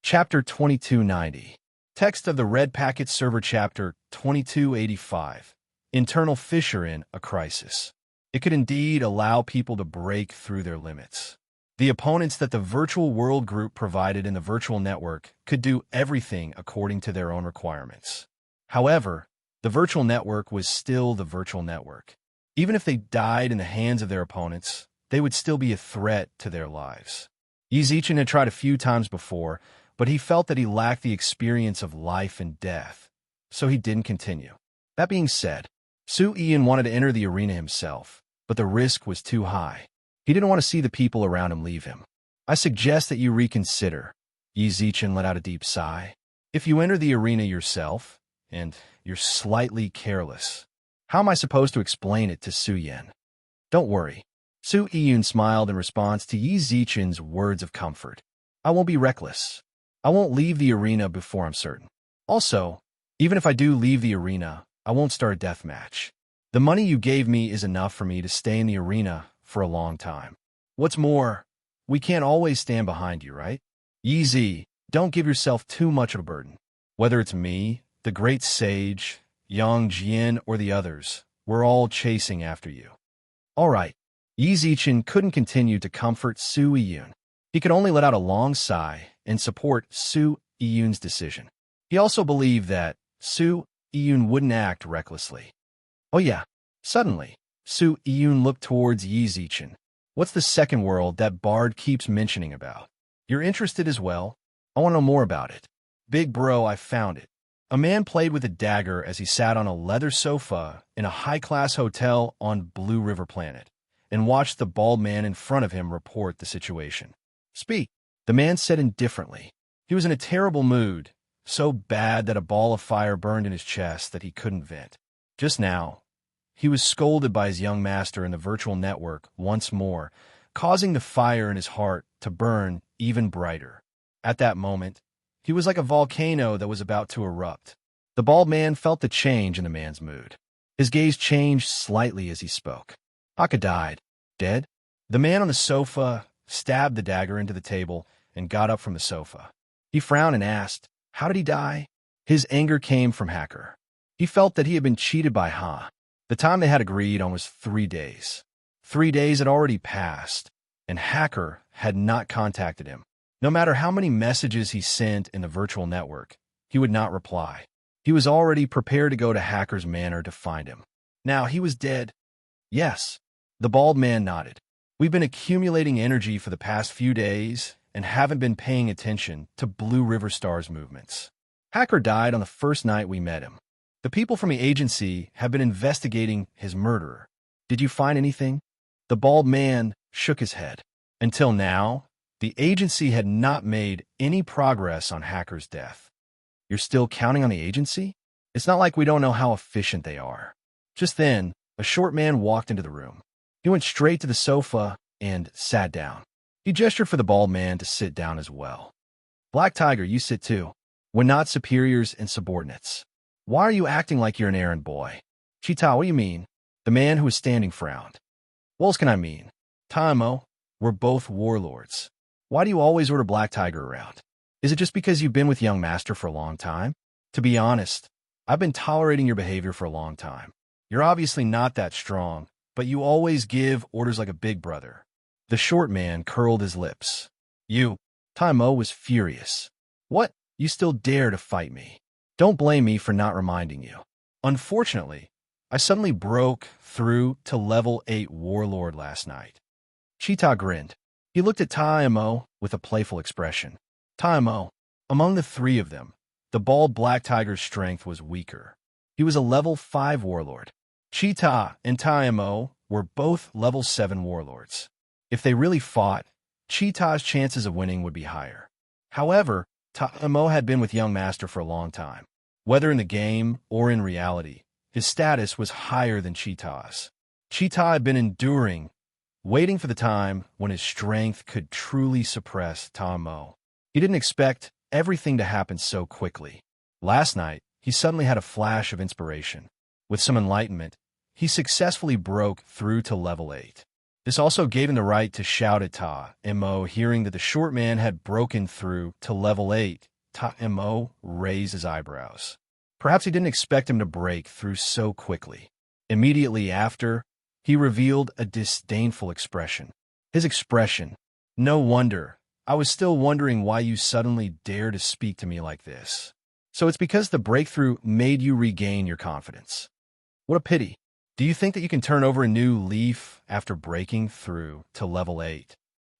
Chapter 2290. Text of the Red Packet Server Chapter 2285. Internal fissure in a crisis. It could indeed allow people to break through their limits. The opponents that the virtual world group provided in the virtual network could do everything according to their own requirements. However, the virtual network was still the virtual network. Even if they died in the hands of their opponents, they would still be a threat to their lives. Yizichin had tried a few times before, but he felt that he lacked the experience of life and death, so he didn't continue. That being said, Su Ian wanted to enter the arena himself, but the risk was too high. He didn't want to see the people around him leave him. I suggest that you reconsider. Yizichin let out a deep sigh. If you enter the arena yourself, and you're slightly careless, how am I supposed to explain it to Su Yen? Don't worry. Su Iyun smiled in response to Yizichin's words of comfort. I won't be reckless. I won't leave the arena before I'm certain. Also, even if I do leave the arena, I won't start a death match. The money you gave me is enough for me to stay in the arena for a long time. What's more, we can't always stand behind you, right? Yizi, don't give yourself too much of a burden. Whether it's me, the great sage, Yang Jian, or the others, we're all chasing after you. All right. Yizichin couldn't continue to comfort Su Iyun. He could only let out a long sigh and support Su Iyun's decision. He also believed that Su Iyun wouldn't act recklessly. Oh yeah. Suddenly, Su Iyun looked towards Yizichin. What's the second world that Bard keeps mentioning about? You're interested as well? I want to know more about it. Big bro, I found it. A man played with a dagger as he sat on a leather sofa in a high-class hotel on Blue River Planet and watched the bald man in front of him report the situation. Speak, the man said indifferently. He was in a terrible mood, so bad that a ball of fire burned in his chest that he couldn't vent. Just now, he was scolded by his young master in the virtual network once more, causing the fire in his heart to burn even brighter. At that moment, he was like a volcano that was about to erupt. The bald man felt the change in the man's mood. His gaze changed slightly as he spoke. Haka died. Dead? The man on the sofa stabbed the dagger into the table and got up from the sofa. He frowned and asked, how did he die? His anger came from Hacker. He felt that he had been cheated by Ha. The time they had agreed on was 3 days. 3 days had already passed, and Hacker had not contacted him. No matter how many messages he sent in the virtual network, he would not reply. He was already prepared to go to Hacker's manor to find him. Now he was dead. Yes. The bald man nodded. We've been accumulating energy for the past few days and haven't been paying attention to Blue River Star's movements. Hacker died on the first night we met him. The people from the agency have been investigating his murderer. Did you find anything? The bald man shook his head. Until now, the agency had not made any progress on Hacker's death. You're still counting on the agency? It's not like we don't know how efficient they are. Just then, a short man walked into the room. He went straight to the sofa and sat down. He gestured for the bald man to sit down as well. Black Tiger, you sit too. We're not superiors and subordinates. Why are you acting like you're an errand boy? Chita, what do you mean? The man who was standing frowned. What else can I mean? Taimo, we're both warlords. Why do you always order Black Tiger around? Is it just because you've been with young master for a long time? To be honest, I've been tolerating your behavior for a long time. You're obviously not that strong, but you always give orders like a big brother. The short man curled his lips. You. Taimo was furious. What? You still dare to fight me? Don't blame me for not reminding you. Unfortunately, I suddenly broke through to level 8 warlord last night. Chita grinned. He looked at Taimo with a playful expression. Taimo, among the 3 of them, the bald Black Tiger's strength was weaker. He was a level 5 warlord. Chita and Taimo were both level 7 warlords. If they really fought, Chita's chances of winning would be higher. However, Taimo had been with young master for a long time. Whether in the game or in reality, his status was higher than Chita's. Chita had been enduring, waiting for the time when his strength could truly suppress Taimo. He didn't expect everything to happen so quickly. Last night, he suddenly had a flash of inspiration. With some enlightenment, he successfully broke through to level 8. This also gave him the right to shout at Ta Mo, hearing that the short man had broken through to level 8. Ta Mo raised his eyebrows. Perhaps he didn't expect him to break through so quickly. Immediately after, he revealed a disdainful expression. His expression, "No wonder. I was still wondering why you suddenly dare to speak to me like this. So it's because the breakthrough made you regain your confidence. What a pity. Do you think that you can turn over a new leaf after breaking through to level 8?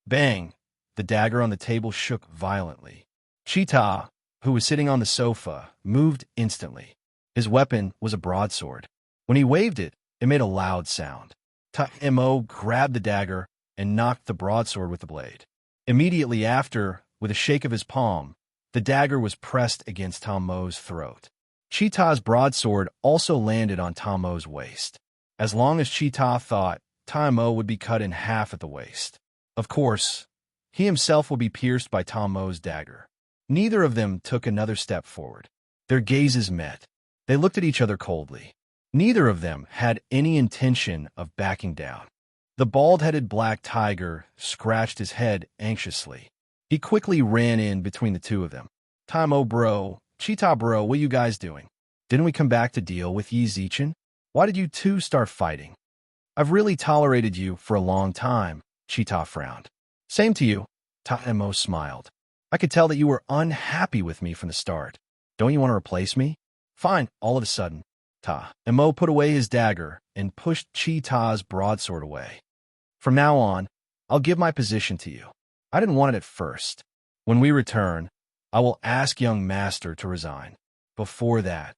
Bang! The dagger on the table shook violently. Cheetah, who was sitting on the sofa, moved instantly. His weapon was a broadsword. When he waved it, it made a loud sound. Ta Mo grabbed the dagger and knocked the broadsword with the blade. Immediately after, with a shake of his palm, the dagger was pressed against Tom Mo's throat. Cheetah's broadsword also landed on Tom Mo's waist. As long as Cheetah thought, Tom Mo would be cut in half at the waist. Of course, he himself would be pierced by Tom Mo's dagger. Neither of them took another step forward. Their gazes met. They looked at each other coldly. Neither of them had any intention of backing down. The bald-headed black tiger scratched his head anxiously. He quickly ran in between the two of them. Tom Mo bro, Cheetah bro, what you guys doing? Didn't we come back to deal with Yi Zichen? Why did you two start fighting? I've really tolerated you for a long time, Cheetah frowned. Same to you, Tom Mo smiled. I could tell that you were unhappy with me from the start. Don't you want to replace me? Fine, all of a sudden. Ta Mo put away his dagger and pushed Cheetah's broadsword away. From now on, I'll give my position to you. I didn't want it at first. When we return, I will ask young master to resign. Before that,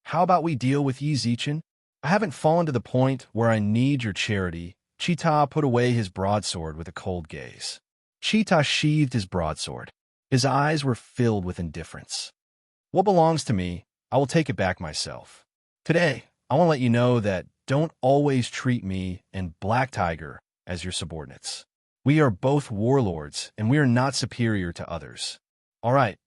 how about we deal with Yi Zichen? I haven't fallen to the point where I need your charity. Cheetah put away his broadsword with a cold gaze. Cheetah sheathed his broadsword. His eyes were filled with indifference. What belongs to me, I will take it back myself. Today, I want to let you know that don't always treat me and Black Tiger as your subordinates. We are both warlords, and we are not superior to others. All right.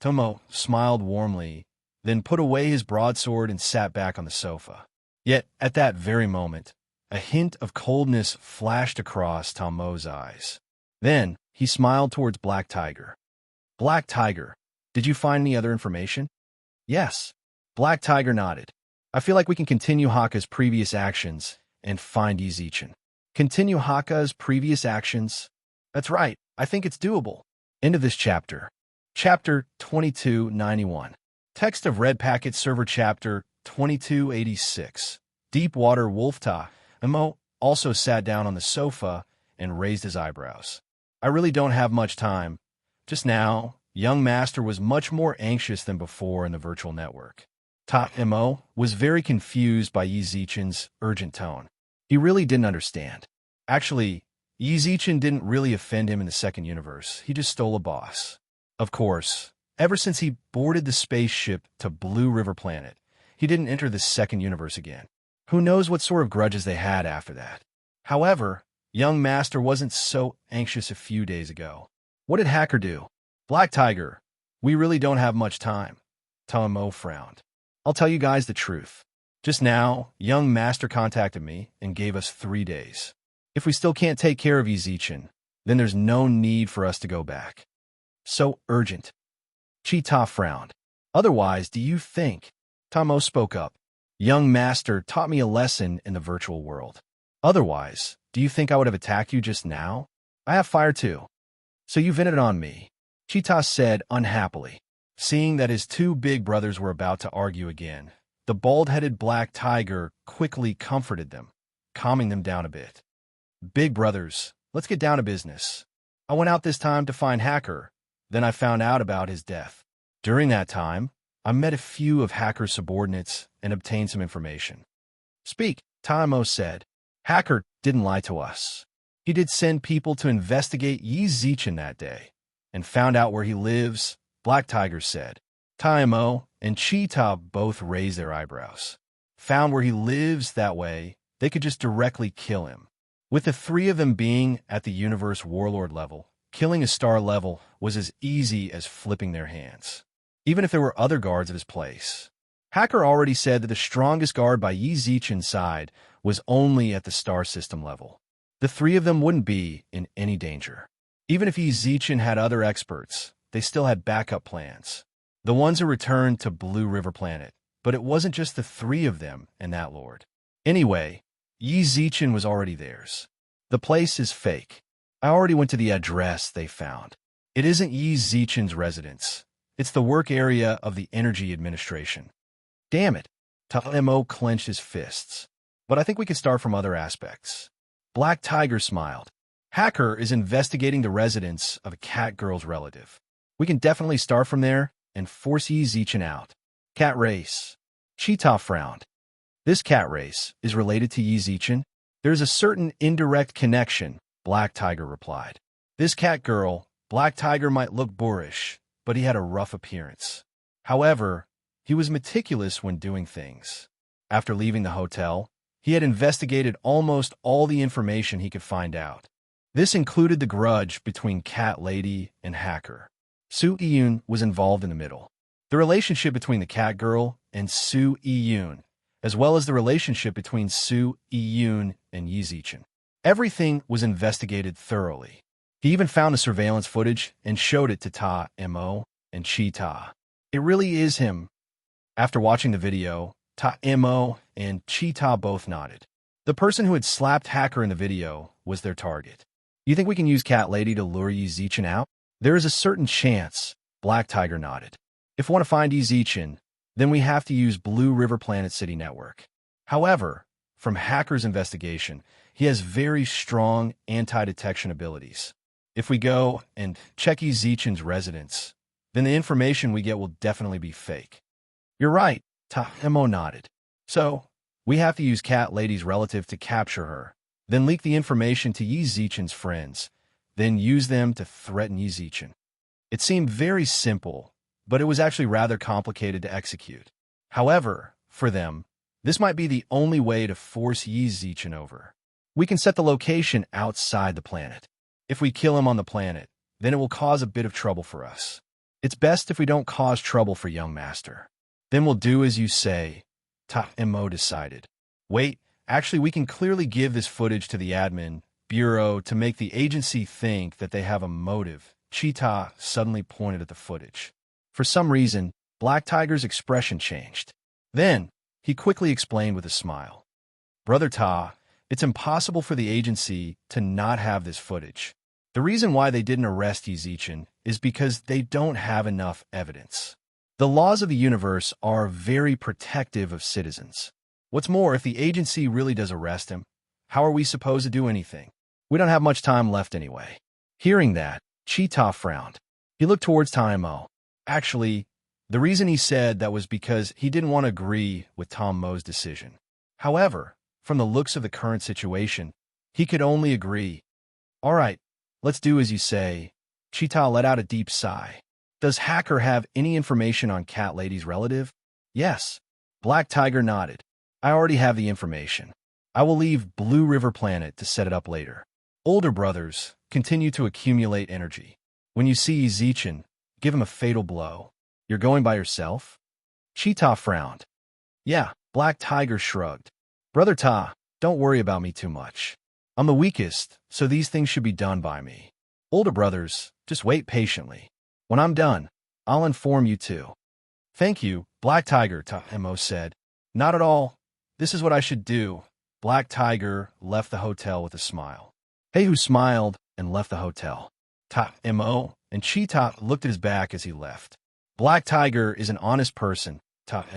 Tomo smiled warmly, then put away his broadsword and sat back on the sofa. Yet, at that very moment, a hint of coldness flashed across Tomo's eyes. Then, he smiled towards Black Tiger. Black Tiger, did you find any other information? Yes. Black Tiger nodded. I feel like we can continue Haka's previous actions and find Yi Zichen. Continue Haka's previous actions? That's right. I think it's doable. End of this chapter. Chapter 2291. Text of Red Packet Server Chapter 2286. Deepwater Wolfta. Mo also sat down on the sofa and raised his eyebrows. I really don't have much time. Just now, young master was much more anxious than before in the virtual network. Ta Mo was very confused by Yi Zichen's urgent tone. He really didn't understand. Actually, Yi Zichen didn't really offend him in the second universe. He just stole a boss. Of course, ever since he boarded the spaceship to Blue River Planet, he didn't enter the second universe again. Who knows what sort of grudges they had after that. However, young master wasn't so anxious a few days ago. What did Hacker do? Black Tiger, we really don't have much time. Mo frowned. I'll tell you guys the truth. Just now, young master contacted me and gave us 3 days. If we still can't take care of Yi Zichen, then there's no need for us to go back. So urgent. Cheetah frowned. Otherwise, do you think? Tomo spoke up. Young master taught me a lesson in the virtual world. Otherwise, do you think I would have attacked you just now? I have fire too. So you vented on me, Cheetah said unhappily. Seeing that his two big brothers were about to argue again, the bald-headed Black Tiger quickly comforted them, calming them down a bit. Big brothers, let's get down to business. I went out this time to find Hacker, then I found out about his death. During that time, I met a few of Hacker's subordinates and obtained some information. Speak, Tomo said. Hacker didn't lie to us. He did send people to investigate Yi Zichen that day, and found out where he lives, Black Tiger said. Tomo and Cheetah both raised their eyebrows. Found where he lives that way, they could just directly kill him. With the three of them being at the universe warlord level, killing a star level was as easy as flipping their hands, even if there were other guards of his place. Hacker already said that the strongest guard by Yi Zichen's side was only at the star system level. the three of them wouldn't be in any danger. Even if Yizichin had other experts, they still had backup plans. The ones who returned to Blue River Planet. But it wasn't just the three of them and that lord. Anyway, Yizichin was already theirs. The place is fake. I already went to the address they found. It isn't Yizichin's residence. It's the work area of the Energy Administration. Damn it. Mo clenched his fists. But I think we could start from other aspects. Black Tiger smiled. Hacker is investigating the residence of a cat girl's relative. We can definitely start from there and force Yizichin out. Cat race. Cheetah frowned. This cat race is related to Yizichin. There's a certain indirect connection, Black Tiger replied. This cat girl, Black Tiger might look boorish, but he had a rough appearance. However, he was meticulous when doing things. After leaving the hotel, he had investigated almost all the information he could find out. This included the grudge between Cat Lady and Hacker. Su Iyun was involved in the middle. The relationship between the cat girl and Su Iyun, as well as the relationship between Su Iyun and Yizichin. Everything was investigated thoroughly. He even found the surveillance footage and showed it to Mo and Cheetah. It really is him. After watching the video, Mo and Cheetah both nodded. The person who had slapped Hacker in the video was their target. You think we can use Cat Lady to lure Yizichin out? There is a certain chance, Black Tiger nodded. If we want to find Yizichin, then we have to use Blue River Planet City Network. However, from Hacker's investigation, he has very strong anti-detection abilities. If we go and check Yizichin's residence, then the information we get will definitely be fake. You're right, Mo nodded. So, we have to use Cat Lady's relative to capture her, then leak the information to Yizichin's friends, then use them to threaten Yizichin. It seemed very simple, but it was actually rather complicated to execute. However, for them, this might be the only way to force Yizichin over. We can set the location outside the planet. If we kill him on the planet, then it will cause a bit of trouble for us. It's best if we don't cause trouble for young master. Then we'll do as you say, Mo decided. Wait, actually we can clearly give this footage to the admin bureau to make the agency think that they have a motive. Cheetah suddenly pointed at the footage. For some reason, Black Tiger's expression changed. Then, he quickly explained with a smile. Brother it's impossible for the agency to not have this footage. The reason why they didn't arrest Yizichin is because they don't have enough evidence. The laws of the universe are very protective of citizens. What's more, if the agency really does arrest him, how are we supposed to do anything? We don't have much time left anyway. Hearing that, Cheetah frowned. He looked towards Mo. Actually, the reason he said that was because he didn't want to agree with Mo's decision. However, from the looks of the current situation, he could only agree. All right, let's do as you say. Cheetah let out a deep sigh. Does Hacker have any information on Cat Lady's relative? Yes. Black Tiger nodded. I already have the information. I will leave Blue River Planet to set it up later. Older brothers continue to accumulate energy. When you see Yizichin, give him a fatal blow. You're going by yourself? Cheetah frowned. Yeah, Black Tiger shrugged. Brother don't worry about me too much. I'm the weakest, so these things should be done by me. Older brothers, just wait patiently. When I'm done, I'll inform you too. Thank you, Black Tiger, Mo said. Not at all. This is what I should do. Black Tiger left the hotel with a smile. Who smiled and left the hotel. Mo and Cheetah looked at his back as he left. Black Tiger is an honest person,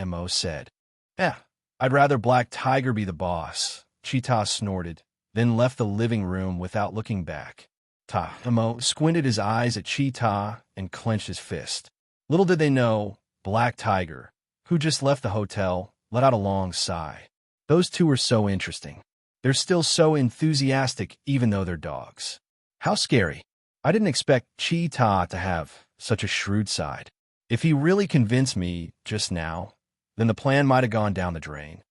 Mo said. I'd rather Black Tiger be the boss. Cheetah snorted, then left the living room without looking back. Mo squinted his eyes at Cheetah and clenched his fist. Little did they know, Black Tiger, who just left the hotel, let out a long sigh. Those two were so interesting. They're still so enthusiastic even though they're dogs. How scary. I didn't expect Cheetah to have such a shrewd side. If he really convinced me just now, then the plan might have gone down the drain.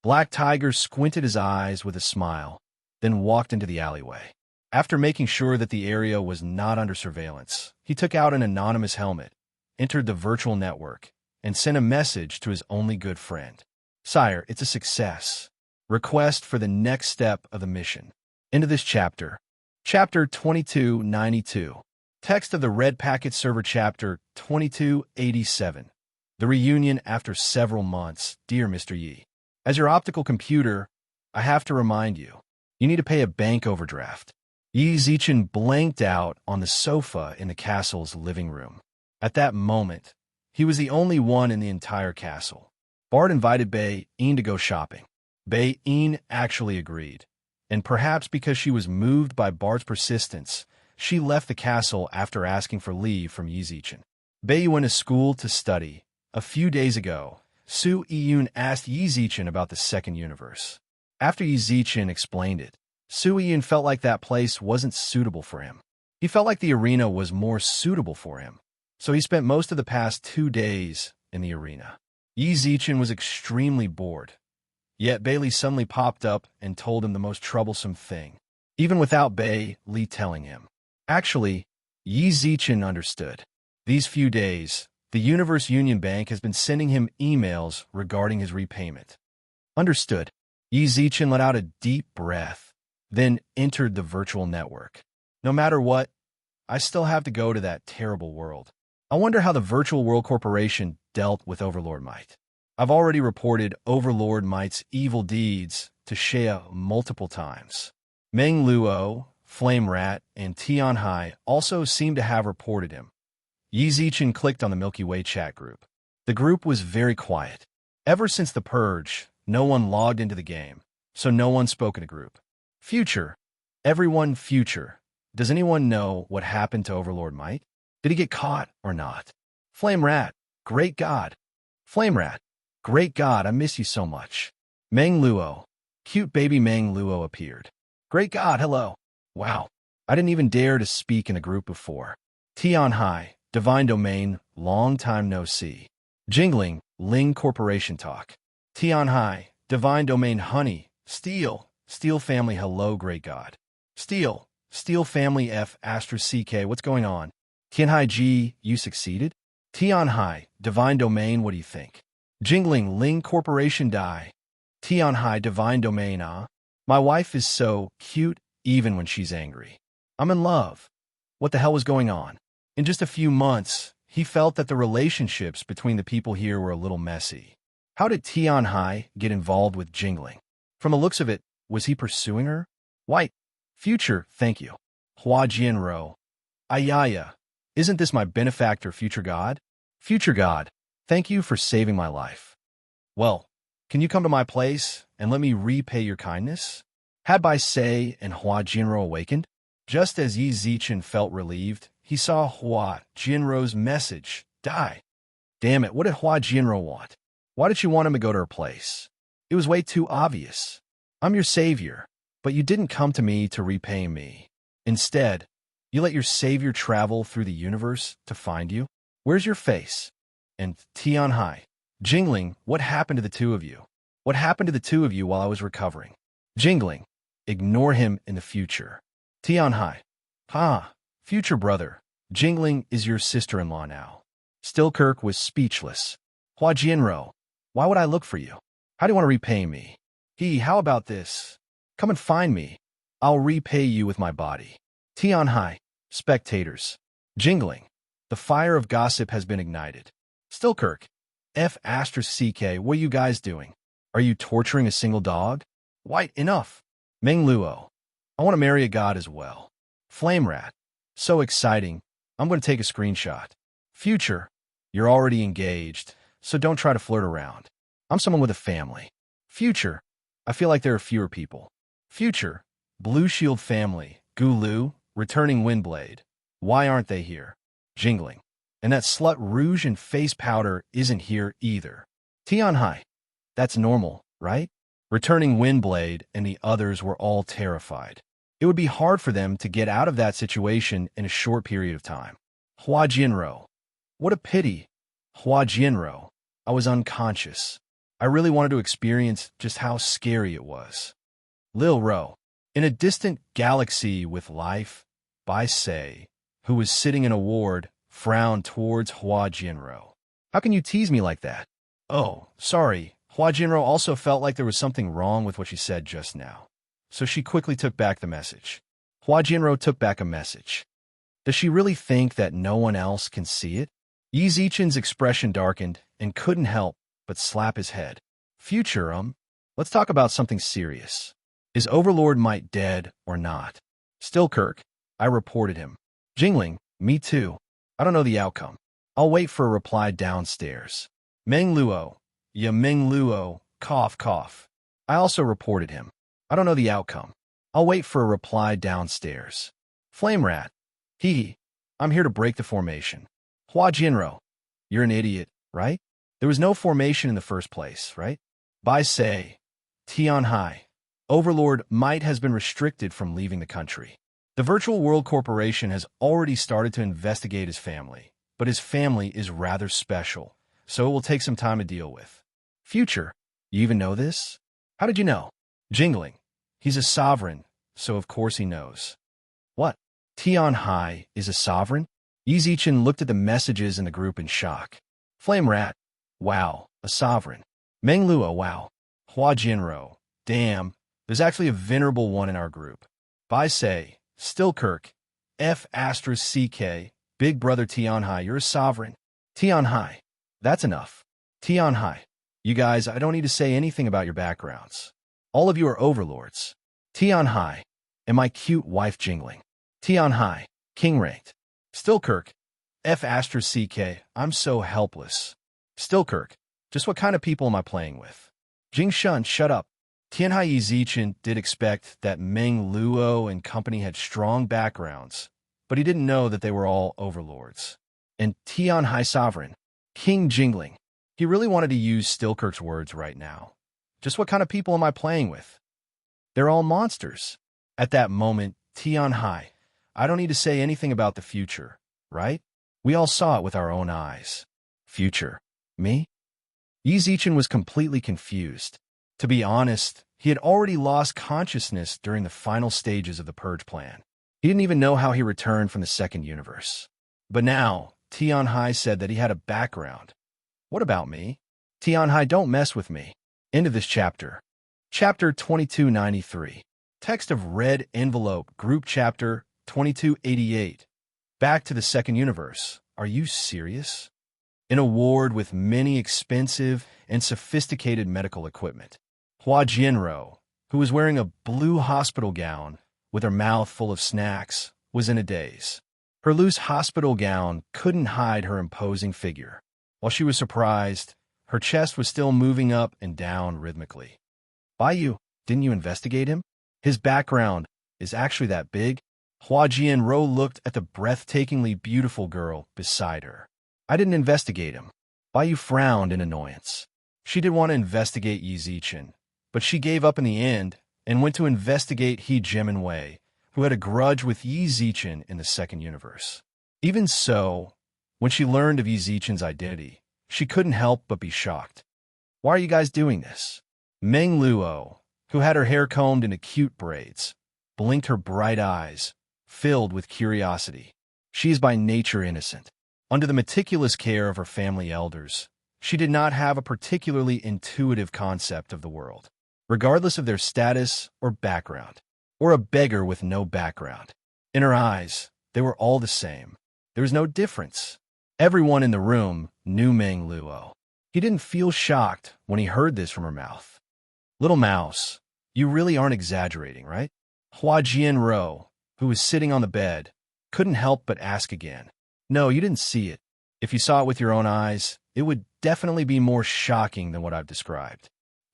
Black Tiger squinted his eyes with a smile, then walked into the alleyway. After making sure that the area was not under surveillance, he took out an anonymous helmet, entered the virtual network, and sent a message to his only good friend. Sire, it's a success. Request for the next step of the mission. End of this chapter. Chapter 2292. Text of the Red Packet Server Chapter 2287. The reunion after several months. Dear Mr. Yi, as your optical computer, I have to remind you, you need to pay a bank overdraft. Yi Zichen blanked out on the sofa in the castle's living room. At that moment, he was the only one in the entire castle. Bart invited Bei Yin to go shopping. Bei Yin actually agreed, and perhaps because she was moved by Bart's persistence, she left the castle after asking for leave from Yi Zichen. Bei went to school to study. A few days ago, Su Yiyun asked Yi Zichen about the second universe. After Yi Zichen explained it, Su Yiyun felt like that place wasn't suitable for him. He felt like the arena was more suitable for him, so he spent most of the past 2 days in the arena. Yi Zichen was extremely bored. Yet Bailey suddenly popped up and told him the most troublesome thing, even without Bailey telling him. Actually, Yi Zichen understood. These few days, the Universe Union Bank has been sending him emails regarding his repayment. Understood. Yi Zichen let out a deep breath, then entered the virtual network. No matter what, I still have to go to that terrible world. I wonder how the Virtual World Corporation dealt with Overlord Might. I've already reported Overlord Might's evil deeds to Shea multiple times. Meng Luo, Flame Rat, and Tianhai also seem to have reported him. Yi Zichen clicked on the Milky Way chat group. The group was very quiet. Ever since the purge, no one logged into the game, so no one spoke in a group. Future. Everyone future. Does anyone know what happened to Overlord Might? Did he get caught or not? Flame Rat. Great God. Flame Rat. Great God, I miss you so much. Meng Luo. Cute baby Meng Luo appeared. Great God, hello. Wow. I didn't even dare to speak in a group before. Tianhai. Divine Domain, long time no see. Jingling, Ling Corporation talk. Tianhai, Divine Domain Honey, Steel Family hello great God. Steel Family F *CK what's going on? Tianhai G, you succeeded? Tianhai, Divine Domain what do you think? Jingling, Ling Corporation die. Tianhai, Divine Domain My wife is so cute even when she's angry. I'm in love. What the hell was going on? In just a few months, he felt that the relationships between the people here were a little messy. How did Tianhai get involved with Jingling? From the looks of it, was he pursuing her? White. Future, thank you. Hua Jianro. Ayaya. Isn't this my benefactor, Future God? Future God, thank you for saving my life. Well, can you come to my place and let me repay your kindness? Had Bai Sei and Hua Jianro awakened? Just as Yi Zichen felt relieved, he saw Hua Jianro's message die. Damn it, what did Hua Jianro want? Why did she want him to go to her place? It was way too obvious. I'm your savior, but you didn't come to me to repay me. Instead, you let your savior travel through the universe to find you? Where's your face? And Tianhai, Jingling, what happened to the two of you? What happened to the two of you while I was recovering? Jingling, ignore him in the future. Tianhai, future brother, Jingling is your sister-in-law now. Stillkirk was speechless. Hua Jianro, why would I look for you? How do you want to repay me? How about this? Come and find me. I'll repay you with my body. Tianhai, spectators. Jingling, the fire of gossip has been ignited. Stillkirk, *CK, what are you guys doing? Are you torturing a single dog? White, enough. Meng Luo, I want to marry a god as well. Flame Rat, so exciting. I'm going to take a screenshot. Future, you're already engaged, so don't try to flirt around. I'm someone with a family. Future, I feel like there are fewer people. Future, Blue Shield family, Gulu, returning Windblade. Why aren't they here? Jingling. And that slut Rouge and face powder isn't here either. Tianhai, that's normal, right? Returning Windblade and the others were all terrified. It would be hard for them to get out of that situation in a short period of time. Hua Jianro, what a pity. Hua Jianro, I was unconscious. I really wanted to experience just how scary it was. Lil Ro, in a distant galaxy with life, Bai Sei, who was sitting in a ward, frowned towards Hua Jianro. How can you tease me like that? Oh, sorry. Hua Jianro also felt like there was something wrong with what she said just now. so she quickly took back the message. Hua Jinro took back a message. Does she really think that no one else can see it? Yi Zichen's expression darkened and couldn't help but slap his head. Future, let's talk about something serious. Is Overlord Might dead or not? Stillkirk, I reported him. Jingling, me too. I don't know the outcome. I'll wait for a reply downstairs. Meng Luo, Meng Luo, cough cough. I also reported him. I don't know the outcome. I'll wait for a reply downstairs. Flame Rat, I'm here to break the formation. Hua Jinro, you're an idiot, right? There was no formation in the first place, right? Bai Sei, Tianhai, Overlord Might has been restricted from leaving the country. The Virtual World Corporation has already started to investigate his family, but his family is rather special, so it will take some time to deal with. Future, you even know this? How did you know? Jingling, he's a sovereign, so of course he knows. What? Tianhai is a sovereign? Yi Zichen looked at the messages in the group in shock. Flame Rat, wow, a sovereign. Meng Luo, wow. Hua Jinro, damn, there's actually a venerable one in our group. Bai Sei, Stillkirk, F*CK, Big Brother Tianhai, you're a sovereign. Tianhai, that's enough. Tianhai, you guys, I don't need to say anything about your backgrounds. All of you are overlords. Tianhai, and my cute wife Jingling. Tianhai, king ranked. Stillkirk, F*CK, I'm so helpless. Stillkirk, just what kind of people am I playing with? Jingshun, shut up. Tianhai Yi Zichen did expect that Meng Luo and company had strong backgrounds, but he didn't know that they were all overlords. And Tianhai Sovereign, King Jingling, he really wanted to use Stillkirk's words right now. Just what kind of people am I playing with? They're all monsters. At that moment, Tianhai, I don't need to say anything about the future, right? We all saw it with our own eyes. Future? Me? Yi Zichen was completely confused. To be honest, he had already lost consciousness during the final stages of the Purge plan. He didn't even know how he returned from the second universe. But now, Tianhai said that he had a background. What about me? Tianhai, don't mess with me. End of this chapter. Chapter 2293. Text of Red Envelope, Group Chapter 2288. Back to the second universe. Are you serious? In a ward with many expensive and sophisticated medical equipment, Hua Jinro, who was wearing a blue hospital gown with her mouth full of snacks, was in a daze. Her loose hospital gown couldn't hide her imposing figure. While she was surprised, her chest was still moving up and down rhythmically. Baiyu, didn't you investigate him? His background is actually that big? Hua Jinro looked at the breathtakingly beautiful girl beside her. I didn't investigate him. Baiyu frowned in annoyance. She did want to investigate Yi Zichen, but she gave up in the end and went to investigate He Jiminwei, who had a grudge with Yi Zichen in the second universe. Even so, when she learned of Yi Zichen's identity, she couldn't help but be shocked. Why are you guys doing this? Meng Luo, who had her hair combed into cute braids, blinked her bright eyes, filled with curiosity. She is by nature innocent. Under the meticulous care of her family elders, she did not have a particularly intuitive concept of the world, regardless of their status or background, or a beggar with no background. In her eyes, they were all the same. There was no difference. Everyone in the room knew Meng Luo. He didn't feel shocked when he heard this from her mouth. Little mouse, you really aren't exaggerating, right? Hua Jinro, who was sitting on the bed, couldn't help but ask again. No, you didn't see it. If you saw it with your own eyes, it would definitely be more shocking than what I've described.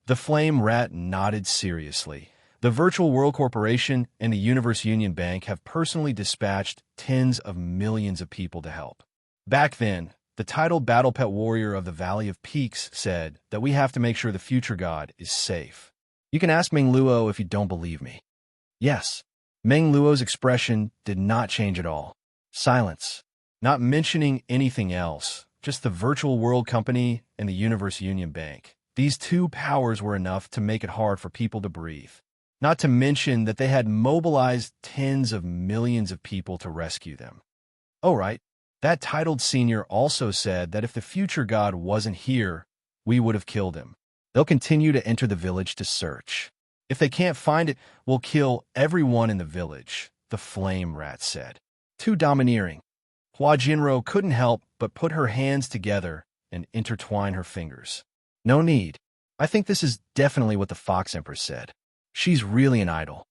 The Flame Rat nodded seriously. The Virtual World Corporation and the Universe Union Bank have personally dispatched tens of millions of people to help. Back then, the titled Battle Pet Warrior of the Valley of Peaks said that we have to make sure the future god is safe. You can ask Meng Luo if you don't believe me. Yes, Meng Luo's expression did not change at all. Silence. Not mentioning anything else, just the Virtual World Company and the Universe Union Bank. These two powers were enough to make it hard for people to breathe. Not to mention that they had mobilized tens of millions of people to rescue them. Oh, right. That titled senior also said that if the future god wasn't here, we would have killed him. They'll continue to enter the village to search. If they can't find it, we'll kill everyone in the village, the flame rat said. Too domineering. Hua Jinro couldn't help but put her hands together and intertwine her fingers. No need. I think this is definitely what the Fox Empress said. She's really an idol.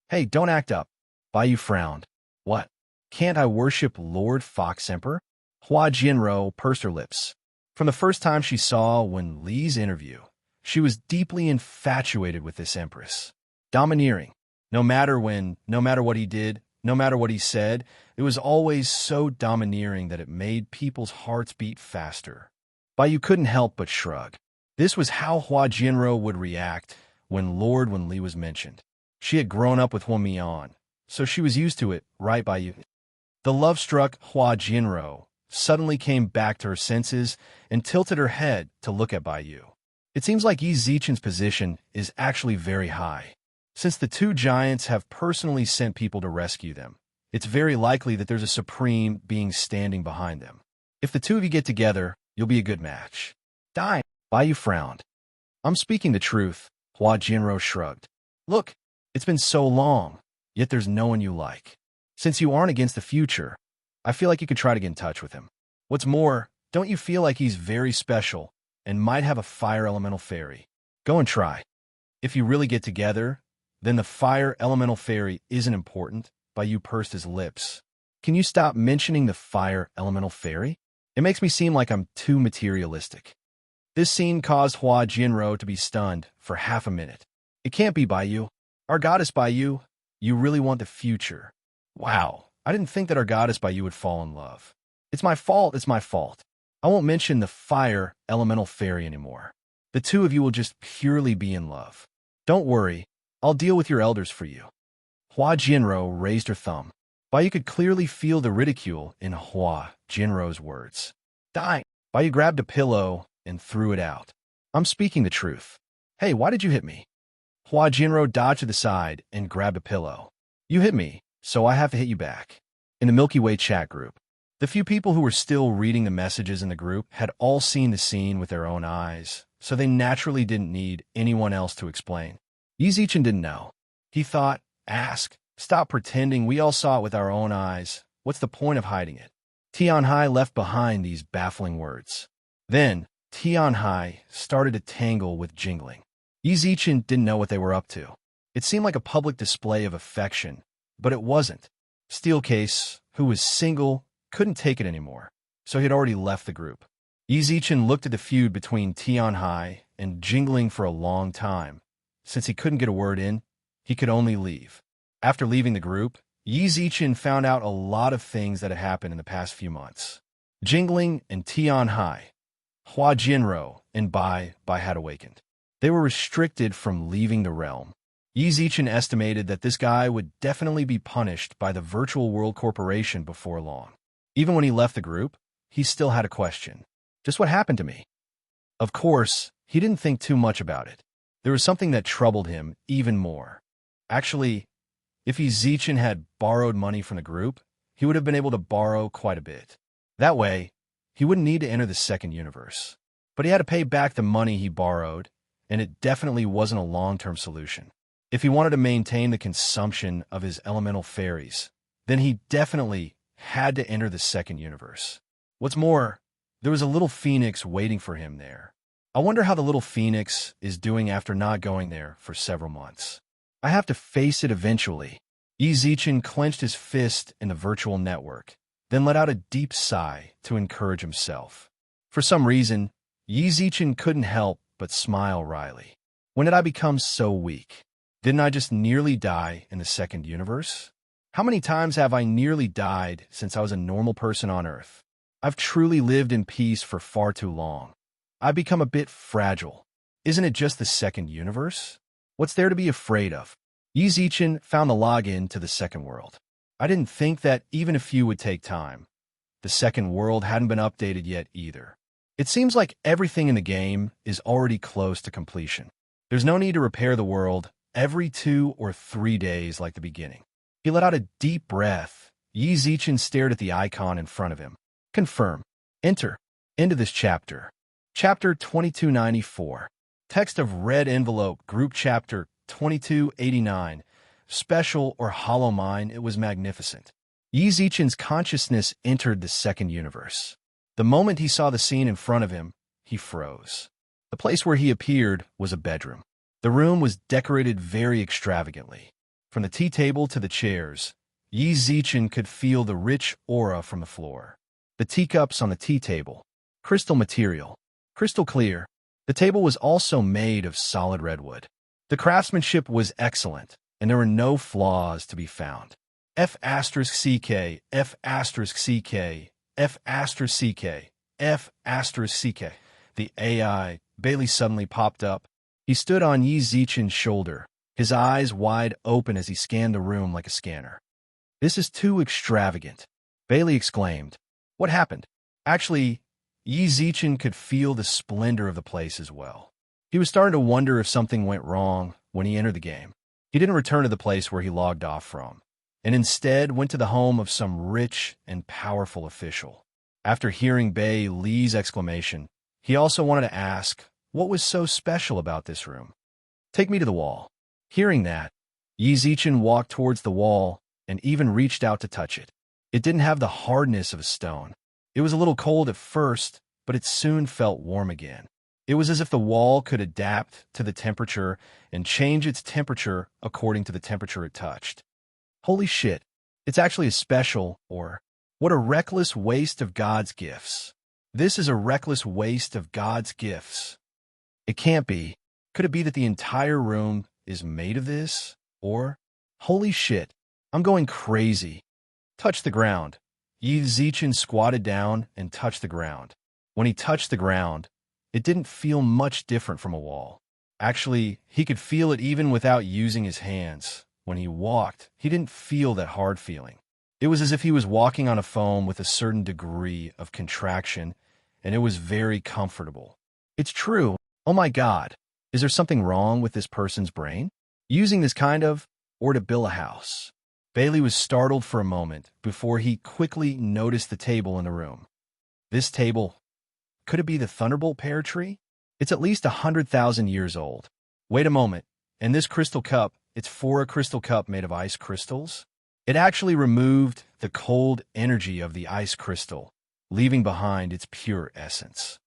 Hey, don't act up. Baiyu frowned. What? Can't I worship Lord Fox Emperor? Hua Jinro pursed her lips. From the first time she saw Wen Li's interview, she was deeply infatuated with this empress. Domineering. No matter what he did, no matter what he said, it was always so domineering that it made people's hearts beat faster. Baiyu couldn't help but shrug. This was how Hua Jinro would react when Lord Wen Li was mentioned. She had grown up with Wen Mian, so she was used to it, right, Baiyu? The love-struck Hua Jinro suddenly came back to her senses and tilted her head to look at Baiyu. It seems like Yi Zichen's position is actually very high. Since the two giants have personally sent people to rescue them, it's very likely that there's a supreme being standing behind them. If the two of you get together, you'll be a good match. Die. Baiyu frowned. I'm speaking the truth, Hua Jinro shrugged. Look, it's been so long, yet there's no one you like. Since you aren't against the future, I feel like you could try to get in touch with him. What's more, don't you feel like he's very special and might have a fire elemental fairy? Go and try. If you really get together, then the fire elemental fairy isn't important. Baiyu pursed his lips. Can you stop mentioning the fire elemental fairy? It makes me seem like I'm too materialistic. This scene caused Hua Jinro to be stunned for half a minute. It can't be Baiyu. Our goddess Baiyu, you really want the future. Wow, I didn't think that our goddess Baiyu would fall in love. It's my fault. I won't mention the fire elemental fairy anymore. The two of you will just purely be in love. Don't worry, I'll deal with your elders for you. Hua Jinro raised her thumb. Baiyu could clearly feel the ridicule in Hua Jinro's words. Die. Baiyu grabbed a pillow and threw it out. I'm speaking the truth. Hey, why did you hit me? Hua Jinro dodged to the side and grabbed a pillow. You hit me, so I have to hit you back. In the Milky Way chat group, the few people who were still reading the messages in the group had all seen the scene with their own eyes, so they naturally didn't need anyone else to explain. Yi Zichen didn't know. He thought, ask, stop pretending we all saw it with our own eyes. What's the point of hiding it? Tianhai left behind these baffling words. Then, Tianhai started to tangle with Jingling. Yi Zichen didn't know what they were up to. It seemed like a public display of affection, but it wasn't. Steelcase, who was single, couldn't take it anymore, so he had already left the group. Yi Zichen looked at the feud between Tianhai and Jingling for a long time. Since he couldn't get a word in, he could only leave. After leaving the group, Yi Zichen found out a lot of things that had happened in the past few months. Jingling and Tianhai, Hua Jinro, and Bai had awakened. They were restricted from leaving the realm. Yi Zichen estimated that this guy would definitely be punished by the Virtual World Corporation before long. Even when he left the group, he still had a question. Just what happened to me? Of course, he didn't think too much about it. There was something that troubled him even more. Actually, if Yi Zichen had borrowed money from the group, he would have been able to borrow quite a bit. That way, he wouldn't need to enter the second universe. But he had to pay back the money he borrowed, and it definitely wasn't a long-term solution. If he wanted to maintain the consumption of his elemental fairies, then he definitely had to enter the second universe. What's more, there was a little phoenix waiting for him there. I wonder how the little phoenix is doing after not going there for several months. I have to face it eventually. Yi Zichen clenched his fist in the virtual network, then let out a deep sigh to encourage himself. For some reason, Yi Zichen couldn't help but smile wryly. When did I become so weak? Didn't I just nearly die in the second universe? How many times have I nearly died since I was a normal person on Earth? I've truly lived in peace for far too long. I've become a bit fragile. Isn't it just the second universe? What's there to be afraid of? Yi Zichen found the login to the second world. I didn't think that even a few would take time. The second world hadn't been updated yet either. It seems like everything in the game is already close to completion. There's no need to repair the world every 2 or 3 days like the beginning. He let out a deep breath. Yi Zichen stared at the icon in front of him. Confirm. Enter. End of this chapter. Chapter 2294. Text of red envelope. Group chapter 2289. Special or hollow mine, it was magnificent. Yi Zichen's consciousness entered the second universe. The moment he saw the scene in front of him, he froze. The place where he appeared was a bedroom. The room was decorated very extravagantly. From the tea table to the chairs, Yi Zichen could feel the rich aura from the floor. The teacups on the tea table, crystal material, crystal clear. The table was also made of solid redwood. The craftsmanship was excellent, and there were no flaws to be found. F***, F***, F***. The AI, Bailey suddenly popped up. He stood on Yi Zichen's shoulder, his eyes wide open as he scanned the room like a scanner. "This is too extravagant," Bailey exclaimed. "What happened?" Actually, Yi Zichen could feel the splendor of the place as well. He was starting to wonder if something went wrong when he entered the game. He didn't return to the place where he logged off from, and instead went to the home of some rich and powerful official. After hearing Bei Li's exclamation, he also wanted to ask, what was so special about this room? "Take me to the wall." Hearing that, Yi Zichen walked towards the wall and even reached out to touch it. It didn't have the hardness of a stone. It was a little cold at first, but it soon felt warm again. It was as if the wall could adapt to the temperature and change its temperature according to the temperature it touched. Holy shit, it's actually a special, or what a reckless waste of God's gifts. This is a reckless waste of God's gifts. It can't be. Could it be that the entire room is made of this? Or, holy shit, I'm going crazy. Touch the ground. Yi Zichen squatted down and touched the ground. When he touched the ground, it didn't feel much different from a wall. Actually, he could feel it even without using his hands. When he walked, he didn't feel that hard feeling. It was as if he was walking on a foam with a certain degree of contraction, and it was very comfortable. It's true. Oh my God. Is there something wrong with this person's brain? Using this kind of, or to build a house? Bailey was startled for a moment before he quickly noticed the table in the room. This table, could it be the Thunderbolt pear tree? It's at least 100,000 years old. Wait a moment, and this crystal cup, it's for a crystal cup made of ice crystals? It actually removed the cold energy of the ice crystal, leaving behind its pure essence.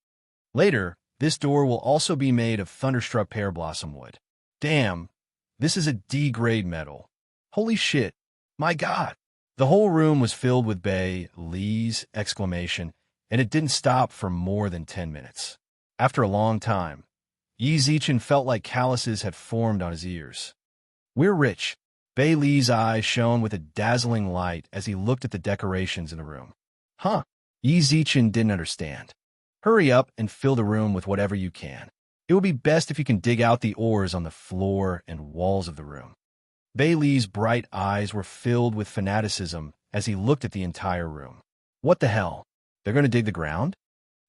Later, this door will also be made of thunderstruck pear blossom wood. Damn, this is a D-grade metal. Holy shit, my God. The whole room was filled with Bei Li's exclamation, and it didn't stop for more than 10 minutes. After a long time, Yi Zichen felt like calluses had formed on his ears. "We're rich." Bei Li's eyes shone with a dazzling light as he looked at the decorations in the room. Huh? Yi Zichen didn't understand. "Hurry up and fill the room with whatever you can. It would be best if you can dig out the ores on the floor and walls of the room." Bei Li's bright eyes were filled with fanaticism as he looked at the entire room. What the hell? They're going to dig the ground?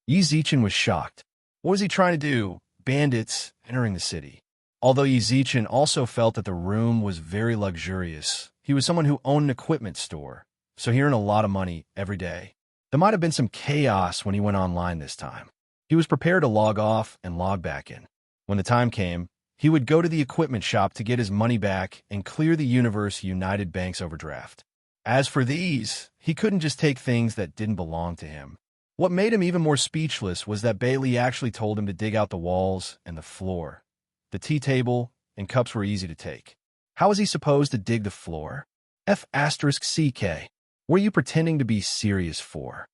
Yi Zichen was shocked. What was he trying to do? Bandits entering the city. Although Yi Zichen also felt that the room was very luxurious, he was someone who owned an equipment store, so he earned a lot of money every day. There might have been some chaos when he went online this time. He was prepared to log off and log back in. When the time came, he would go to the equipment shop to get his money back and clear the Universe United Bank's overdraft. As for these, he couldn't just take things that didn't belong to him. What made him even more speechless was that Bailey actually told him to dig out the walls and the floor. The tea table and cups were easy to take. How was he supposed to dig the floor? F***. Were you pretending to be serious for?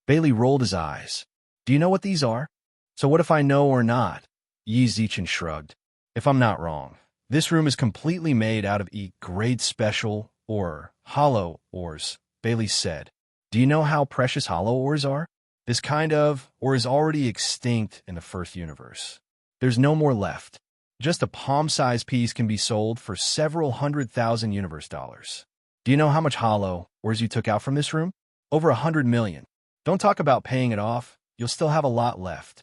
Bailey rolled his eyes. Do you know what these are? So what if I know or not? Yi Zichen shrugged. If I'm not wrong, this room is completely made out of E-grade special or hollow ores, Bailey said. Do you know how precious hollow ores are? This kind of ore is already extinct in the first universe. There's no more left. Just a palm-sized piece can be sold for several 100,000 universe dollars. Do you know how much hollow ores you took out from this room? Over 100 million. Don't talk about paying it off. You'll still have a lot left.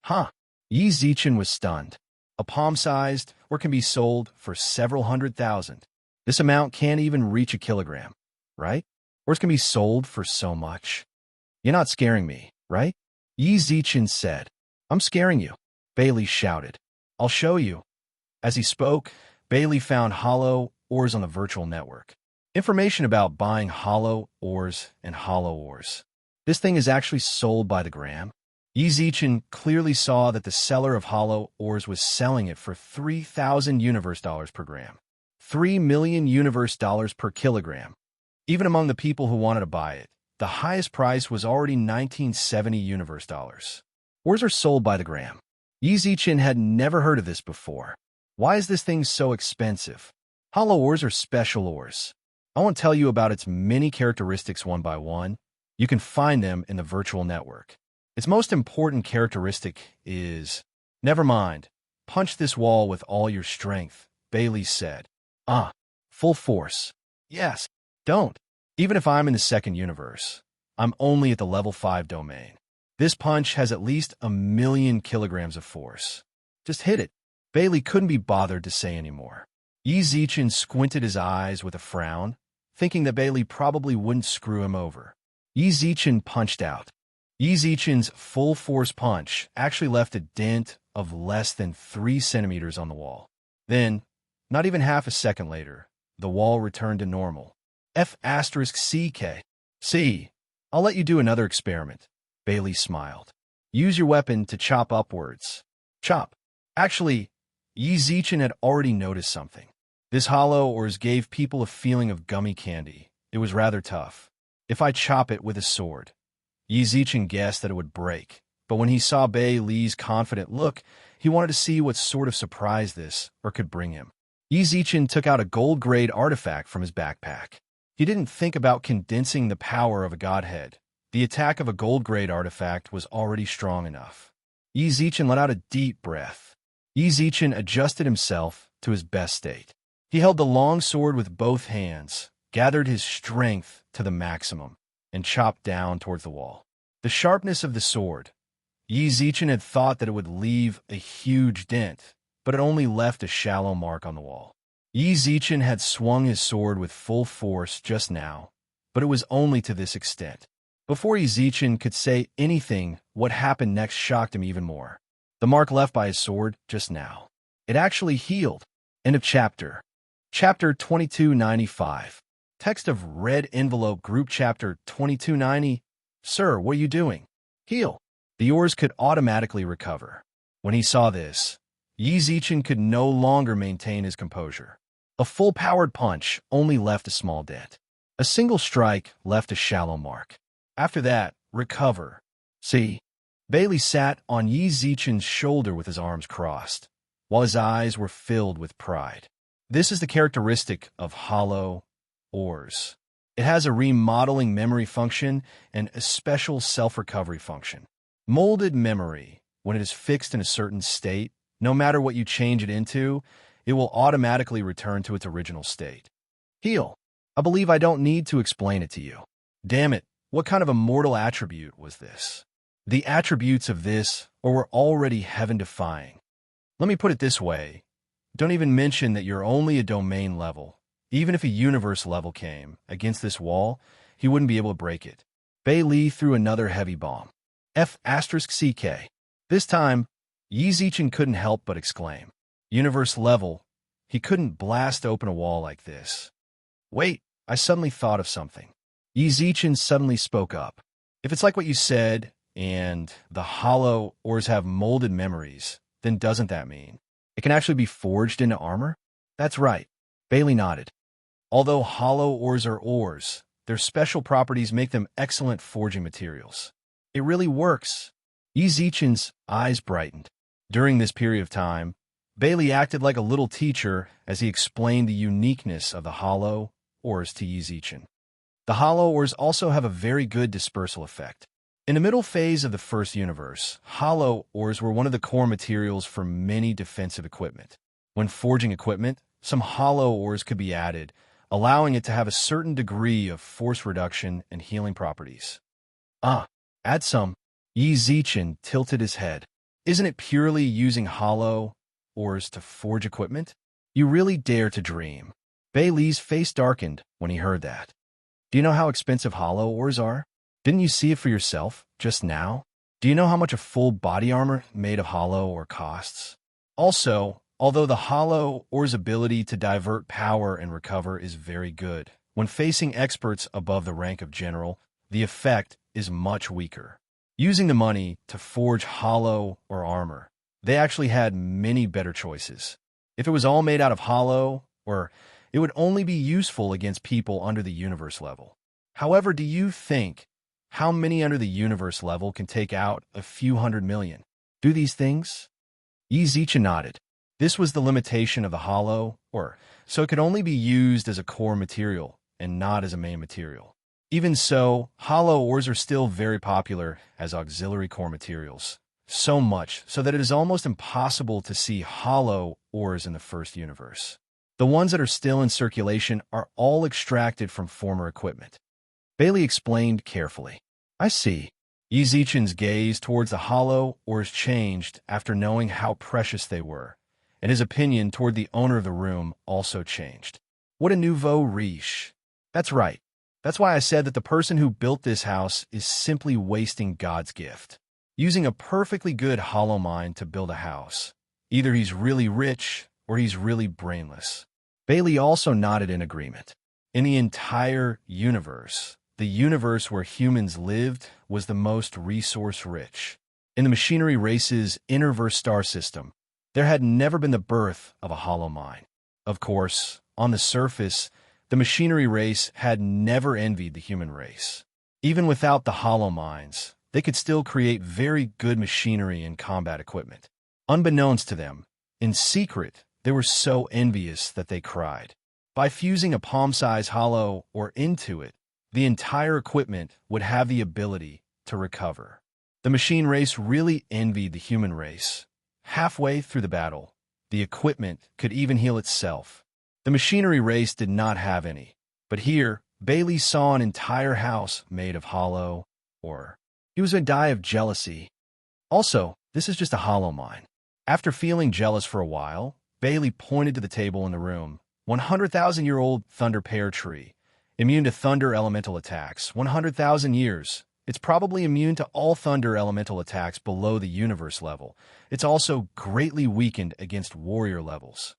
Huh? Yi Zichen was stunned. A palm-sized ore can be sold for several 100,000. This amount can't even reach a kilogram, right? Ores can be sold for so much. You're not scaring me, right? Yi Zichen said. I'm scaring you, Bailey shouted. I'll show you. As he spoke, Bailey found hollow ores on the virtual network. Information about buying hollow ores and hollow ores. This thing is actually sold by the gram. Yizichin clearly saw that the seller of hollow ores was selling it for 3,000 universe dollars per gram. 3 million universe dollars per kilogram. Even among the people who wanted to buy it, the highest price was already 1970 universe dollars. Ores are sold by the gram. Yizichin had never heard of this before. Why is this thing so expensive? Hollow ores are special ores. I won't tell you about its many characteristics one by one. You can find them in the virtual network. Its most important characteristic is, never mind, punch this wall with all your strength, Bailey said. Full force. Yes, don't. Even if I'm in the second universe, I'm only at the level 5 domain. This punch has at least 1,000,000 kilograms of force. Just hit it. Bailey couldn't be bothered to say anymore. Yizichin squinted his eyes with a frown, thinking that Bailey probably wouldn't screw him over. Yizichin punched out. Yizichin's full-force punch actually left a dent of less than 3 centimeters on the wall. Then, not even half a second later, the wall returned to normal. F***CK. See, I'll let you do another experiment. Bailey smiled. Use your weapon to chop upwards. Chop. Actually, Yizichin had already noticed something. This hollow ores gave people a feeling of gummy candy. It was rather tough. If I chop it with a sword. Yizichin guessed that it would break, but when he saw Bailey's confident look, he wanted to see what sort of surprise this or could bring him. Yizichin took out a gold-grade artifact from his backpack. He didn't think about condensing the power of a godhead. The attack of a gold-grade artifact was already strong enough. Yizichin let out a deep breath. Yizichin adjusted himself to his best state. He held the long sword with both hands, gathered his strength to the maximum, and chopped down towards the wall. The sharpness of the sword. Yizichin had thought that it would leave a huge dent, but it only left a shallow mark on the wall. Yizichin had swung his sword with full force just now, but it was only to this extent. Before Yizichin could say anything, what happened next shocked him even more. The mark left by his sword just now. It actually healed. End of chapter. Chapter 2295. Text of red envelope group chapter 2290. Sir, what are you doing? Heal. The ores could automatically recover. When he saw this, Yizichin could no longer maintain his composure. A full-powered punch only left a small dent. A single strike left a shallow mark. After that, recover. See? Bailey sat on Yizichin's shoulder with his arms crossed, while his eyes were filled with pride. This is the characteristic of hollow ores. It has a remodeling memory function and a special self-recovery function. Molded memory, when it is fixed in a certain state, no matter what you change it into, it will automatically return to its original state. Heal. I believe I don't need to explain it to you. Damn it, what kind of immortal attribute was this? The attributes of this were already heaven-defying. Let me put it this way. Don't even mention that you're only a domain level. Even if a universe level came against this wall, he wouldn't be able to break it. Bailey threw another heavy bomb. F***CK. This time, Yizichin couldn't help but exclaim. Universe level, he couldn't blast open a wall like this. Wait, I suddenly thought of something. Yizichin suddenly spoke up. If it's like what you said, and the hollow ores have molded memories, then doesn't that mean it can actually be forged into armor? That's right. Bailey nodded. Although hollow ores are ores, their special properties make them excellent forging materials. It really works. Yizichin's eyes brightened. During this period of time, Bailey acted like a little teacher as he explained the uniqueness of the hollow ores to Yizichin. The hollow ores also have a very good dispersal effect. In the middle phase of the first universe, hollow ores were one of the core materials for many defensive equipment. When forging equipment, some hollow ores could be added, allowing it to have a certain degree of force reduction and healing properties. Add some. Yizichin tilted his head. Isn't it purely using hollow ores to forge equipment? You really dare to dream. Bailey's face darkened when he heard that. Do you know how expensive hollow ores are? Didn't you see it for yourself just now? Do you know how much a full body armor made of hollow ore costs? Also, Although the hollow ore's ability to divert power and recover is very good, when facing experts above the rank of general, the effect is much weaker. Using the money to forge hollow or armor, they actually had many better choices. If it was all made out of hollow, or it would only be useful against people under the universe level. However, do you think how many under the universe level can take out a few 100 million? Do these things? Ezekiel nodded. This was the limitation of the hollow, or so it could only be used as a core material and not as a main material. Even so, hollow ores are still very popular as auxiliary core materials, so much so that it is almost impossible to see hollow ores in the first universe. The ones that are still in circulation are all extracted from former equipment. Bailey explained carefully. I see. Ezekiel's gaze towards the hollow ores changed after knowing how precious they were, and his opinion toward the owner of the room also changed. What a nouveau riche. That's right. That's why I said that the person who built this house is simply wasting God's gift. Using a perfectly good hollow mine to build a house. Either he's really rich or he's really brainless. Bailey also nodded in agreement. In the entire universe, the universe where humans lived was the most resource-rich. In the machinery race's innerverse star system, there had never been the birth of a hollow mine. Of course, on the surface, the machinery race had never envied the human race. Even without the hollow mines, they could still create very good machinery and combat equipment. Unbeknownst to them, in secret, they were so envious that they cried. By fusing a palm-sized hollow ore into it, the entire equipment would have the ability to recover. The machine race really envied the human race. Halfway through the battle, the equipment could even heal itself. The machinery race did not have any, but here, Bailey saw an entire house made of hollow ore. He was going to die of jealousy. Also, this is just a hollow mine. After feeling jealous for a while, Bailey pointed to the table in the room. 100,000-year-old thunder pear tree, immune to thunder elemental attacks. 100,000 years. It's probably immune to all thunder elemental attacks below the universe level. It's also greatly weakened against warrior levels.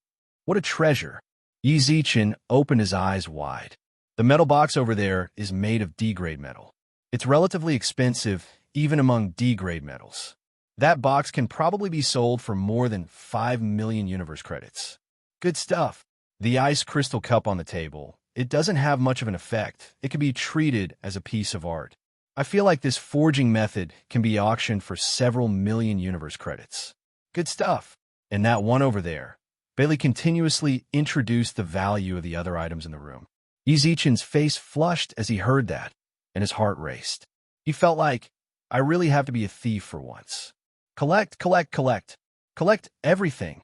What a treasure. Ezekiel opened his eyes wide. The metal box over there is made of D-grade metal. It's relatively expensive, even among D-grade metals. That box can probably be sold for more than 5 million universe credits. Good stuff. The ice crystal cup on the table, it doesn't have much of an effect. It can be treated as a piece of art. I feel like this forging method can be auctioned for several million universe credits. Good stuff. And that one over there. Bailey continuously introduced the value of the other items in the room. Ezekiel's face flushed as he heard that, and his heart raced. He felt like, I really have to be a thief for once. Collect, collect, collect. Collect everything.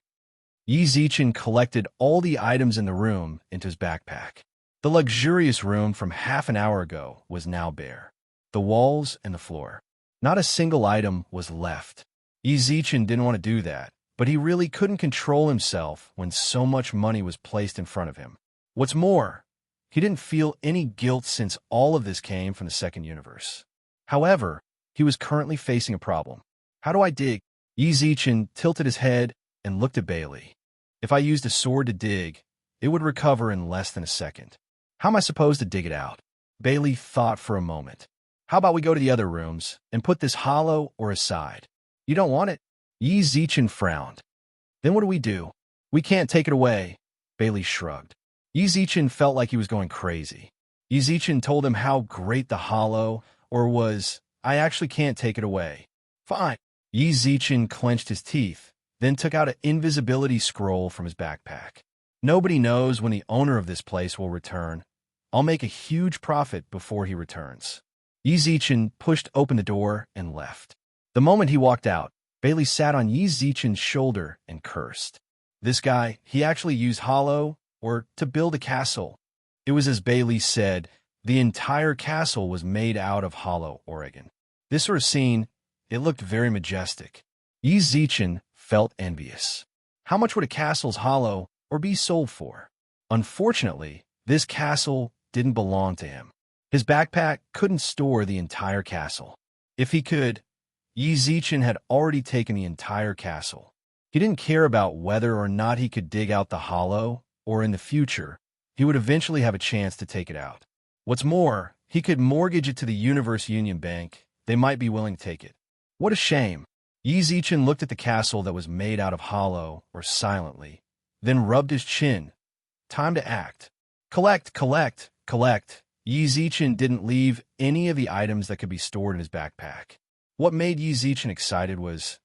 Ezekiel collected all the items in the room into his backpack. The luxurious room from half an hour ago was now bare. The walls and the floor. Not a single item was left. Ezekiel didn't want to do that, but he really couldn't control himself when so much money was placed in front of him. What's more, he didn't feel any guilt since all of this came from the second universe. However, he was currently facing a problem. How do I dig? Ezekiel tilted his head and looked at Bailey. If I used a sword to dig, it would recover in less than a second. How am I supposed to dig it out? Bailey thought for a moment. How about we go to the other rooms and put this hollow ore aside? You don't want it? Ezekiel frowned. Then what do we do? We can't take it away. Bailey shrugged. Ezekiel felt like he was going crazy. Ezekiel told him how great the hollow ore was. I actually can't take it away. Fine. Ezekiel clenched his teeth, then took out an invisibility scroll from his backpack. Nobody knows when the owner of this place will return. I'll make a huge profit before he returns. Ezekiel pushed open the door and left. The moment he walked out, Bailey sat on Ezekiel's shoulder and cursed. This guy, he actually used hollow ore to build a castle. It was as Bailey said, the entire castle was made out of hollow ore. This sort of scene, it looked very majestic. Ezekiel felt envious. How much would a castle's hollow ore be sold for? Unfortunately, this castle didn't belong to him. His backpack couldn't store the entire castle. If he could, Ezekiel had already taken the entire castle. He didn't care about whether or not he could dig out the hollow, or in the future, he would eventually have a chance to take it out. What's more, he could mortgage it to the Universe Union Bank. They might be willing to take it. What a shame. Yi Zichen looked at the castle that was made out of hollow, or silently, then rubbed his chin. Time to act. Collect, collect, collect. Yi Zichen didn't leave any of the items that could be stored in his backpack. What made Yi Zichen excited was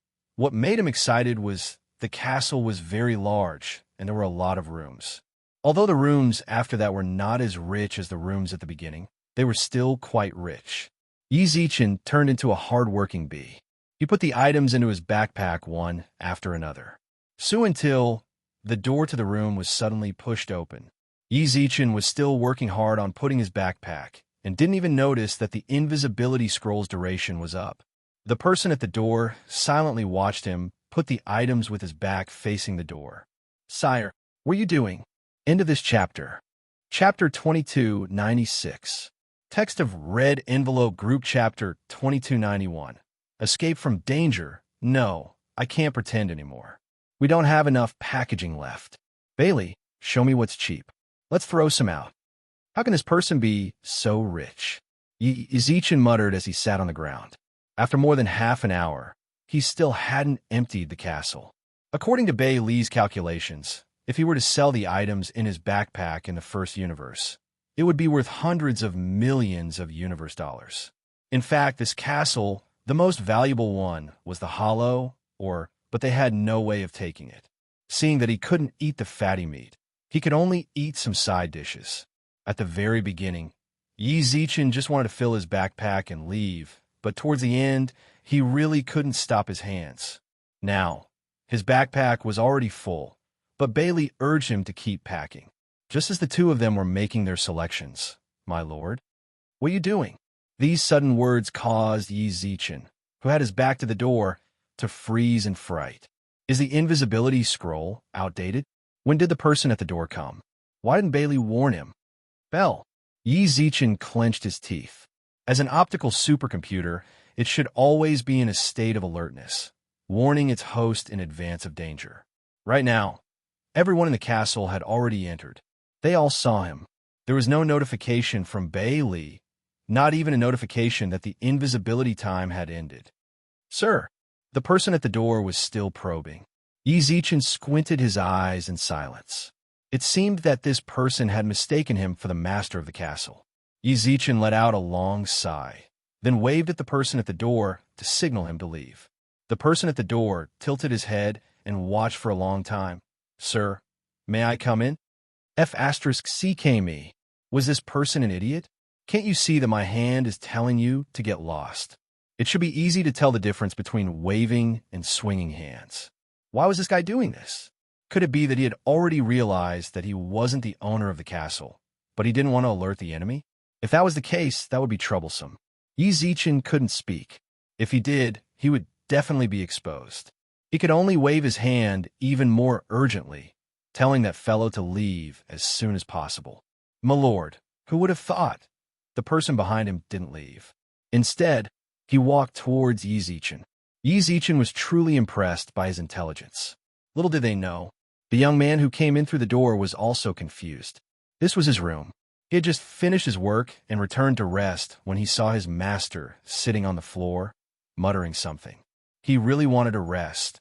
the castle was very large, and there were a lot of rooms. Although the rooms after that were not as rich as the rooms at the beginning, they were still quite rich. Yi Zichen turned into a hard-working bee. He put the items into his backpack one after another. So until the door to the room was suddenly pushed open. Yi Zichen was still working hard on putting his backpack and didn't even notice that the invisibility scroll's duration was up. The person at the door silently watched him put the items with his back facing the door. Sire, what are you doing? End of this chapter. Chapter 2296. Text of Red Envelope Group Chapter 2291. Escape from danger? No, I can't pretend anymore. We don't have enough packaging left. Bailey, show me what's cheap. Let's throw some out. How can this person be so rich? Yi Zichen muttered as he sat on the ground. After more than half an hour, he still hadn't emptied the castle. According to Bailey's calculations, if he were to sell the items in his backpack in the first universe, it would be worth hundreds of millions of universe dollars. In fact, this castle, the most valuable one, was the hollow, but they had no way of taking it. Seeing that he couldn't eat the fatty meat, he could only eat some side dishes. At the very beginning, Yi Zichen just wanted to fill his backpack and leave, but towards the end, he really couldn't stop his hands. Now, his backpack was already full, but Bailey urged him to keep packing. Just as the two of them were making their selections, "My lord, what are you doing?" These sudden words caused Yi Zichen, who had his back to the door, to freeze in fright. Is the invisibility scroll outdated? When did the person at the door come? Why didn't Bailey warn him? Bell. Yi Zichen clenched his teeth. As an optical supercomputer, it should always be in a state of alertness, warning its host in advance of danger. Right now, everyone in the castle had already entered. They all saw him. There was no notification from Bailey, not even a notification that the invisibility time had ended. Sir, the person at the door was still probing. Yi Zichen squinted his eyes in silence. It seemed that this person had mistaken him for the master of the castle. Yi Zichen let out a long sigh, then waved at the person at the door to signal him to leave. The person at the door tilted his head and watched for a long time. Sir, may I come in? F*CK Was this person an idiot? Can't you see that my hand is telling you to get lost? It should be easy to tell the difference between waving and swinging hands. Why was this guy doing this? Could it be that he had already realized that he wasn't the owner of the castle, but he didn't want to alert the enemy? If that was the case, that would be troublesome. Yi Zichen couldn't speak. If he did, he would definitely be exposed. He could only wave his hand even more urgently, telling that fellow to leave as soon as possible. My lord, who would have thought? The person behind him didn't leave. Instead, he walked towards Yi Zichen. Yi Zichen was truly impressed by his intelligence. Little did they know, the young man who came in through the door was also confused. This was his room. He had just finished his work and returned to rest when he saw his master sitting on the floor, muttering something. He really wanted to rest.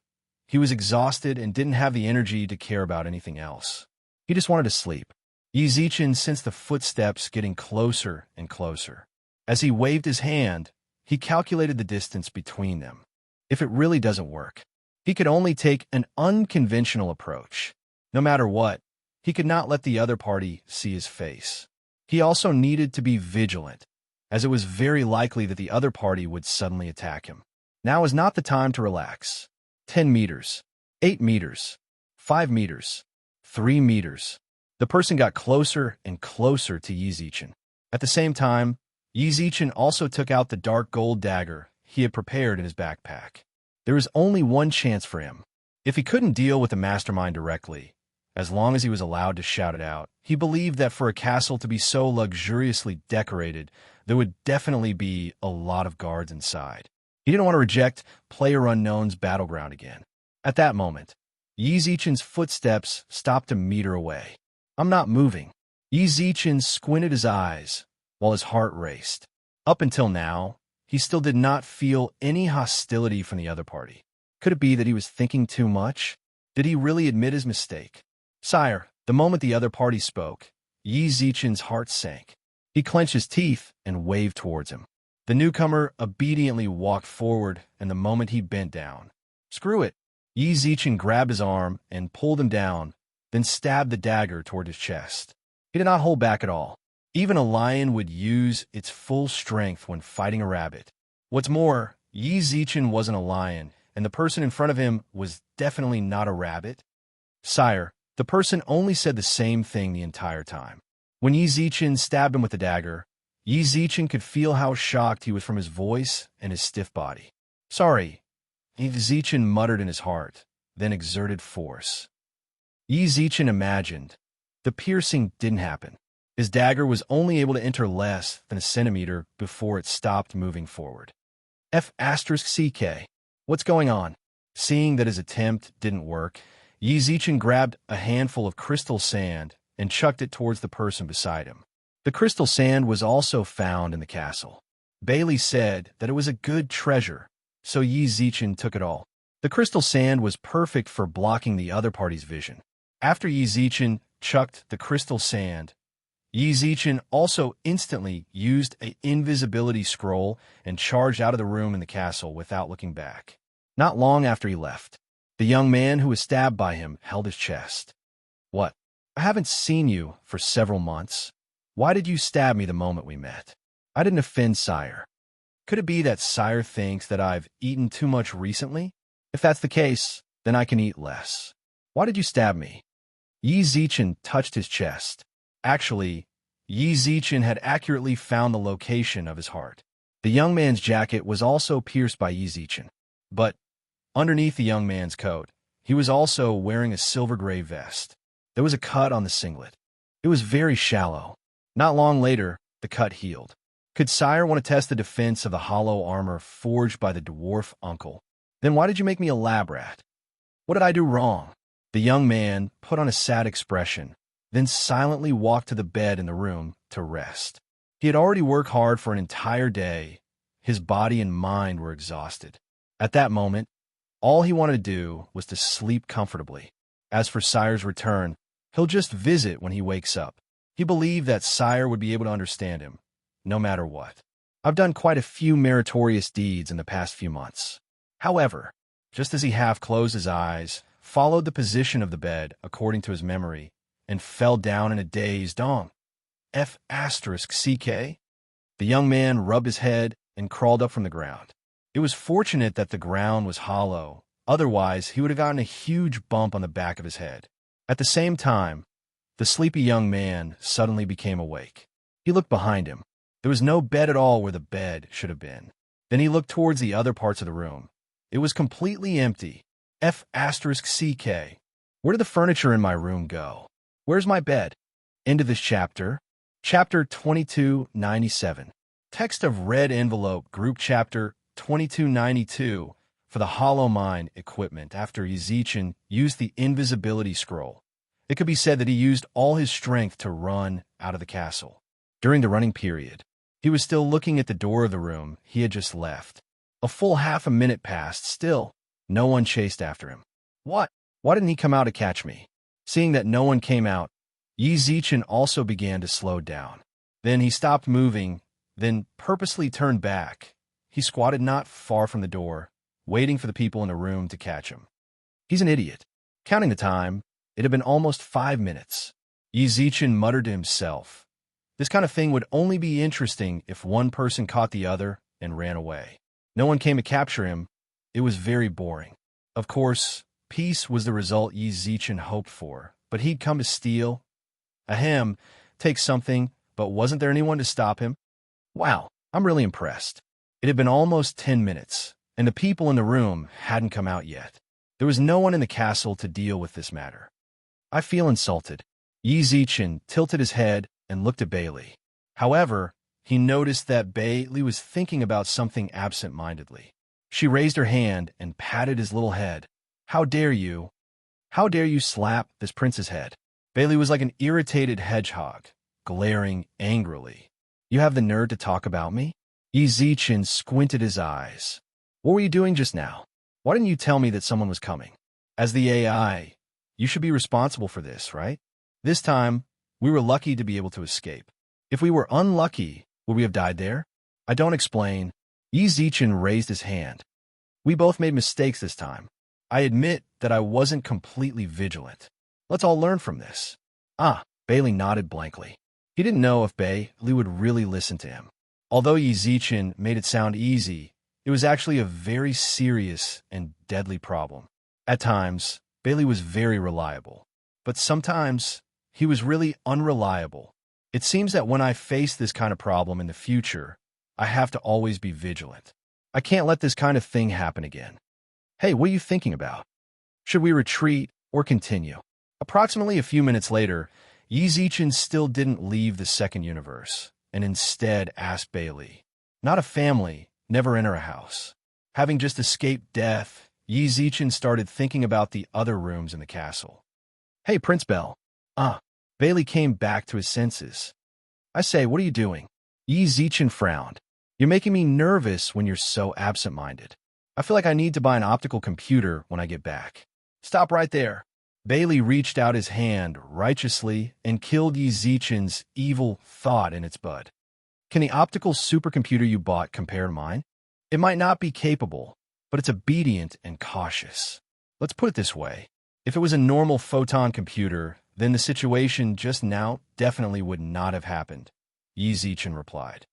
He was exhausted and didn't have the energy to care about anything else. He just wanted to sleep. Yi Zichen sensed the footsteps getting closer and closer. As he waved his hand, he calculated the distance between them. If it really doesn't work, he could only take an unconventional approach. No matter what, he could not let the other party see his face. He also needed to be vigilant, as it was very likely that the other party would suddenly attack him. Now is not the time to relax. 10 meters, 8 meters, 5 meters, 3 meters. The person got closer and closer to Yi Zichen. At the same time, Yi Zichen also took out the dark gold dagger he had prepared in his backpack. There was only one chance for him. If he couldn't deal with the mastermind directly, as long as he was allowed to shout it out, he believed that for a castle to be so luxuriously decorated, there would definitely be a lot of guards inside. He didn't want to reject PlayerUnknown's battleground again. At that moment, Yi Zichen's footsteps stopped a meter away. I'm not moving. Yi Zichen squinted his eyes while his heart raced. Up until now, he still did not feel any hostility from the other party. Could it be that he was thinking too much? Did he really admit his mistake? Sire, the moment the other party spoke, Yi Zichen's heart sank. He clenched his teeth and waved towards him. The newcomer obediently walked forward, and the moment he bent down, "Screw it!" Yi Zichen grabbed his arm and pulled him down, then stabbed the dagger toward his chest. He did not hold back at all. Even a lion would use its full strength when fighting a rabbit. What's more, Yi Zichen wasn't a lion, and the person in front of him was definitely not a rabbit. Sire, the person only said the same thing the entire time. When Yi Zichen stabbed him with the dagger, Yi Zichen could feel how shocked he was from his voice and his stiff body. Sorry, Yi Zichen muttered in his heart, then exerted force. Yi Zichen imagined. The piercing didn't happen. His dagger was only able to enter less than a centimeter before it stopped moving forward. F***CK. What's going on? Seeing that his attempt didn't work, Yi Zichen grabbed a handful of crystal sand and chucked it towards the person beside him. The crystal sand was also found in the castle. Bailey said that it was a good treasure, so Yi Zichen took it all. The crystal sand was perfect for blocking the other party's vision. After Yi Zichen chucked the crystal sand, Yi Zichen also instantly used an invisibility scroll and charged out of the room in the castle without looking back. Not long after he left, the young man who was stabbed by him held his chest. What? I haven't seen you for several months. Why did you stab me the moment we met? I didn't offend Sire. Could it be that Sire thinks that I've eaten too much recently? If that's the case, then I can eat less. Why did you stab me? Yi Zichen touched his chest. Actually, Yi Zichen had accurately found the location of his heart. The young man's jacket was also pierced by Yi Zichen. But underneath the young man's coat, he was also wearing a silver gray vest. There was a cut on the singlet. It was very shallow. Not long later, the cut healed. Could Sire want to test the defense of the hollow armor forged by the dwarf uncle? Then why did you make me a lab rat? What did I do wrong? The young man put on a sad expression, then silently walked to the bed in the room to rest. He had already worked hard for an entire day. His body and mind were exhausted. At that moment, all he wanted to do was to sleep comfortably. As for Sire's return, he'll just visit when he wakes up. He believed that Sire would be able to understand him, no matter what. I've done quite a few meritorious deeds in the past few months. However, just as he half closed his eyes, followed the position of the bed according to his memory, and fell down in a dazed F***CK. The young man rubbed his head and crawled up from the ground. It was fortunate that the ground was hollow, otherwise he would have gotten a huge bump on the back of his head. At the same time, the sleepy young man suddenly became awake. He looked behind him. There was no bed at all where the bed should have been. Then he looked towards the other parts of the room. It was completely empty. F***CK. Where did the furniture in my room go? Where's my bed? End of this chapter. Chapter 2297. Text of red envelope, group chapter 2292 for the Hollow Mind equipment after Yi Zichen used the invisibility scroll. It could be said that he used all his strength to run out of the castle. During the running period, he was still looking at the door of the room he had just left. A full half a minute passed, still. No one chased after him. What? Why didn't he come out to catch me? Seeing that no one came out, Yi Zichen also began to slow down. Then he stopped moving, then purposely turned back. He squatted not far from the door, waiting for the people in the room to catch him. He's an idiot. Counting the time, it had been almost 5 minutes. Yi Zichen muttered to himself. This kind of thing would only be interesting if one person caught the other and ran away. No one came to capture him. It was very boring. Of course, peace was the result Yi Zichen hoped for, but he'd come to steal. Ahem, take something, but wasn't there anyone to stop him? Wow, I'm really impressed. It had been almost 10 minutes, and the people in the room hadn't come out yet. There was no one in the castle to deal with this matter. I feel insulted. Yi Zichen tilted his head and looked at Bailey. However, he noticed that Bailey was thinking about something absent-mindedly. She raised her hand and patted his little head. How dare you? How dare you slap this prince's head? Bailey was like an irritated hedgehog, glaring angrily. You have the nerve to talk about me? Ezechin squinted his eyes. What were you doing just now? Why didn't you tell me that someone was coming? As the AI, you should be responsible for this, right? This time, we were lucky to be able to escape. If we were unlucky, would we have died there? I don't explain. Ezechin raised his hand. We both made mistakes this time. I admit that I wasn't completely vigilant. Let's all learn from this. Bailey nodded blankly. He didn't know if Bailey would really listen to him. Although Ezechin made it sound easy, it was actually a very serious and deadly problem. At times, Bailey was very reliable, but sometimes he was really unreliable. It seems that when I face this kind of problem in the future, I have to always be vigilant. I can't let this kind of thing happen again. Hey, what are you thinking about? Should we retreat or continue? Approximately a few minutes later, Ezechin still didn't leave the second universe, and instead asked Bailey. Not a family, never enter a house. Having just escaped death, Ezechin started thinking about the other rooms in the castle. Hey, Prince Bell. Bailey came back to his senses. I say, what are you doing? Ezechin frowned. You're making me nervous when you're so absent-minded. I feel like I need to buy an optical computer when I get back. Stop right there. Bailey reached out his hand righteously and killed Ezechin's evil thought in its bud. Can the optical supercomputer you bought compare to mine? It might not be capable, but it's obedient and cautious. Let's put it this way. If it was a normal photon computer, then the situation just now definitely would not have happened, Ezechin replied.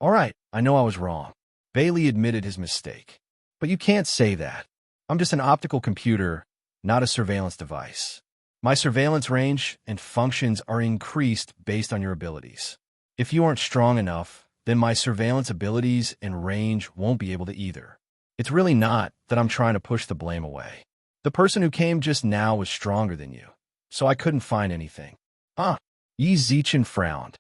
All right, I know I was wrong. Bailey admitted his mistake. But you can't say that. I'm just an optical computer, not a surveillance device. My surveillance range and functions are increased based on your abilities. If you aren't strong enough, then my surveillance abilities and range won't be able to either. It's really not that I'm trying to push the blame away. The person who came just now was stronger than you, so I couldn't find anything. Ezechin frowned.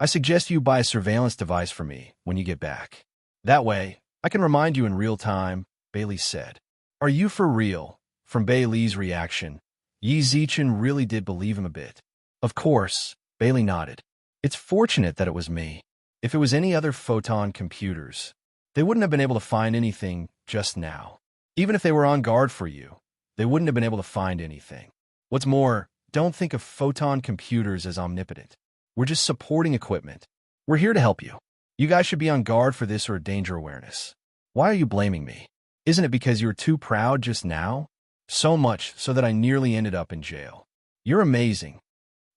I suggest you buy a surveillance device for me when you get back. That way, I can remind you in real time, Bailey said. Are you for real? From Bailey's reaction, Ezechin really did believe him a bit. Of course, Bailey nodded. It's fortunate that it was me. If it was any other photon computers, they wouldn't have been able to find anything just now. Even if they were on guard for you, they wouldn't have been able to find anything. What's more, don't think of photon computers as omnipotent. We're just supporting equipment. We're here to help you. You guys should be on guard for this or danger awareness. Why are you blaming me? Isn't it because you were too proud just now? So much so that I nearly ended up in jail. You're amazing.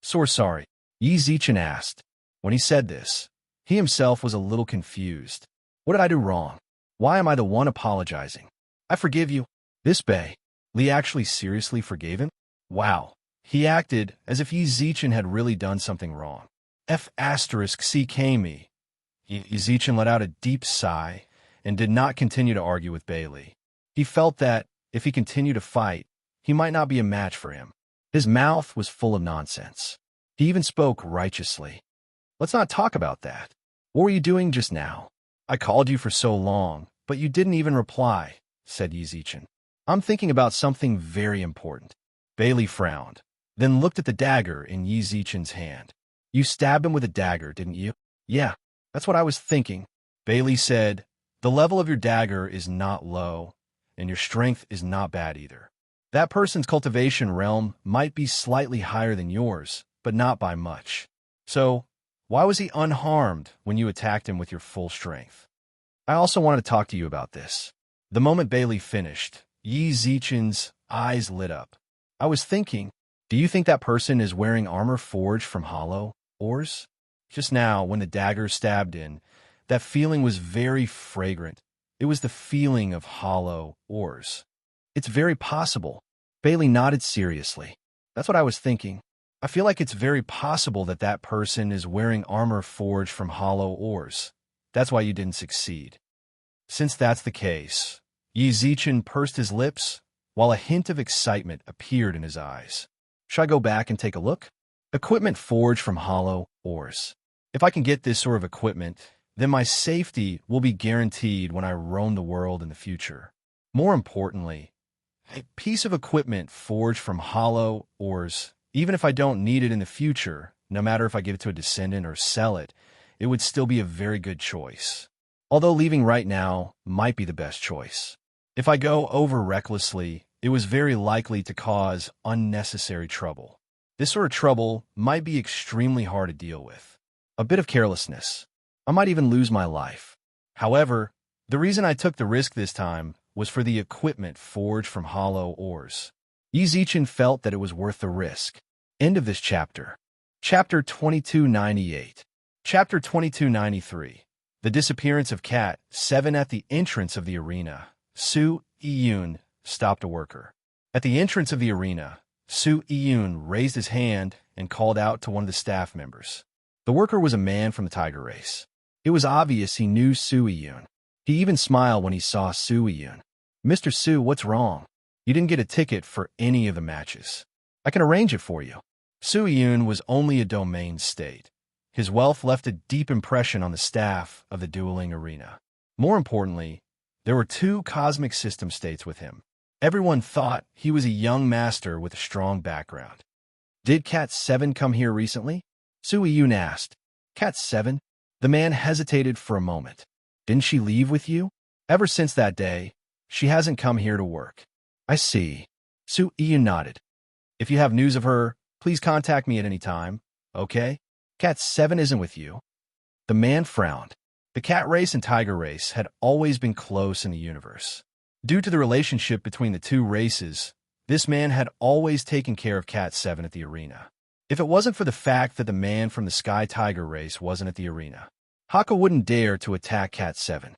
So sorry, Ezechin asked. When he said this, he himself was a little confused. What did I do wrong? Why am I the one apologizing? I forgive you. This Bailey actually seriously forgave him? Wow. He acted as if Ezechin had really done something wrong. F***ck me. Ezechin let out a deep sigh and did not continue to argue with Bailey. He felt that, if he continued to fight, he might not be a match for him. His mouth was full of nonsense. He even spoke righteously. Let's not talk about that. What were you doing just now? I called you for so long, but you didn't even reply, said Ezechin. I'm thinking about something very important. Bailey frowned, then looked at the dagger in Ezechin's hand. You stabbed him with a dagger, didn't you? Yeah, that's what I was thinking. Bailey said, the level of your dagger is not low, and your strength is not bad either. That person's cultivation realm might be slightly higher than yours, but not by much. So, why was he unharmed when you attacked him with your full strength? I also wanted to talk to you about this. The moment Bailey finished, Ezechin's eyes lit up. I was thinking, do you think that person is wearing armor forged from hollow ores? Just now, when the dagger stabbed in, that feeling was very fragrant. It was the feeling of hollow ores. It's very possible. Bailey nodded seriously. That's what I was thinking. I feel like it's very possible that that person is wearing armor forged from hollow ores. That's why you didn't succeed. Since that's the case, Ezechin pursed his lips, while a hint of excitement appeared in his eyes. Should I go back and take a look? Equipment forged from hollow ores. If I can get this sort of equipment, then my safety will be guaranteed when I roam the world in the future. More importantly, A piece of equipment forged from hollow ores, even if I don't need it in the future, no matter if I give it to a descendant or sell it, it would still be a very good choice. Although leaving right now might be the best choice. If I go over recklessly, it was very likely to cause unnecessary trouble. This sort of trouble might be extremely hard to deal with. A bit of carelessness. I might even lose my life. However, the reason I took the risk this time was for the equipment forged from hollow ores. Yizichin felt that it was worth the risk. End of this chapter. Chapter 2298. Chapter 2293. The disappearance of Cat 7 at the entrance of the arena. Su Iyun stopped a worker. At the entrance of the arena, Su Iyun raised his hand and called out to one of the staff members. The worker was a man from the tiger race. It was obvious he knew Su Iyun. He even smiled when he saw Su Iyun. "Mr. Su, what's wrong? You didn't get a ticket for any of the matches. I can arrange it for you." Su Iyun was only a domain state. His wealth left a deep impression on the staff of the dueling arena. More importantly, there were 2 cosmic system states with him. Everyone thought he was a young master with a strong background. "Did Cat 7 come here recently?" Su Iyun asked. "Cat 7?" The man hesitated for a moment. "Didn't she leave with you?" "Ever since that day, she hasn't come here to work." "I see." Su Iyun nodded. "If you have news of her, please contact me at any time, okay? Cat 7 isn't with you." The man frowned. The cat race and tiger race had always been close in the universe. Due to the relationship between the 2 races, this man had always taken care of Cat 7 at the arena. If it wasn't for the fact that the man from the Sky Tiger race wasn't at the arena, Haka wouldn't dare to attack Cat 7.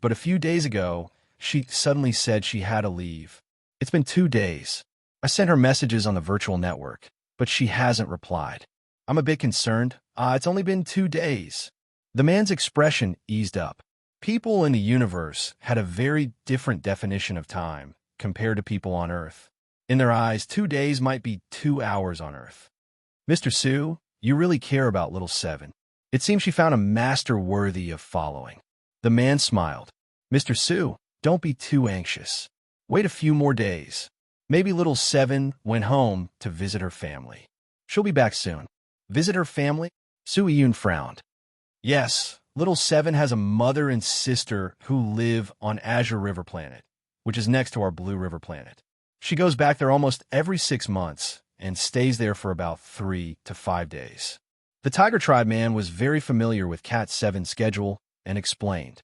But a few days ago, she suddenly said she had to leave. It's been 2 days. I sent her messages on the virtual network, but she hasn't replied. I'm a bit concerned. It's only been 2 days. The man's expression eased up. People in the universe had a very different definition of time compared to people on Earth. In their eyes, 2 days might be 2 hours on Earth. "Mr. Su, you really care about little 7. It seems she found a master worthy of following." The man smiled. "Mr. Su, don't be too anxious. Wait a few more days. Maybe little 7 went home to visit her family. She'll be back soon." "Visit her family?" Su Iyun frowned. "Yes, little 7 has a mother and sister who live on Azure River Planet, which is next to our Blue River Planet. She goes back there almost every 6 months and stays there for about 3 to 5 days." The Tiger Tribe man was very familiar with Cat 7's schedule and explained.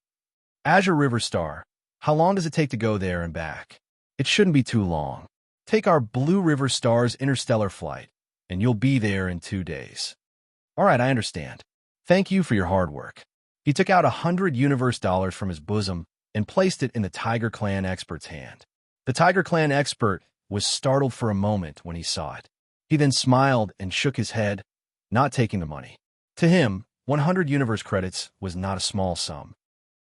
"Azure River Star, how long does it take to go there and back?" "It shouldn't be too long. Take our Blue River Star's interstellar flight, and you'll be there in 2 days." "All right, I understand. Thank you for your hard work." He took out $100 universe dollars from his bosom and placed it in the Tiger Clan expert's hand. The Tiger Clan expert was startled for a moment when he saw it. He then smiled and shook his head, not taking the money. To him, 100 universe credits was not a small sum.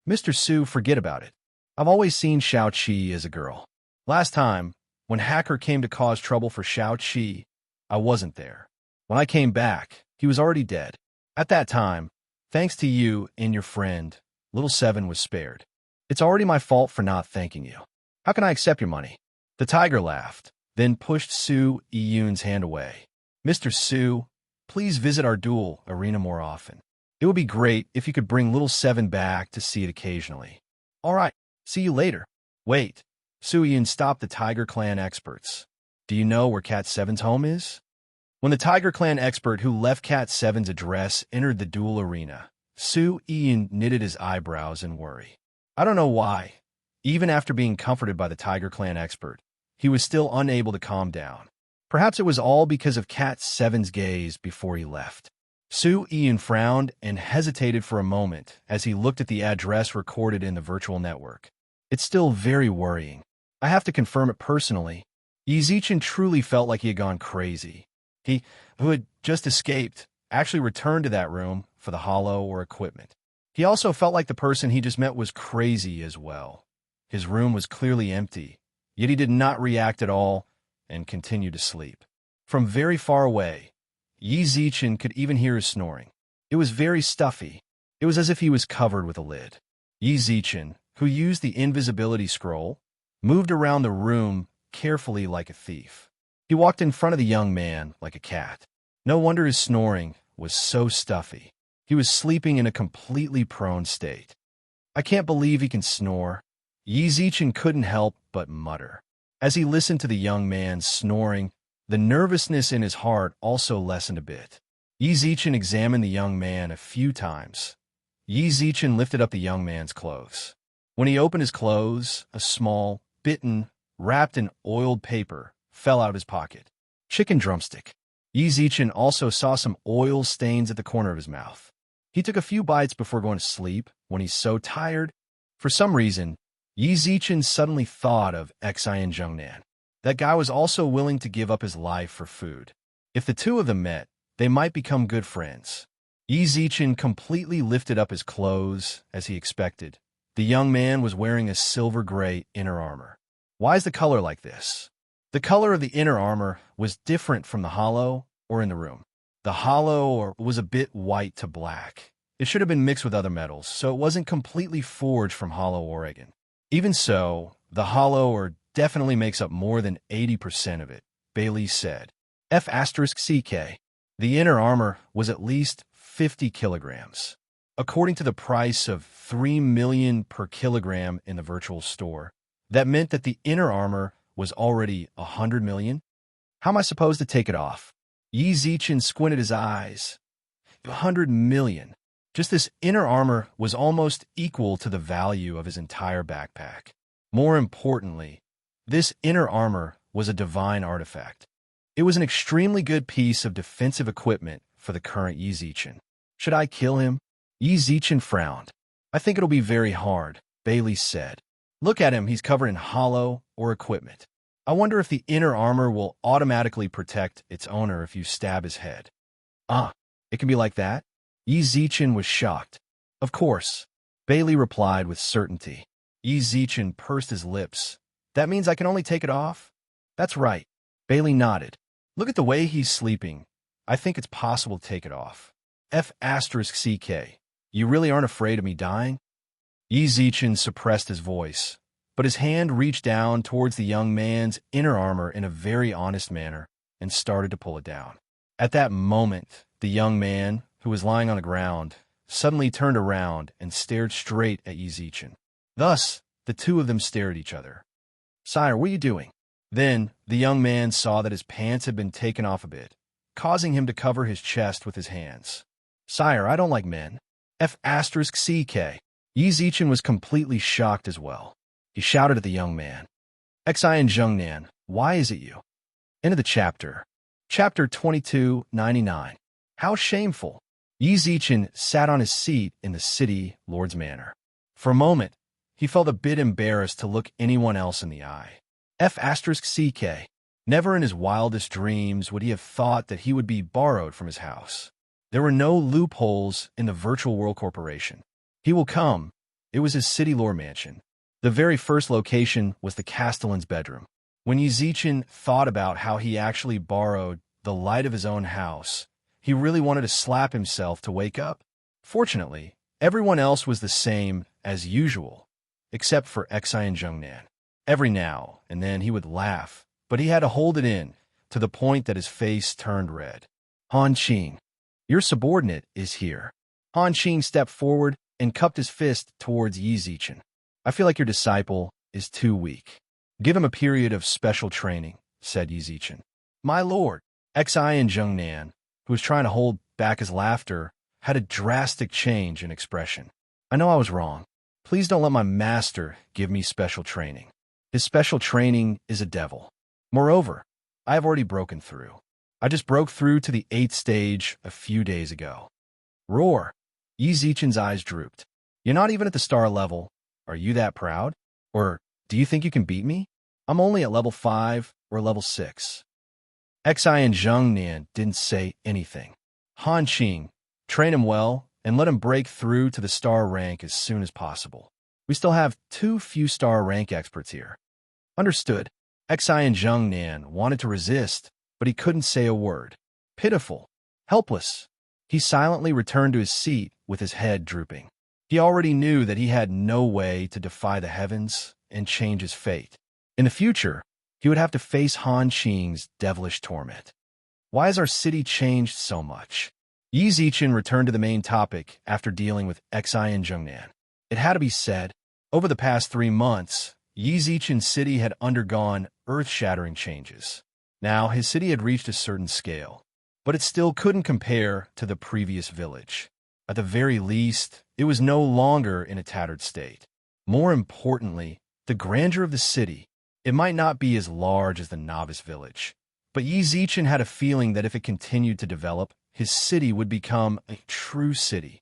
"Mr. Su, forget about it. I've always seen Xiao Qi as a girl. Last time, when Hacker came to cause trouble for Xiao Qi, I wasn't there. When I came back, he was already dead. At that time, thanks to you and your friend, little 7 was spared. It's already my fault for not thanking you. How can I accept your money?" The tiger laughed, then pushed Su Iyun's hand away. "Mr. Su, please visit our duel arena more often. It would be great if you could bring little 7 back to see it occasionally." "All right, see you later." "Wait." Su Iyun stopped the Tiger Clan experts. "Do you know where Cat 7's home is?" When the Tiger Clan expert who left Cat 7's address entered the duel arena, Su Iyun knitted his eyebrows in worry. I don't know why. Even after being comforted by the Tiger Clan expert, he was still unable to calm down. Perhaps it was all because of Cat 7's gaze before he left. Su Iyun frowned and hesitated for a moment as he looked at the address recorded in the virtual network. It's still very worrying. I have to confirm it personally. Yizichin truly felt like he had gone crazy. He, who had just escaped, actually returned to that room for the hollow or equipment. He also felt like the person he just met was crazy as well. His room was clearly empty, yet he did not react at all and continued to sleep. From very far away, Yizichin could even hear his snoring. It was very stuffy. It was as if he was covered with a lid. Yizichin, who used the invisibility scroll, moved around the room carefully like a thief. He walked in front of the young man like a cat. No wonder his snoring was so stuffy. He was sleeping in a completely prone state. I can't believe he can snore. Yi Zichen couldn't help but mutter. As he listened to the young man snoring, the nervousness in his heart also lessened a bit. Yi Zichen examined the young man a few times. Yi Zichen lifted up the young man's clothes. When he opened his clothes, a small, bitten, wrapped in oiled paper fell out of his pocket. Chicken drumstick. Yi Zichen also saw some oil stains at the corner of his mouth. He took a few bites before going to sleep when he's so tired. For some reason, Yi Zichen suddenly thought of Xian Zhengnan. That guy was also willing to give up his life for food. If the two of them met, they might become good friends. Yi Zichen completely lifted up his clothes, as he expected. The young man was wearing a silver-gray inner armor. Why is the color like this? The color of the inner armor was different from the hollow or in the room. The hollow was a bit white to black. It should have been mixed with other metals, so it wasn't completely forged from hollow Oregon. Even so, the hollow definitely makes up more than 80% of it, Bailey said. F*CK. The inner armor was at least 50 kilograms. According to the price of 3 million per kilogram in the virtual store, that meant that the inner armor was already 100 million? How am I supposed to take it off? Yi Zichen squinted his eyes. 100 million. Just this inner armor was almost equal to the value of his entire backpack. More importantly, this inner armor was a divine artifact. It was an extremely good piece of defensive equipment for the current Yi Zichen. Should I kill him? Yi Zichen frowned. I think it'll be very hard, Bailey said. Look at him, he's covered in hollow or equipment. I wonder if the inner armor will automatically protect its owner if you stab his head. It can be like that? Yi Zichen was shocked. Of course, Bailey replied with certainty. Yi Zichen pursed his lips. That means I can only take it off? That's right. Bailey nodded. Look at the way he's sleeping. I think it's possible to take it off. F*CK. You really aren't afraid of me dying? Yi Zichen suppressed his voice, but his hand reached down towards the young man's inner armor in a very honest manner and started to pull it down. At that moment, the young man, who was lying on the ground, suddenly turned around and stared straight at Yi Zichen. Thus, the two of them stared at each other. Sire, what are you doing? Then, the young man saw that his pants had been taken off a bit, causing him to cover his chest with his hands. Sire, I don't like men. F*CK. Yi Zichen was completely shocked as well. He shouted at the young man. Xian Zhengnan, why is it you? End of the chapter. Chapter 2299. How shameful. Yi Zichen sat on his seat in the city lord's manor. For a moment, he felt a bit embarrassed to look anyone else in the eye. F*CK. Never in his wildest dreams would he have thought that he would be borrowed from his house. There were no loopholes in the Virtual World Corporation. He will come. It was his city lore mansion. The very first location was the Castellan's bedroom. When Yi Zichen thought about how he actually borrowed the light of his own house, he really wanted to slap himself to wake up. Fortunately, everyone else was the same as usual, except for Xian Zhengnan. Every now and then he would laugh, but he had to hold it in, to the point that his face turned red. Han Qing, your subordinate is here. Han Qing stepped forward and cupped his fist towards Yi Zichen. I feel like your disciple is too weak. Give him a period of special training, said Yi Zichen. My lord, Xian Zhengnan, who was trying to hold back his laughter, had a drastic change in expression. I know I was wrong. Please don't let my master give me special training. His special training is a devil. Moreover, I have already broken through. I just broke through to the 8th stage a few days ago. Roar! Yi Zichen's eyes drooped. You're not even at the star level. Are you that proud? Or do you think you can beat me? I'm only at level 5 or level 6. Xian Zhengnan didn't say anything. Han Qing, train him well and let him break through to the star rank as soon as possible. We still have 2 few star rank experts here. Understood. Xian Zhengnan wanted to resist, but he couldn't say a word. Pitiful. Helpless. He silently returned to his seat with his head drooping. He already knew that he had no way to defy the heavens and change his fate. In the future, he would have to face Han Qing's devilish torment. Why has our city changed so much? Yi Zichen returned to the main topic after dealing with Xi and Zhongnan. It had to be said, over the past 3 months, Yi Zichen's city had undergone earth-shattering changes. Now, his city had reached a certain scale, but it still couldn't compare to the previous village. At the very least, it was no longer in a tattered state. More importantly, the grandeur of the city. It might not be as large as the novice village, but Yi Zichen had a feeling that if it continued to develop, his city would become a true city.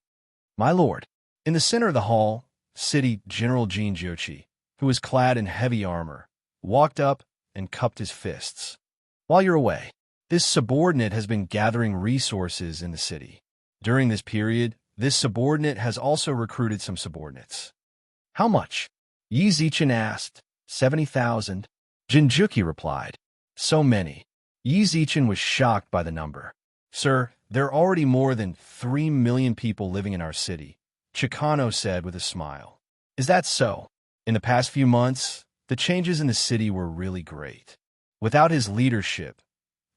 My lord, in the center of the hall, City General Jin Jioqi, who was clad in heavy armor, walked up and cupped his fists. While you're away, this subordinate has been gathering resources in the city. During this period, this subordinate has also recruited some subordinates. How much? Yi Zichen asked. 70,000. Jinjuki replied. So many. Yi Zichen was shocked by the number. Sir, there are already more than 3 million people living in our city, Chicano said with a smile. Is that so? In the past few months, the changes in the city were really great. Without his leadership,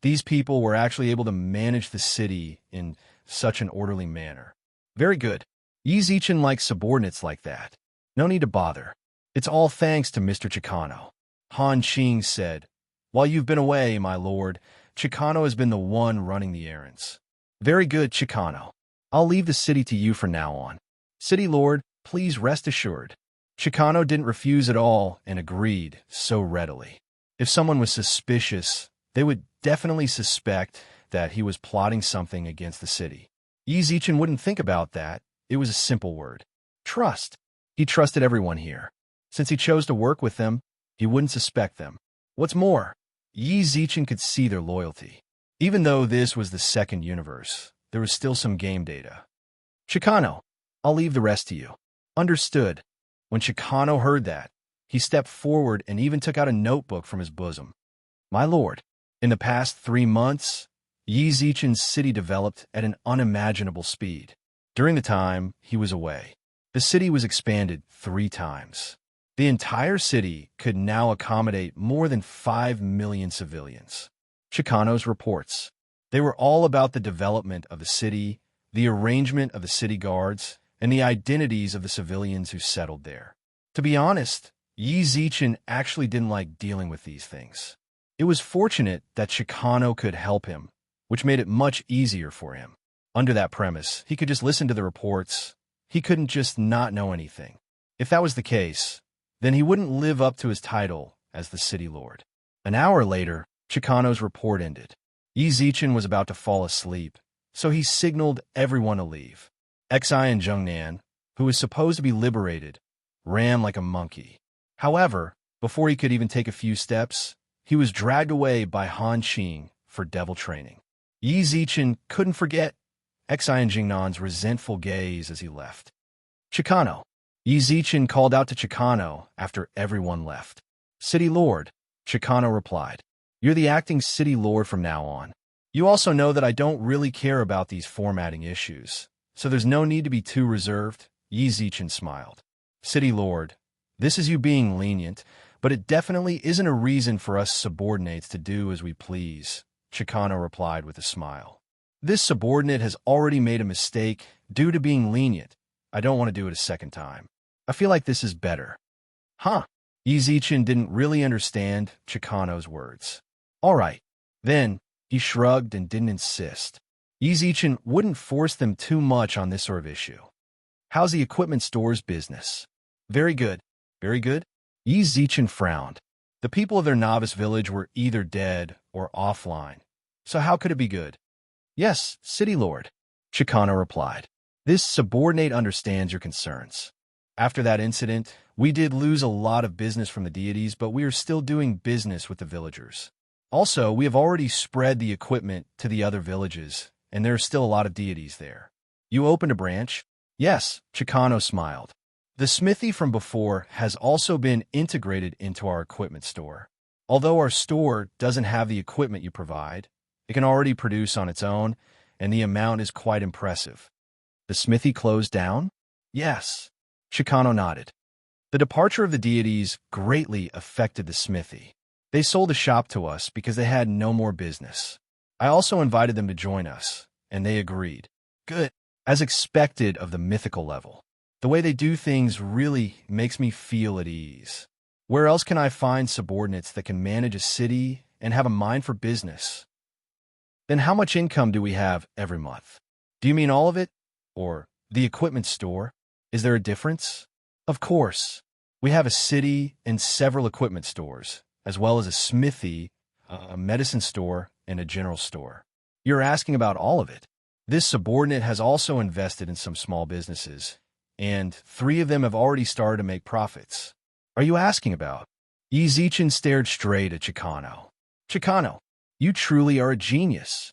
these people were actually able to manage the city in such an orderly manner. Very good. Yi Zichen likes subordinates like that. No need to bother. It's all thanks to Mr. Chicano. Han Qing said, While you've been away, my lord, Chicano has been the one running the errands. Very good, Chicano. I'll leave the city to you from now on. City Lord, please rest assured. Chicano didn't refuse at all and agreed so readily. If someone was suspicious, they would definitely suspect that he was plotting something against the city. Yi Zichen wouldn't think about that. It was a simple word. Trust. He trusted everyone here. Since he chose to work with them, he wouldn't suspect them. What's more, Yi Zichen could see their loyalty. Even though this was the second universe, there was still some game data. Chicano, I'll leave the rest to you. Understood. When Chicano heard that, he stepped forward and even took out a notebook from his bosom. My lord, in the past 3 months, Yi Zichen's city developed at an unimaginable speed. During the time he was away, the city was expanded 3 times. The entire city could now accommodate more than 5 million civilians. Chicano's reports. They were all about the development of the city, the arrangement of the city guards, and the identities of the civilians who settled there. To be honest, Yi Zichen actually didn't like dealing with these things. It was fortunate that Chicano could help him, which made it much easier for him. Under that premise, he could just listen to the reports. He couldn't just not know anything. If that was the case, then he wouldn't live up to his title as the city lord. An hour later, Chicano's report ended. Yi Zichen was about to fall asleep, so he signaled everyone to leave. Xi and Zhongnan, who was supposed to be liberated, ran like a monkey. However, before he could even take a few steps, he was dragged away by Han Qing for devil training. Yi Zichen couldn't forget Xi and Jingnan's resentful gaze as he left. Chicano. Yi Zichen called out to Chicano after everyone left. City Lord, Chicano replied. You're the acting city lord from now on. You also know that I don't really care about these formatting issues, so there's no need to be too reserved. Yi Zichen smiled. City Lord, this is you being lenient, but it definitely isn't a reason for us subordinates to do as we please, Chicano replied with a smile. This subordinate has already made a mistake due to being lenient. I don't want to do it a second time. I feel like this is better. Huh? Yi Zichen didn't really understand Chicano's words. All right. Then, he shrugged and didn't insist. Yi Zichen wouldn't force them too much on this sort of issue. How's the equipment store's business? Very good. Very good? Yi Zichen frowned. The people of their novice village were either dead or offline. So how could it be good? Yes, City Lord, Chicano replied. This subordinate understands your concerns. After that incident, we did lose a lot of business from the deities, but we are still doing business with the villagers. Also, we have already spread the equipment to the other villages, and there are still a lot of deities there. You opened a branch? Yes, Chicano smiled. The smithy from before has also been integrated into our equipment store. Although our store doesn't have the equipment you provide, it can already produce on its own, and the amount is quite impressive. The smithy closed down? Yes. Chicano nodded. The departure of the deities greatly affected the smithy. They sold the shop to us because they had no more business. I also invited them to join us, and they agreed. Good. As expected of the mythical level. The way they do things really makes me feel at ease. Where else can I find subordinates that can manage a city and have a mind for business? Then how much income do we have every month? Do you mean all of it? Or the equipment store? Is there a difference? Of course. We have a city and several equipment stores, as well as a smithy, a medicine store, and a general store. You're asking about all of it. This subordinate has also invested in some small businesses, and 3 of them have already started to make profits. Are you asking about? Yizichin stared straight at Chicano. Chicano, you truly are a genius.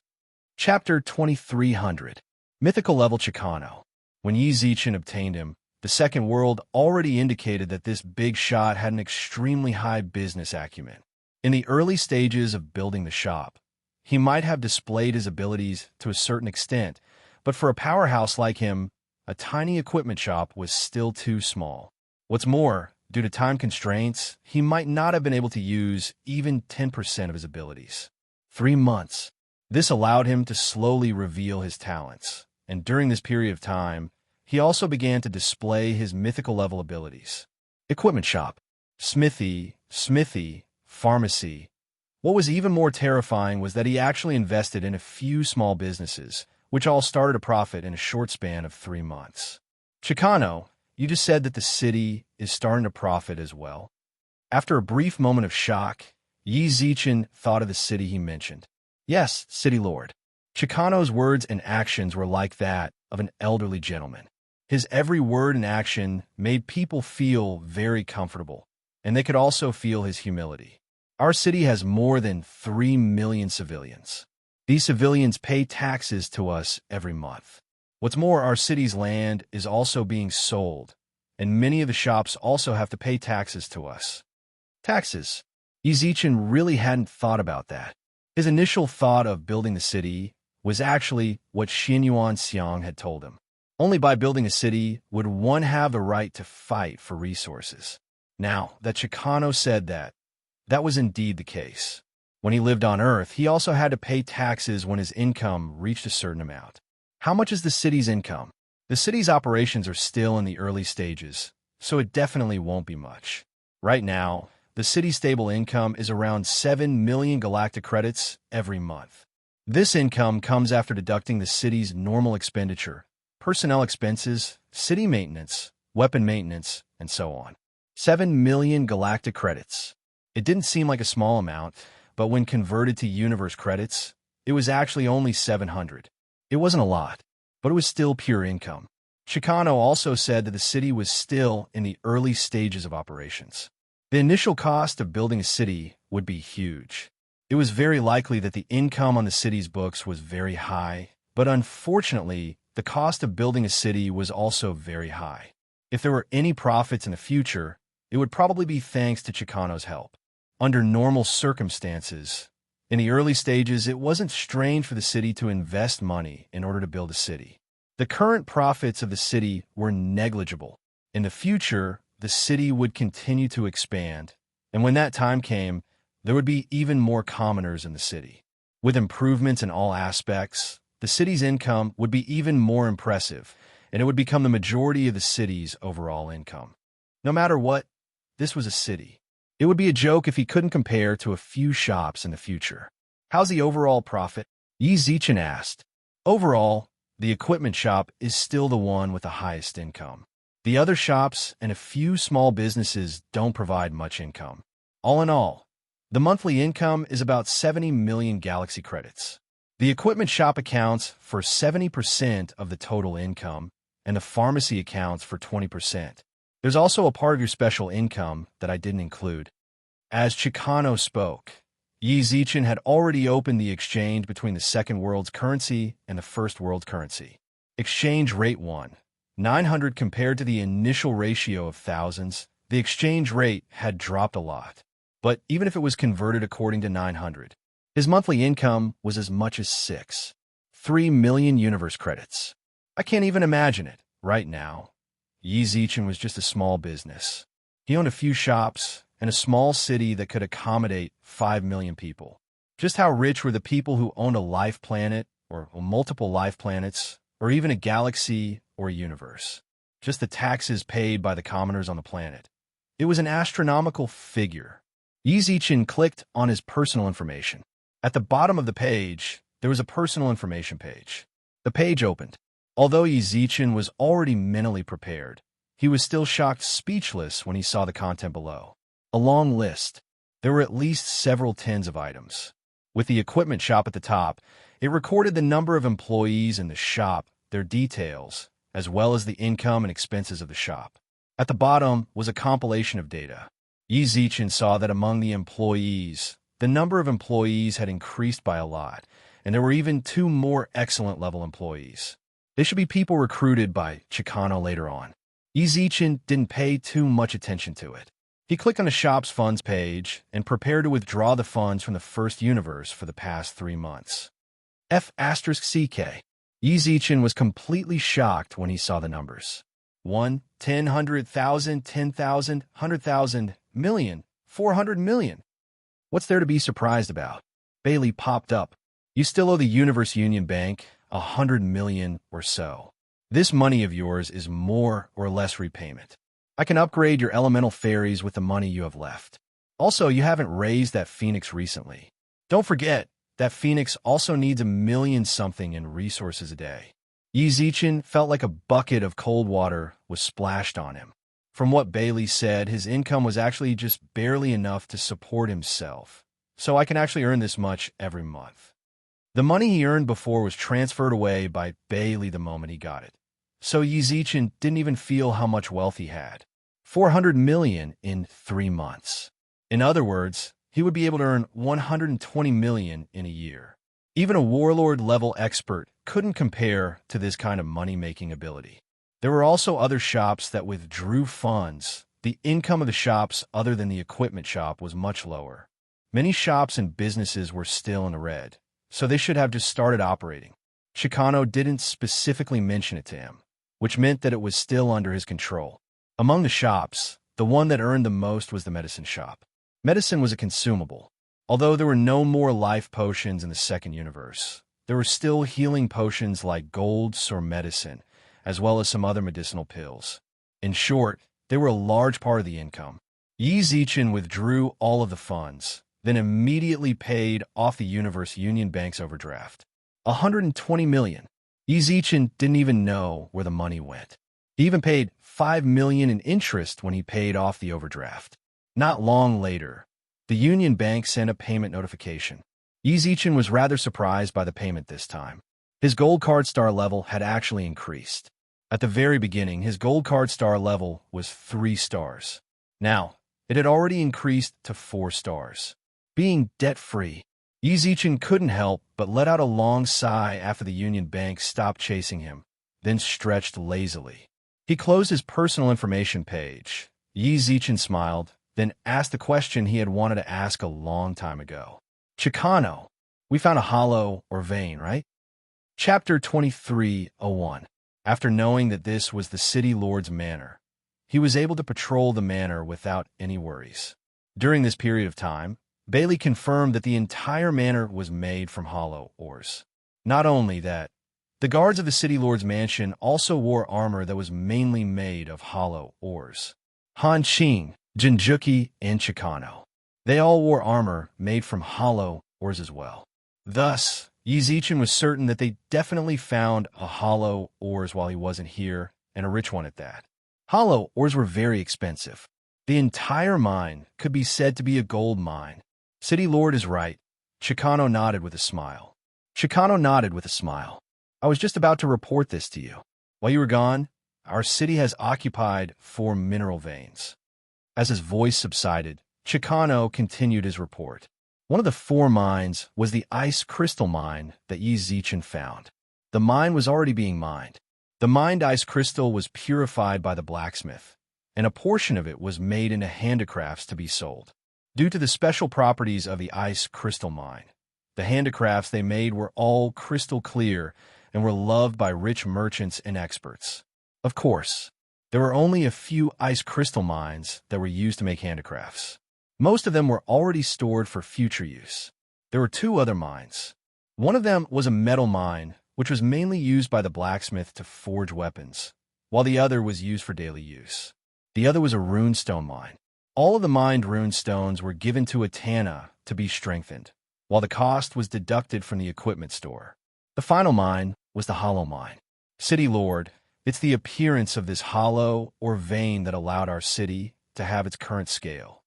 Chapter 2300. Mythical level Chicano. When Yizichin obtained him, the second world already indicated that this big shot had an extremely high business acumen. In the early stages of building the shop, he might have displayed his abilities to a certain extent, but for a powerhouse like him, a tiny equipment shop was still too small. What's more, due to time constraints, he might not have been able to use even 10% of his abilities. 3 months. This allowed him to slowly reveal his talents, and during this period of time, he also began to display his mythical level abilities. Equipment shop, smithy, pharmacy. What was even more terrifying was that he actually invested in a few small businesses, which all started a profit in a short span of 3 months. Chicano, you just said that the city is starting to profit as well. After a brief moment of shock, Yizichin thought of the city he mentioned. Yes, city lord. Chicano's words and actions were like that of an elderly gentleman. His every word and action made people feel very comfortable, and they could also feel his humility. Our city has more than 3 million civilians. These civilians pay taxes to us every month. What's more, our city's land is also being sold, and many of the shops also have to pay taxes to us. Taxes. Yizichin really hadn't thought about that. His initial thought of building the city was actually what Xinyuan Xiang had told him. Only by building a city would one have the right to fight for resources. Now that Chicano said that, that was indeed the case. When he lived on Earth, he also had to pay taxes when his income reached a certain amount. How much is the city's income? The city's operations are still in the early stages, so it definitely won't be much. Right now, the city's stable income is around 7 million galactic credits every month. This income comes after deducting the city's normal expenditure, personnel expenses, city maintenance, weapon maintenance, and so on. 7 million galactic credits. It didn't seem like a small amount, but when converted to universe credits, it was actually only 700. It wasn't a lot, but it was still pure income. Chicano also said that the city was still in the early stages of operations. The initial cost of building a city would be huge. It was very likely that the income on the city's books was very high, but unfortunately, the cost of building a city was also very high. If there were any profits in the future, it would probably be thanks to Chicano's help. Under normal circumstances, in the early stages, it wasn't strange for the city to invest money in order to build a city. The current profits of the city were negligible. In the future, the city would continue to expand, and when that time came, there would be even more commoners in the city. With improvements in all aspects, the city's income would be even more impressive, and it would become the majority of the city's overall income. No matter what, this was a city. It would be a joke if he couldn't compare to a few shops in the future. How's the overall profit? Yizichin asked. Overall, the equipment shop is still the one with the highest income. The other shops and a few small businesses don't provide much income. All in all, the monthly income is about 70 million galaxy credits. The equipment shop accounts for 70% of the total income, and the pharmacy accounts for 20%. There's also a part of your special income that I didn't include. As Chicano spoke, Yizichin had already opened the exchange between the second world's currency and the first world's currency. Exchange rate 1. 900 compared to the initial ratio of thousands, the exchange rate had dropped a lot. But even if it was converted according to 900, his monthly income was as much as 3 million universe credits. I can't even imagine it. Right now, Yizichin was just a small business. He owned a few shops and a small city that could accommodate 5 million people. Just how rich were the people who owned a life planet, or multiple life planets, or even a galaxy or a universe? Just the taxes paid by the commoners on the planet. It was an astronomical figure. Yi Zichen clicked on his personal information. At the bottom of the page, there was a personal information page. The page opened. Although Yi Zichen was already mentally prepared, he was still shocked speechless when he saw the content below. A long list. There were at least several tens of items. With the equipment shop at the top, it recorded the number of employees in the shop, their details, as well as the income and expenses of the shop. At the bottom was a compilation of data. Yi Zichen saw that among the employees, the number of employees had increased by a lot, and there were even 2 more excellent-level employees. They should be people recruited by Chicano later on. Yi Zichen didn't pay too much attention to it. He clicked on the shop's funds page and prepared to withdraw the funds from the first universe for the past 3 months. F***CK. Yi Zichen was completely shocked when he saw the numbers. 1, 10, 100,000, 10,000, 100,000, million, 400 million. What's there to be surprised about? Bailey popped up. You still owe the Universe Union Bank 100 million or so. This money of yours is more or less repayment. I can upgrade your elemental fairies with the money you have left. Also, you haven't raised that phoenix recently. Don't forget, that phoenix also needs 1 million something in resources a day. Yi Zichen felt like a bucket of cold water was splashed on him. From what Bailey said, his income was actually just barely enough to support himself. So I can actually earn this much every month. The money he earned before was transferred away by Bailey the moment he got it. So Yi Zichen didn't even feel how much wealth he had. 400 million in 3 months. In other words, he would be able to earn 120 million in a year. Even a warlord-level expert couldn't compare to this kind of money-making ability. There were also other shops that withdrew funds. The income of the shops other than the equipment shop was much lower. Many shops and businesses were still in the red, so they should have just started operating. Chicano didn't specifically mention it to him, which meant that it was still under his control. Among the shops, the one that earned the most was the medicine shop. Medicine was a consumable. Although there were no more life potions in the second universe, there were still healing potions like gold or medicine, as well as some other medicinal pills. In short, they were a large part of the income. Yi Zichen withdrew all of the funds, then immediately paid off the Universe Union Bank's overdraft. 120 million. Yi Zichen didn't even know where the money went. He even paid 5 million in interest when he paid off the overdraft. Not long later, the Union Bank sent a payment notification. Yi Zichen was rather surprised by the payment this time. His gold card star level had actually increased. At the very beginning, his gold card star level was 3 stars. Now, it had already increased to 4 stars. Being debt-free, Yi Zichen couldn't help but let out a long sigh after the Union Bank stopped chasing him, then stretched lazily. He closed his personal information page. Yi Zichen smiled, then asked the question he had wanted to ask a long time ago. Chicano, we found a hollow or vein, right? Chapter 23:01. After knowing that this was the city lord's manor, he was able to patrol the manor without any worries. During this period of time, Bailey confirmed that the entire manor was made from hollow ores. Not only that, the guards of the city lord's mansion also wore armor that was mainly made of hollow ores. Han Qing, Jinjuki, and Chicano. They all wore armor made from hollow ores as well. Thus, Yi Zichen was certain that they definitely found a hollow ores while he wasn't here, and a rich one at that. Hollow ores were very expensive. The entire mine could be said to be a gold mine. City Lord is right. Chicano nodded with a smile. I was just about to report this to you. While you were gone, our city has occupied 4 mineral veins. As his voice subsided, Chicano continued his report. One of the 4 mines was the ice crystal mine that Yi Zichen found. The mine was already being mined. The mined ice crystal was purified by the blacksmith, and a portion of it was made into handicrafts to be sold. Due to the special properties of the ice crystal mine, the handicrafts they made were all crystal clear and were loved by rich merchants and experts. Of course, There were only a few ice crystal mines that were used to make handicrafts. Most of them were already stored for future use. There were two other mines. One of them was a metal mine, which was mainly used by the blacksmith to forge weapons, while the other was used for daily use. The other was a runestone mine. All of the mined rune stones were given to a Tana to be strengthened, while the cost was deducted from the equipment store. The final mine was the hollow mine. City Lord, it's the appearance of this hollow or vein that allowed our city to have its current scale.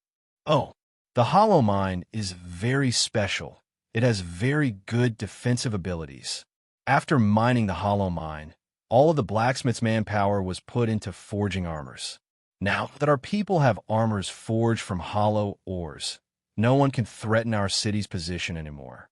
Oh, the hollow mine is very special. It has very good defensive abilities. After mining the hollow mine, all of the blacksmith's manpower was put into forging armors. Now that our people have armors forged from hollow ores, no one can threaten our city's position anymore.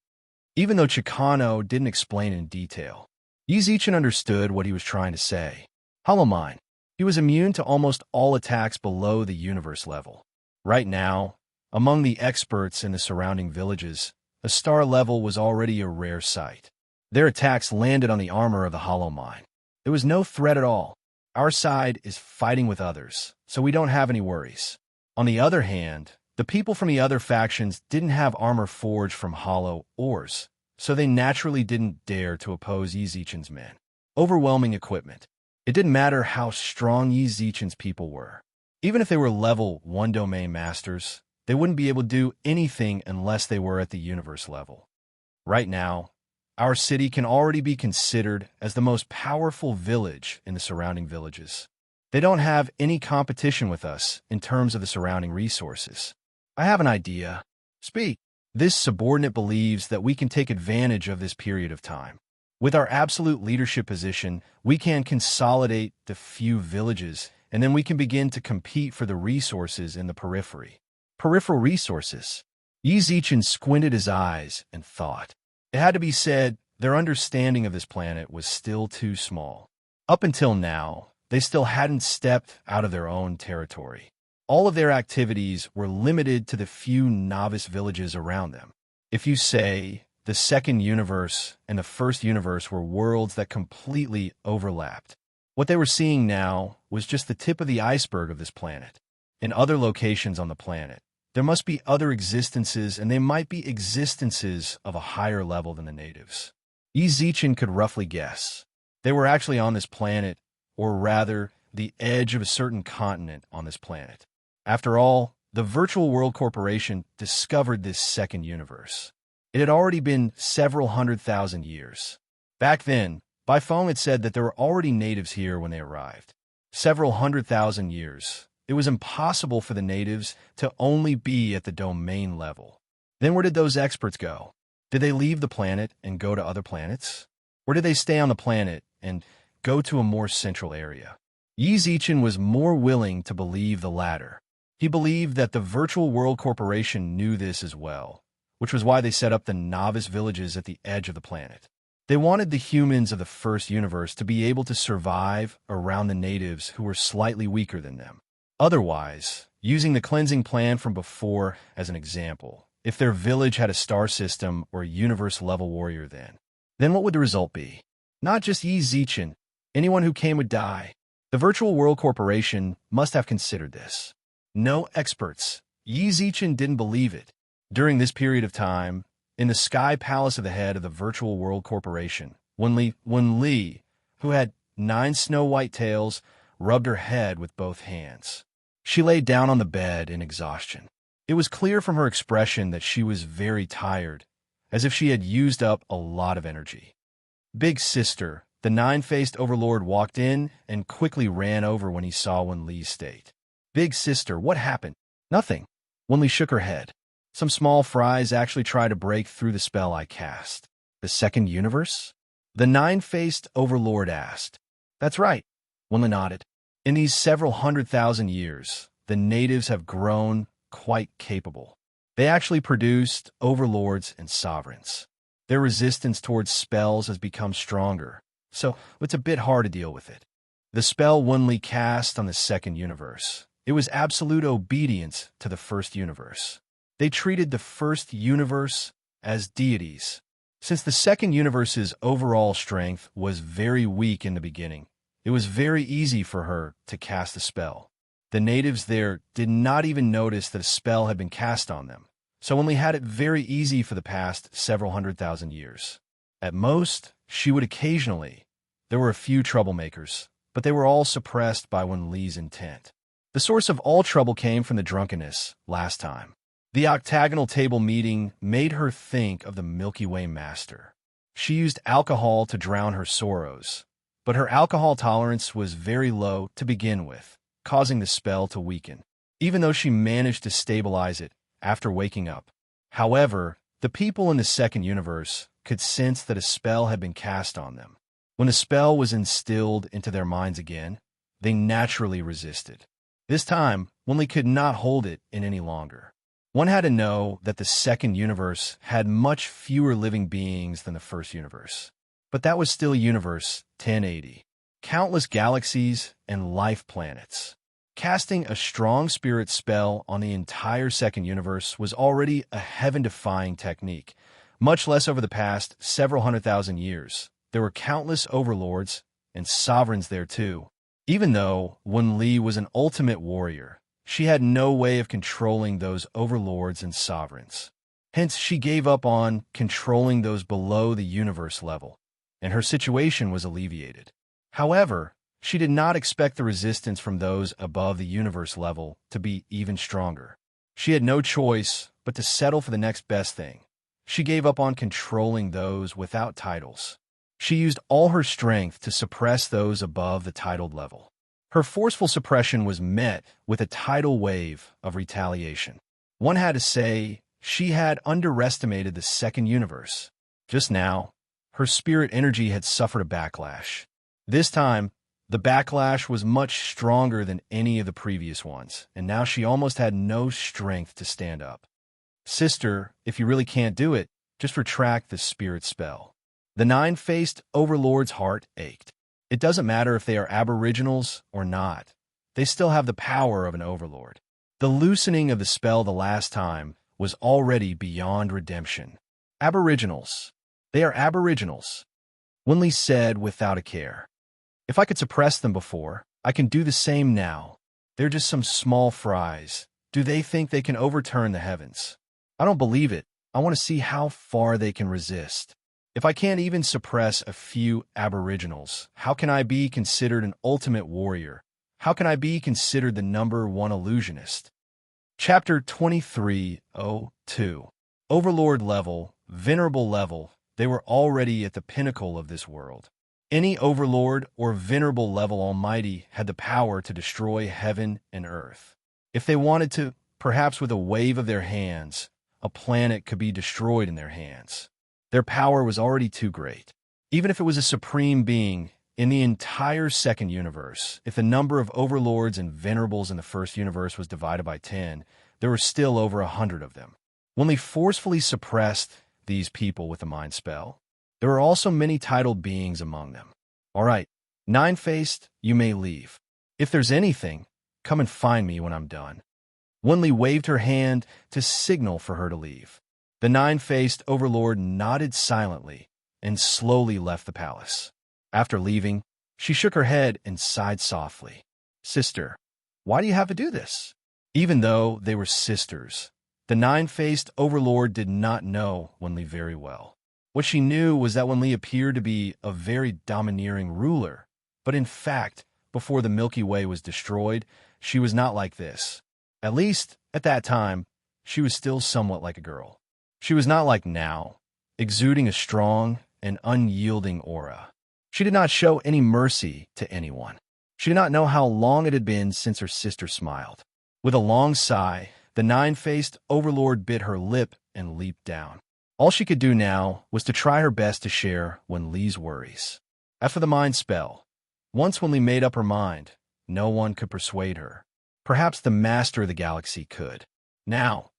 Even though Chicano didn't explain in detail, Yizichin understood what he was trying to say. Hollow mine. He was immune to almost all attacks below the universe level. Right now, among the experts in the surrounding villages, a star level was already a rare sight. Their attacks landed on the armor of the hollow mine. There was no threat at all. Our side is fighting with others, so we don't have any worries. On the other hand, the people from the other factions didn't have armor forged from hollow ores, so they naturally didn't dare to oppose Yizichin's men. Overwhelming equipment. It didn't matter how strong Yizichin's people were. Even if they were level 1 domain masters, they wouldn't be able to do anything unless they were at the universe level. Right now, our city can already be considered as the most powerful village in the surrounding villages. They don't have any competition with us in terms of the surrounding resources. I have an idea. Speak. This subordinate believes that we can take advantage of this period of time. With our absolute leadership position, we can consolidate the few villages, and then we can begin to compete for the resources in the periphery. Peripheral resources. Yizichin squinted his eyes and thought. It had to be said, their understanding of this planet was still too small. Up until now, they still hadn't stepped out of their own territory. All of their activities were limited to the few novice villages around them. If you say the second universe and the first universe were worlds that completely overlapped, what they were seeing now was just the tip of the iceberg of this planet. In other locations on the planet, there must be other existences, and they might be existences of a higher level than the natives. Yizichin could roughly guess. They were actually on this planet, or rather, the edge of a certain continent on this planet. After all, the Virtual World Corporation discovered this second universe. It had already been several 100,000 years. Back then, by phone it said that there were already natives here when they arrived. Several 100,000 years. It was impossible for the natives to only be at the domain level. Then where did those experts go? Did they leave the planet and go to other planets? Or did they stay on the planet and go to a more central area? Yizichin was more willing to believe the latter. He believed that the Virtual World Corporation knew this as well, which was why they set up the novice villages at the edge of the planet. They wanted the humans of the first universe to be able to survive around the natives who were slightly weaker than them. Otherwise, using the cleansing plan from before as an example, if their village had a star system or a universe-level warrior then what would the result be? Not just Yizichin. Anyone who came would die. The Virtual World Corporation must have considered this. No experts. Yizichin didn't believe it. During this period of time, in the Sky Palace of the head of the Virtual World Corporation, Wen Li, who had 9 snow-white tails, rubbed her head with both hands. She lay down on the bed in exhaustion. It was clear from her expression that she was very tired, as if she had used up a lot of energy. Big Sister, the 9-faced overlord, walked in and quickly ran over when he saw Wen Li's state. Big Sister, what happened? Nothing. Wen Li shook her head. Some small fries actually tried to break through the spell I cast. The second universe? The 9-faced overlord asked. That's right. Wen Li nodded. In these several 100,000 years, the natives have grown quite capable. They actually produced overlords and sovereigns. Their resistance towards spells has become stronger, so it's a bit hard to deal with it. The spell Wen Li cast on the second universe, it was absolute obedience to the first universe. They treated the first universe as deities. Since the second universe's overall strength was very weak in the beginning, It was very easy for her to cast a spell. The natives there did not even notice that a spell had been cast on them, so Wenli had it very easy for the past several 100,000 years. At most, she would occasionally. There were a few troublemakers, but they were all suppressed by Wenli's intent. The source of all trouble came from the drunkenness last time. The octagonal table meeting made her think of the Milky Way master. She used alcohol to drown her sorrows, but her alcohol tolerance was very low to begin with, causing the spell to weaken, even though she managed to stabilize it after waking up. However, the people in the second universe could sense that a spell had been cast on them. When a spell was instilled into their minds again, they naturally resisted. This time, Wenli could not hold it in any longer. One had to know that the second universe had much fewer living beings than the first universe. But that was still universe 1080. Countless galaxies and life planets. Casting a strong spirit spell on the entire second universe was already a heaven-defying technique, much less over the past several 100,000 years. There were countless overlords and sovereigns there too. Even though Wenli was an ultimate warrior, she had no way of controlling those overlords and sovereigns. Hence, she gave up on controlling those below the universe level, and her situation was alleviated. However, she did not expect the resistance from those above the universe level to be even stronger. She had no choice but to settle for the next best thing. She gave up on controlling those without titles. She used all her strength to suppress those above the titled level. Her forceful suppression was met with a tidal wave of retaliation. One had to say she had underestimated the second universe. Just now, her spirit energy had suffered a backlash. This time, the backlash was much stronger than any of the previous ones, and now she almost had no strength to stand up. Sister, if you really can't do it, just retract the spirit spell. The nine-faced overlord's heart ached. It doesn't matter if they are aboriginals or not. They still have the power of an overlord. The loosening of the spell the last time was already beyond redemption. Aboriginals. They are aboriginals, Wenli said without a care. If I could suppress them before, I can do the same now. They're just some small fries. Do they think they can overturn the heavens? I don't believe it. I want to see how far they can resist. If I can't even suppress a few aboriginals, how can I be considered an ultimate warrior? How can I be considered the #1 illusionist? Chapter 23:02. Overlord level, venerable level, they were already at the pinnacle of this world. Any overlord or venerable level almighty had the power to destroy heaven and earth. If they wanted to, perhaps with a wave of their hands, a planet could be destroyed in their hands. Their power was already too great. Even if it was a supreme being in the entire second universe, if the number of overlords and venerables in the first universe was divided by 10, there were still over 100 of them. When they forcefully suppressed these people with a mind spell, there were also many titled beings among them. All right, nine-faced, you may leave. If there's anything, come and find me when I'm done. Wenli waved her hand to signal for her to leave. The nine-faced overlord nodded silently and slowly left the palace. After leaving, she shook her head and sighed softly. Sister, why do you have to do this? Even though they were sisters, the nine-faced overlord did not know Wenli very well. What she knew was that Wenli appeared to be a very domineering ruler, but in fact, before the Milky Way was destroyed, she was not like this. At least, at that time, she was still somewhat like a girl. She was not like now, exuding a strong and unyielding aura. She did not show any mercy to anyone. She did not know how long it had been since her sister smiled. With a long sigh, the nine-faced overlord bit her lip and leaped down. All she could do now was to try her best to share Wenli's worries. After the mind spell, once Wenli made up her mind, no one could persuade her. Perhaps the master of the galaxy could. Now,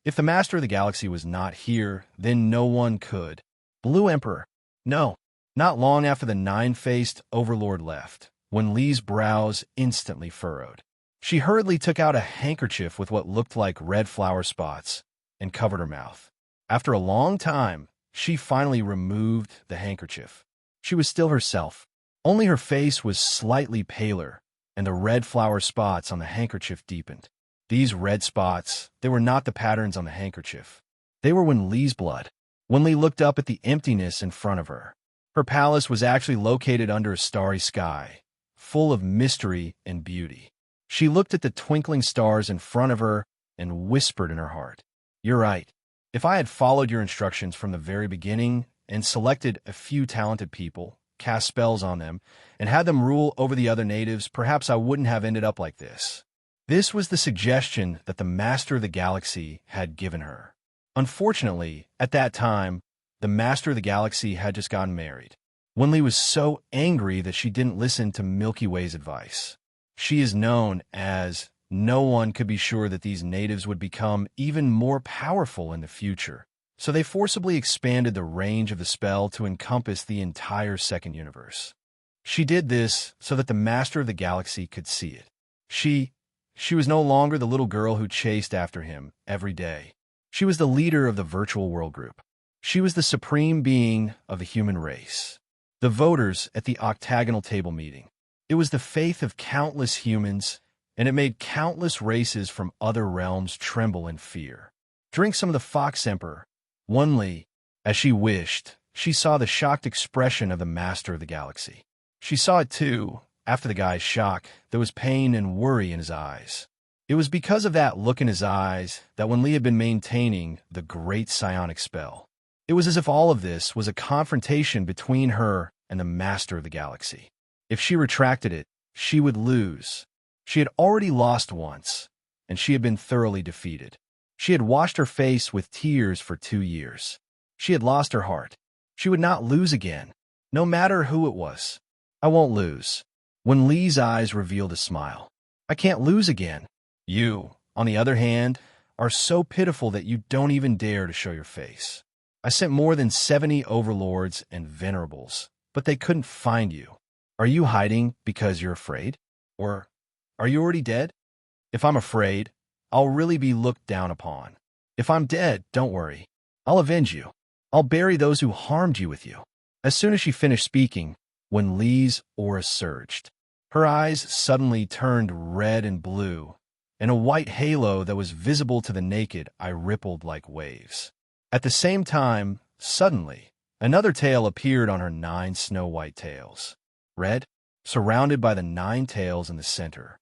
if the master of the galaxy was not here, then no one could. Blue Emperor. No, not long after the nine-faced overlord left, Wenli's brows instantly furrowed. She hurriedly took out a handkerchief with what looked like red flower spots and covered her mouth. After a long time, she finally removed the handkerchief. She was still herself. Only her face was slightly paler, and the red flower spots on the handkerchief deepened. These red spots, they were not the patterns on the handkerchief. They were Wenli's blood. Wenli looked up at the emptiness in front of her. Her palace was actually located under a starry sky, full of mystery and beauty. She looked at the twinkling stars in front of her and whispered in her heart, "You're right. If I had followed your instructions from the very beginning and selected a few talented people, cast spells on them, and had them rule over the other natives, perhaps I wouldn't have ended up like this." This was the suggestion that the Master of the Galaxy had given her. Unfortunately, at that time, the Master of the Galaxy had just gotten married. Wenli was so angry that she didn't listen to Milky Way's advice. She is known as no one could be sure that these natives would become even more powerful in the future, so they forcibly expanded the range of the spell to encompass the entire second universe. She did this so that the Master of the Galaxy could see it. She was no longer the little girl who chased after him every day. She was the leader of the virtual world group. She was the supreme being of the human race. The voters at the octagonal table meeting. It was the faith of countless humans, and it made countless races from other realms tremble in fear. During some of the Fox Emperor, Wenli, as she wished, she saw the shocked expression of the Master of the Galaxy. She saw it too. After the guy's shock, there was pain and worry in his eyes. It was because of that look in his eyes that Wenli had been maintaining the great psionic spell. It was as if all of this was a confrontation between her and the Master of the Galaxy. If she retracted it, she would lose. She had already lost once, and she had been thoroughly defeated. She had washed her face with tears for 2 years. She had lost her heart. She would not lose again, no matter who it was. "I won't lose." Wenli's eyes revealed a smile. "I can't lose again. You, on the other hand, are so pitiful that you don't even dare to show your face. I sent more than 70 overlords and venerables, but they couldn't find you. Are you hiding because you're afraid? Or are you already dead? If I'm afraid, I'll really be looked down upon. If I'm dead, don't worry. I'll avenge you. I'll bury those who harmed you with you." As soon as she finished speaking, Wenli's aura surged. Her eyes suddenly turned red and blue, and a white halo that was visible to the naked eye rippled like waves. At the same time, suddenly, another tail appeared on her 9 snow-white tails. Red, surrounded by the 9 tails in the center.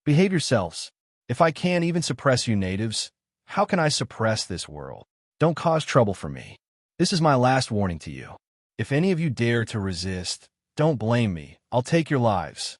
"Behave yourselves. If I can't even suppress you natives, how can I suppress this world? Don't cause trouble for me. This is my last warning to you. If any of you dare to resist, don't blame me. I'll take your lives."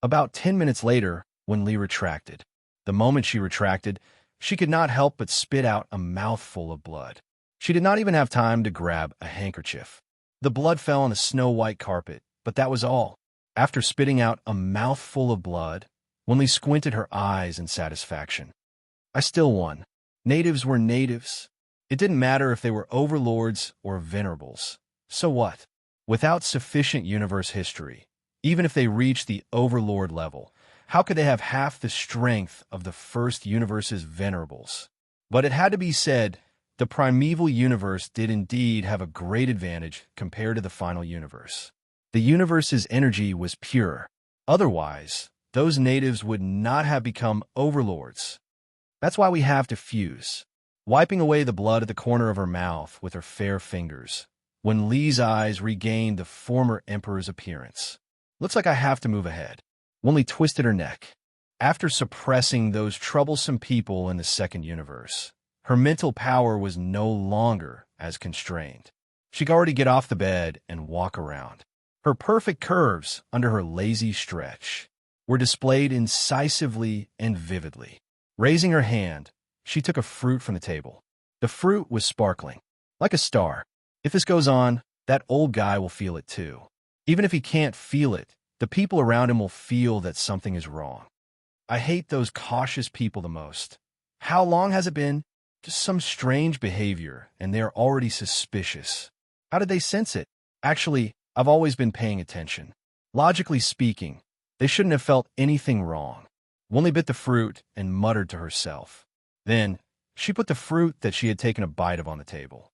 About 10 minutes later, Wenli retracted. The moment she retracted, she could not help but spit out a mouthful of blood. She did not even have time to grab a handkerchief. The blood fell on the snow-white carpet, but that was all. After spitting out a mouthful of blood, Wenli squinted her eyes in satisfaction. "I still won. Natives were natives. It didn't matter if they were overlords or venerables. So what? Without sufficient universe history, even if they reached the overlord level, how could they have half the strength of the first universe's venerables?" But it had to be said, the primeval universe did indeed have a great advantage compared to the final universe. The universe's energy was pure. Otherwise, those natives would not have become overlords. That's why we have to fuse. Wiping away the blood at the corner of her mouth with her fair fingers, Wenli's eyes regained the former emperor's appearance. "Looks like I have to move ahead." Wenli twisted her neck. After suppressing those troublesome people in the second universe, her mental power was no longer as constrained. She could already get off the bed and walk around. Her perfect curves under her lazy stretch were displayed incisively and vividly. Raising her hand, she took a fruit from the table. The fruit was sparkling, like a star. If this goes on, that old guy will feel it too. Even if he can't feel it, the people around him will feel that something is wrong. I hate those cautious people the most. How long has it been? Just some strange behavior, and they are already suspicious. How did they sense it? Actually, I've always been paying attention. Logically speaking, they shouldn't have felt anything wrong. Wenli bit the fruit and muttered to herself. Then, she put the fruit that she had taken a bite of on the table.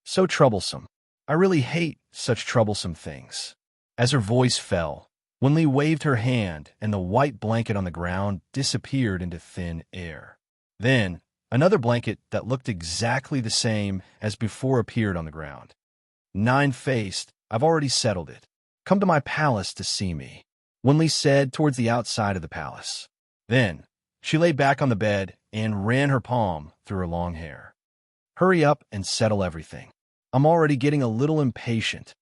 So troublesome. I really hate such troublesome things. As her voice fell, Wenli waved her hand and the white blanket on the ground disappeared into thin air. Then, another blanket that looked exactly the same as before appeared on the ground. Nine-faced, I've already settled it. Come to my palace to see me, Wenli said towards the outside of the palace. Then, she lay back on the bed and ran her palm through her long hair. Hurry up and settle everything. I'm already getting a little impatient.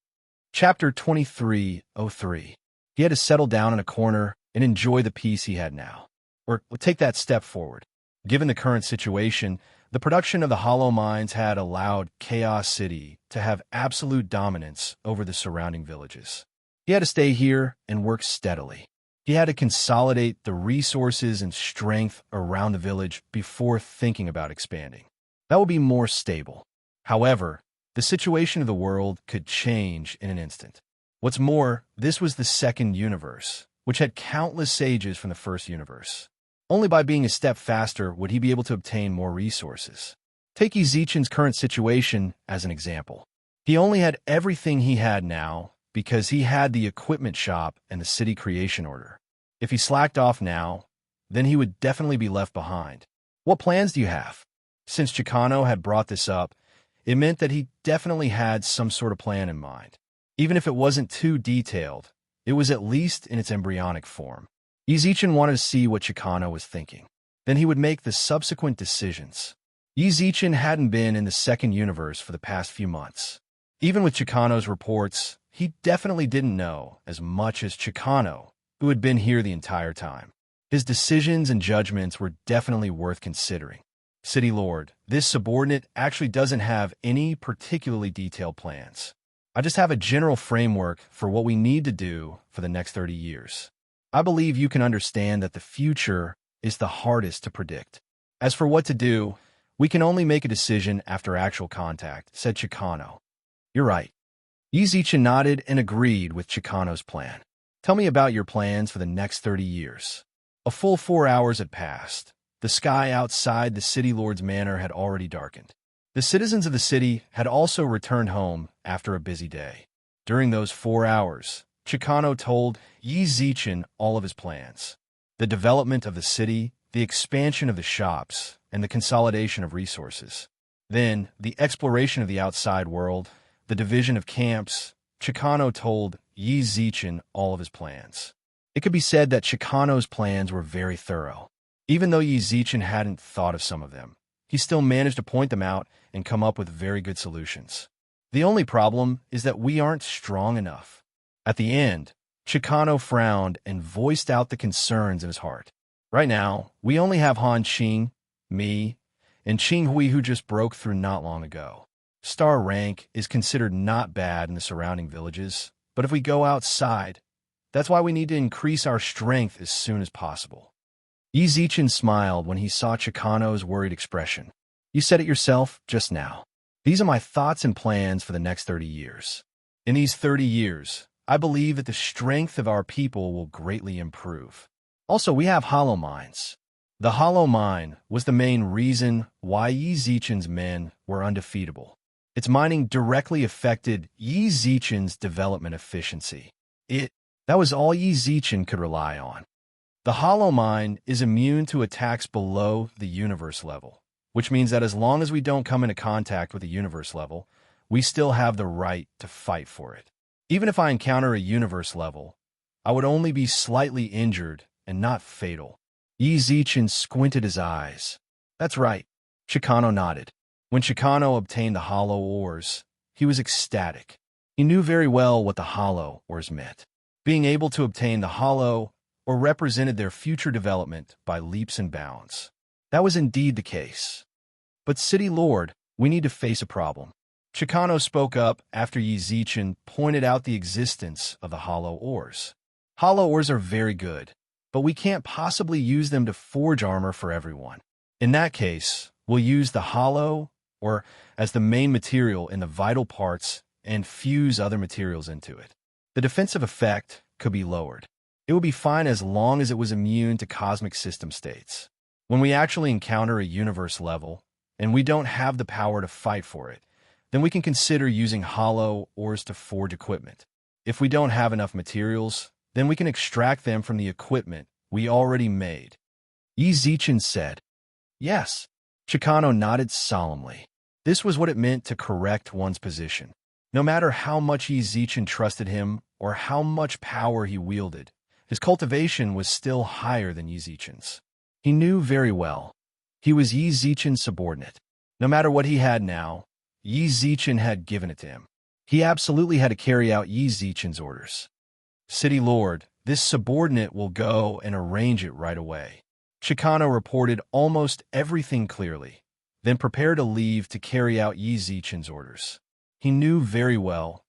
Chapter 23:03. He had to settle down in a corner and enjoy the peace he had now. Or take that step forward. Given the current situation, the production of the hollow mines had allowed Chaos City to have absolute dominance over the surrounding villages. He had to stay here and work steadily. He had to consolidate the resources and strength around the village before thinking about expanding. That would be more stable. However, the situation of the world could change in an instant. What's more, this was the second universe, which had countless sages from the first universe. Only by being a step faster would he be able to obtain more resources. Take Ezichin's current situation as an example. He only had everything he had now because he had the equipment shop and the city creation order. If he slacked off now, then he would definitely be left behind. What plans do you have? Since Chicano had brought this up, it meant that he definitely had some sort of plan in mind. Even if it wasn't too detailed, it was at least in its embryonic form. Ezichin wanted to see what Chicano was thinking. Then he would make the subsequent decisions. Ezichin hadn't been in the second universe for the past few months. Even with Chicano's reports, he definitely didn't know as much as Chicano, who had been here the entire time. His decisions and judgments were definitely worth considering. City Lord, this subordinate actually doesn't have any particularly detailed plans. I just have a general framework for what we need to do for the next 30 years. I believe you can understand that the future is the hardest to predict. As for what to do, we can only make a decision after actual contact, said Chicano. You're right. Ezichin nodded and agreed with Chicano's plan. Tell me about your plans for the next 30 years. A full 4 hours had passed. The sky outside the City Lord's manor had already darkened. The citizens of the city had also returned home after a busy day. During those 4 hours, Chicano told Ezichin all of his plans. The development of the city, the expansion of the shops, and the consolidation of resources. Then, the exploration of the outside world, the division of camps. Chicano told Ezichin all of his plans. It could be said that Chicano's plans were very thorough. Even though Ezichin hadn't thought of some of them, he still managed to point them out and come up with very good solutions. The only problem is that we aren't strong enough. At the end, Chicano frowned and voiced out the concerns in his heart. Right now, we only have Han Qing, me, and Qing Hui who just broke through not long ago. Star rank is considered not bad in the surrounding villages, but if we go outside, that's why we need to increase our strength as soon as possible. Ezichin smiled when he saw Chicano's worried expression. You said it yourself just now. These are my thoughts and plans for the next 30 years. In these 30 years, I believe that the strength of our people will greatly improve. Also, we have hollow mines. The hollow mine was the main reason why Ezichin's men were undefeatable. Its mining directly affected Ezichin's development efficiency. That was all Ezichin could rely on. The hollow mine is immune to attacks below the universe level, which means that as long as we don't come into contact with the universe level, we still have the right to fight for it. Even if I encounter a universe level, I would only be slightly injured and not fatal. Ezichin squinted his eyes. That's right. Chicano nodded. When Chicano obtained the hollow ores, he was ecstatic. He knew very well what the hollow ores meant. Being able to obtain the hollow or represented their future development by leaps and bounds. That was indeed the case. But City Lord, we need to face a problem. Chicano spoke up after Ezichin pointed out the existence of the hollow ores. Hollow ores are very good, but we can't possibly use them to forge armor for everyone. In that case, we'll use the hollow or as the main material in the vital parts and fuse other materials into it. The defensive effect could be lowered. It would be fine as long as it was immune to cosmic system states. When we actually encounter a universe level, and we don't have the power to fight for it, then we can consider using hollow ores to forge equipment. If we don't have enough materials, then we can extract them from the equipment we already made. Yi Zichen said. Yes. Chicano nodded solemnly. This was what it meant to correct one's position. No matter how much Yi Zichen trusted him or how much power he wielded, his cultivation was still higher than Yi Zichen's. He knew very well. He was Yi Zichen's subordinate. No matter what he had now, Yi Zichen had given it to him. He absolutely had to carry out Yi Zichen's orders. City Lord, this subordinate will go and arrange it right away. Chicano reported almost everything clearly, then prepared to leave to carry out Yi Zichen's orders. He knew very well,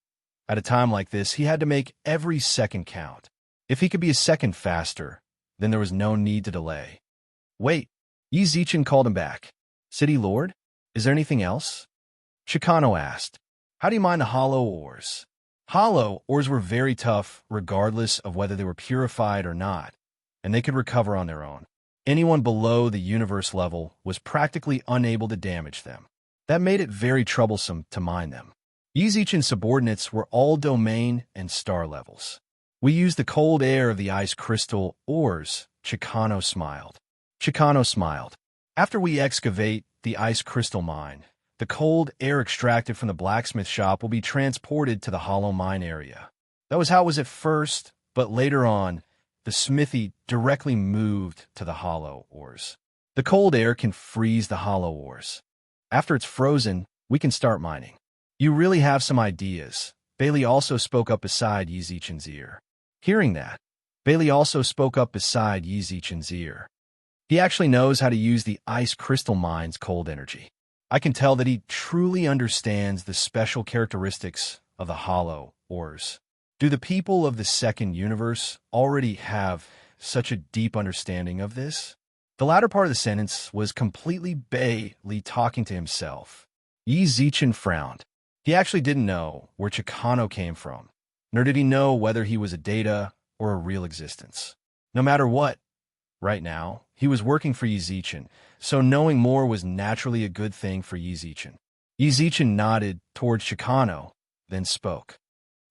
at a time like this, he had to make every second count. If he could be a second faster, then there was no need to delay. Wait, Yi Zichen called him back. City Lord, is there anything else? Chicano asked. How do you mind the hollow ores? Hollow ores were very tough, regardless of whether they were purified or not, and they could recover on their own. Anyone below the universe level was practically unable to damage them. That made it very troublesome to mine them. Yi Zichen's subordinates were all domain and star levels. We used the cold air of the ice crystal ores, Chicano smiled. Chicano smiled. After we excavate the ice crystal mine, the cold air extracted from the blacksmith shop will be transported to the hollow mine area. That was how it was at first, but later on, the smithy directly moved to the hollow ores. The cold air can freeze the hollow ores. After it's frozen, we can start mining. You really have some ideas. Bailey also spoke up beside Yi Zichen's ear. Hearing that, Bailey also spoke up beside Yi Zichen's ear. He actually knows how to use the ice crystal mine's cold energy. I can tell that he truly understands the special characteristics of the hollow ores. Do the people of the second universe already have such a deep understanding of this? The latter part of the sentence was completely Bailey talking to himself. Yi Zichen frowned. He actually didn't know where Chicano came from, nor did he know whether he was a data or a real existence. No matter what, right now, he was working for Yi Zichen, so knowing more was naturally a good thing for Yi Zichen. Yi Zichen nodded towards Chicano, then spoke.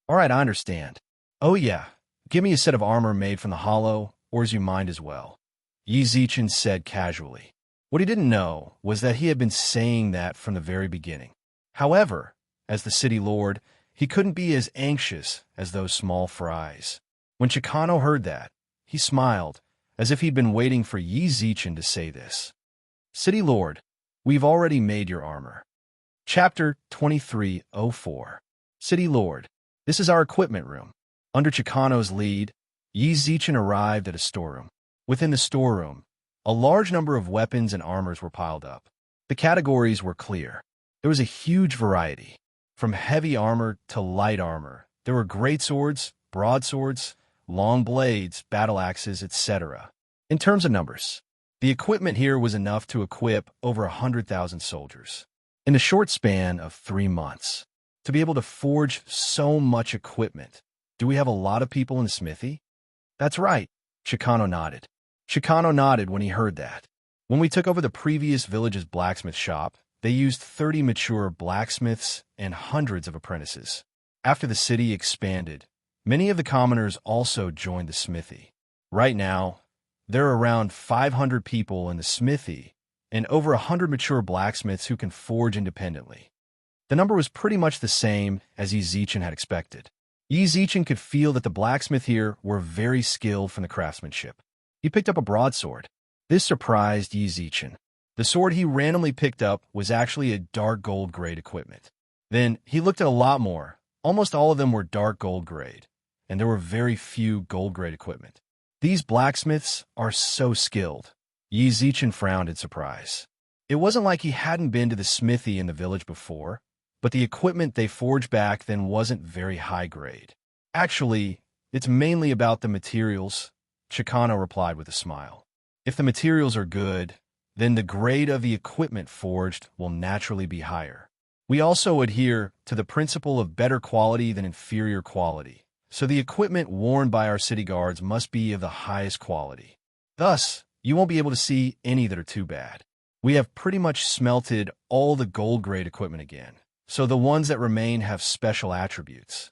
All right, I understand. Oh yeah, give me a set of armor made from the hollow ores you mined as well. Yi Zichen said casually. What he didn't know was that he had been saying that from the very beginning. However, as the city lord, he couldn't be as anxious as those small fries. When Chicano heard that, he smiled, as if he'd been waiting for Yi Zichen to say this. City Lord, we've already made your armor. Chapter 2304. City Lord, this is our equipment room. Under Chicano's lead, Yi Zichen arrived at a storeroom. Within the storeroom, a large number of weapons and armors were piled up. The categories were clear. There was a huge variety. From heavy armor to light armor, there were great swords, broadswords, long blades, battle axes, etc. In terms of numbers, the equipment here was enough to equip over 100,000 soldiers. In the short span of 3 months, to be able to forge so much equipment, do we have a lot of people in the smithy? That's right, Chicano nodded. Chicano nodded when he heard that. When we took over the previous village's blacksmith shop, they used 30 mature blacksmiths and hundreds of apprentices. After the city expanded, many of the commoners also joined the smithy. Right now, there are around 500 people in the smithy and over 100 mature blacksmiths who can forge independently. The number was pretty much the same as Yi Zichen had expected. Yi Zichen could feel that the blacksmith here were very skilled from the craftsmanship. He picked up a broadsword. This surprised Yi Zichen. The sword he randomly picked up was actually a dark gold grade equipment. Then he looked at a lot more. Almost all of them were dark gold grade, and there were very few gold grade equipment. These blacksmiths are so skilled. Yi Zichen frowned in surprise. It wasn't like he hadn't been to the smithy in the village before, but the equipment they forged back then wasn't very high grade. Actually, it's mainly about the materials, Chicano replied with a smile. If the materials are good, then the grade of the equipment forged will naturally be higher. We also adhere to the principle of better quality than inferior quality, so the equipment worn by our city guards must be of the highest quality. Thus, you won't be able to see any that are too bad. We have pretty much smelted all the gold grade equipment again, so the ones that remain have special attributes.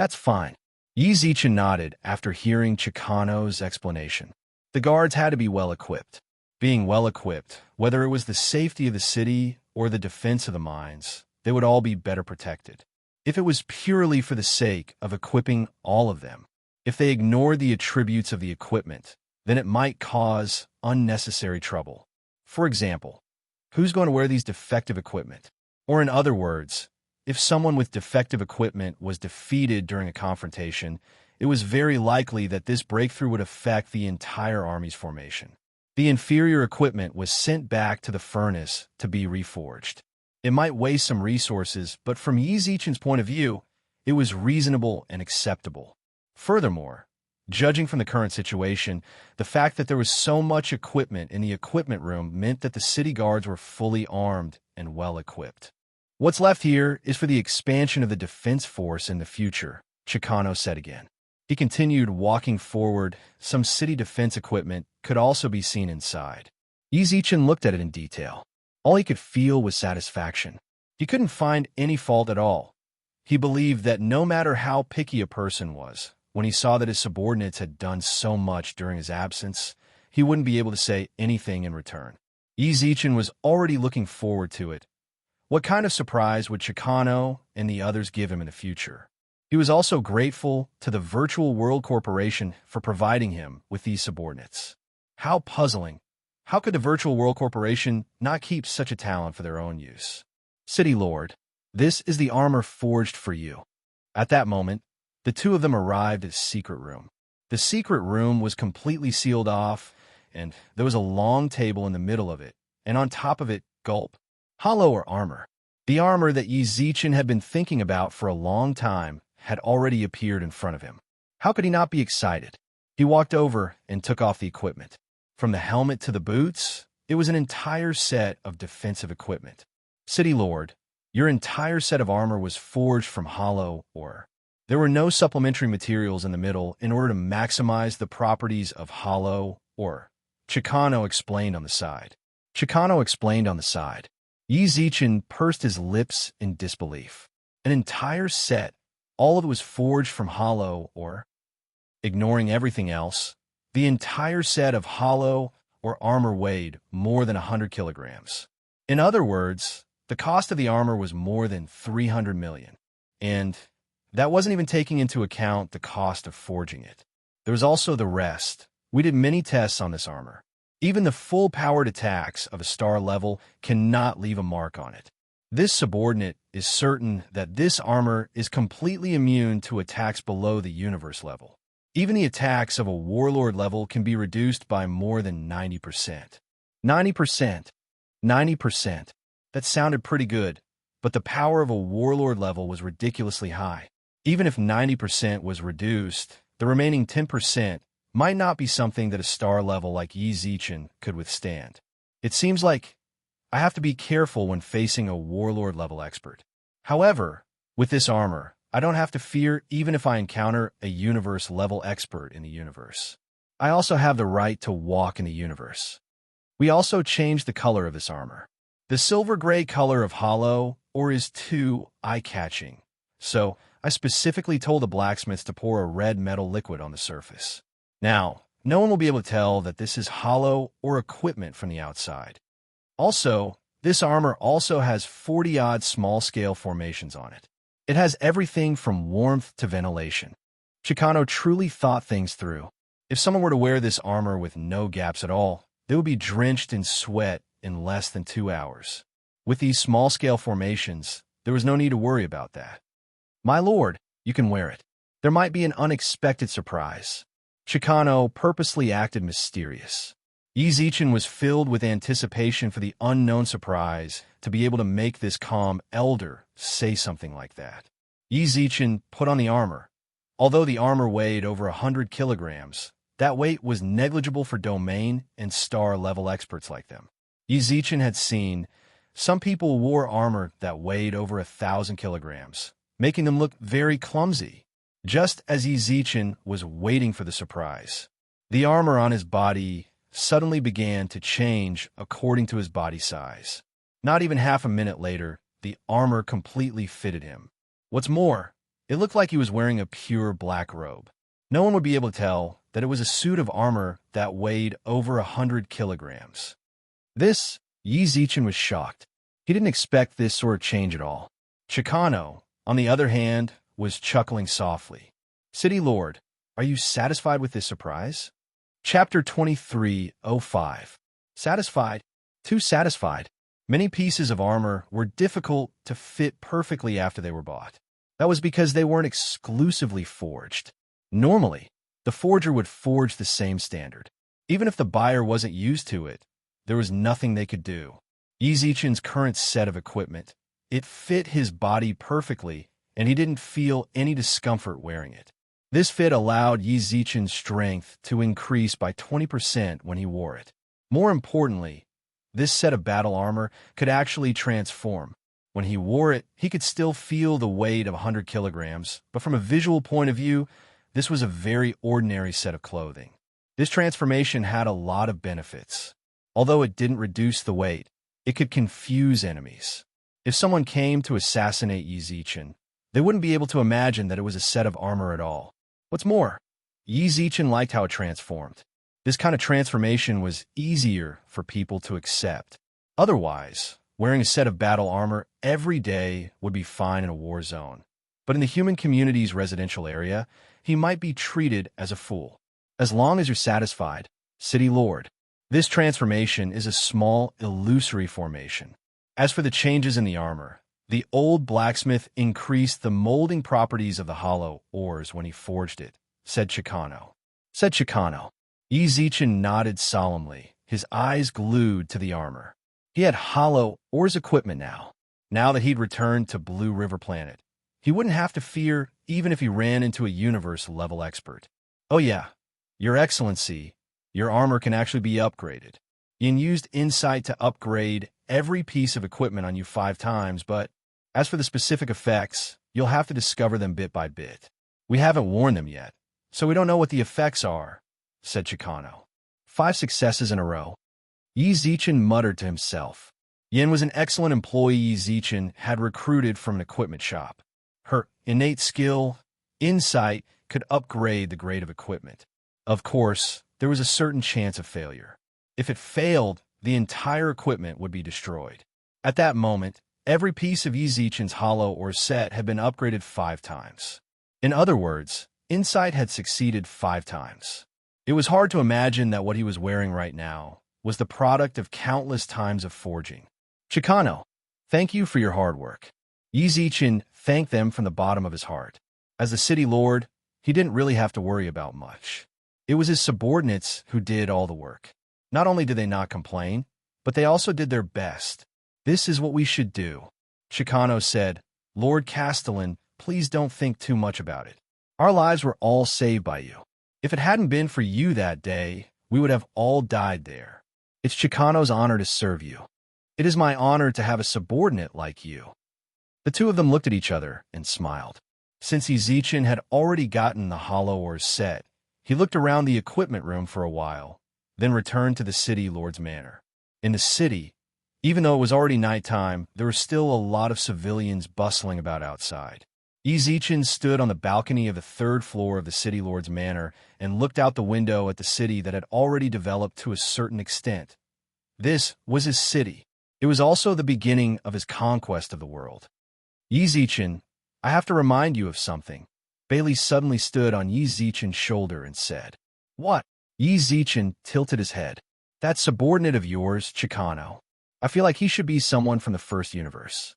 That's fine. Yi Zichen nodded after hearing Chicano's explanation. The guards had to be well-equipped. Being well-equipped, whether it was the safety of the city or the defense of the mines, they would all be better protected. If it was purely for the sake of equipping all of them, if they ignored the attributes of the equipment, then it might cause unnecessary trouble. For example, who's going to wear these defective equipment? Or in other words, if someone with defective equipment was defeated during a confrontation, it was very likely that this breakthrough would affect the entire army's formation. The inferior equipment was sent back to the furnace to be reforged. It might waste some resources, but from Yi Zichen's point of view, it was reasonable and acceptable. Furthermore, judging from the current situation, the fact that there was so much equipment in the equipment room meant that the city guards were fully armed and well-equipped. What's left here is for the expansion of the defense force in the future, Chicano said again. He continued walking forward. Some city defense equipment could also be seen inside. Yi Zichen looked at it in detail. All he could feel was satisfaction. He couldn't find any fault at all. He believed that no matter how picky a person was, when he saw that his subordinates had done so much during his absence, he wouldn't be able to say anything in return. Yi Zichen was already looking forward to it. What kind of surprise would Chicano and the others give him in the future? He was also grateful to the Virtual World Corporation for providing him with these subordinates. How puzzling. How could the Virtual World Corporation not keep such a talent for their own use? City Lord, this is the armor forged for you. At that moment, the two of them arrived at the secret room. The secret room was completely sealed off, and there was a long table in the middle of it, and on top of it, gulp, hollow or armor. The armor that Yi Zichen had been thinking about for a long time had already appeared in front of him. How could he not be excited? He walked over and took off the equipment. From the helmet to the boots, it was an entire set of defensive equipment. City Lord, your entire set of armor was forged from hollow ore. There were no supplementary materials in the middle in order to maximize the properties of hollow ore. Chicano explained on the side. Yi Zichen pursed his lips in disbelief. An entire set, all of it was forged from hollow ore. Ignoring everything else, the entire set of hollow or armor weighed more than 100 kilograms. In other words, the cost of the armor was more than 300 million. And that wasn't even taking into account the cost of forging it. There was also the rest. We did many tests on this armor. Even the full-powered attacks of a star level cannot leave a mark on it. This subordinate is certain that this armor is completely immune to attacks below the universe level. Even the attacks of a warlord level can be reduced by more than 90%. 90%. That sounded pretty good, but the power of a warlord level was ridiculously high. Even if 90% was reduced, the remaining 10% might not be something that a star level like Yi Zichen could withstand. It seems like I have to be careful when facing a warlord level expert. However, with this armor, I don't have to fear even if I encounter a universe level expert in the universe. I also have the right to walk in the universe. We also changed the color of this armor. The silver-gray color of hollow ore is too eye-catching, so I specifically told the blacksmiths to pour a red metal liquid on the surface. Now, no one will be able to tell that this is hollow or equipment from the outside. Also, this armor also has 40-odd small-scale formations on it. It has everything from warmth to ventilation. Chicano truly thought things through. If someone were to wear this armor with no gaps at all, they would be drenched in sweat in less than 2 hours. With these small-scale formations, there was no need to worry about that. My lord, you can wear it. There might be an unexpected surprise. Chicano purposely acted mysterious. Yi Zichen was filled with anticipation for the unknown surprise to be able to make this calm elder say something like that. Yi Zichen put on the armor. Although the armor weighed over 100 kilograms, that weight was negligible for domain and star-level experts like them. Yi Zichen had seen some people wore armor that weighed over 1,000 kilograms, making them look very clumsy. Just as Yi Zichen was waiting for the surprise, the armor on his body suddenly began to change according to his body size. Not even half a minute later, the armor completely fitted him. What's more, It looked like he was wearing a pure black robe. No one would be able to tell that it was a suit of armor that weighed over 100 kilograms. Yi Zichen was shocked. He didn't expect this sort of change at all. Chicano, on the other hand, was chuckling softly. City Lord, are you satisfied with this surprise? Chapter 23:05. Satisfied? Too satisfied. Many pieces of armor were difficult to fit perfectly after they were bought. That was because they weren't exclusively forged. Normally, the forger would forge the same standard. Even if the buyer wasn't used to it, there was nothing they could do. Yi Zichen's current set of equipment, it fit his body perfectly, and he didn't feel any discomfort wearing it. This fit allowed Yi Zichen's strength to increase by 20% when he wore it. More importantly, this set of battle armor could actually transform. When he wore it, he could still feel the weight of 100 kilograms, but from a visual point of view, this was a very ordinary set of clothing. This transformation had a lot of benefits. Although it didn't reduce the weight, it could confuse enemies. If someone came to assassinate Yi Zichen, they wouldn't be able to imagine that it was a set of armor at all. What's more, Yi Zichen liked how it transformed. This kind of transformation was easier for people to accept. Otherwise, wearing a set of battle armor every day would be fine in a war zone. But in the human community's residential area, he might be treated as a fool. As long as you're satisfied, City Lord. This transformation is a small, illusory formation. As for the changes in the armor, the old blacksmith increased the molding properties of the hollow ores when he forged it, said Chicano. Yi Zichen nodded solemnly, his eyes glued to the armor. He had hollow ores equipment now. Now that he'd returned to Blue River Planet, he wouldn't have to fear even if he ran into a universe-level expert. Oh yeah, Your Excellency, your armor can actually be upgraded. Yin used insight to upgrade every piece of equipment on you 5 times, but as for the specific effects, you'll have to discover them bit by bit. We haven't worn them yet, so we don't know what the effects are, said Chicano. 5 successes in a row. Yi Zichen muttered to himself. Yin was an excellent employee Yi Zichen had recruited from an equipment shop. Her innate skill, insight, could upgrade the grade of equipment. Of course, there was a certain chance of failure. If it failed, the entire equipment would be destroyed. At that moment, every piece of Yi Zichen's hollow or set had been upgraded 5 times. In other words, insight had succeeded 5 times. It was hard to imagine that what he was wearing right now was the product of countless times of forging. Chicano, thank you for your hard work. Yi Zichen thanked them from the bottom of his heart. As the city lord, he didn't really have to worry about much. It was his subordinates who did all the work. Not only did they not complain, but they also did their best. This is what we should do. Chicano said, Lord Castellan, please don't think too much about it. Our lives were all saved by you. If it hadn't been for you that day, we would have all died there. It's Chicano's honor to serve you. It is my honor to have a subordinate like you. The two of them looked at each other and smiled. Since Yi Zichen had already gotten the hollow ores set, he looked around the equipment room for a while, then returned to the city lord's manor. In the city, even though it was already nighttime, there were still a lot of civilians bustling about outside. Yi Zichen stood on the balcony of the 3rd floor of the city lord's manor and looked out the window at the city that had already developed to a certain extent. This was his city. It was also the beginning of his conquest of the world. Yi Zichen, I have to remind you of something. Bailey suddenly stood on Yi Zichen's shoulder and said, What? Yi Zichen tilted his head. That subordinate of yours, Chicano. I feel like he should be someone from the first universe.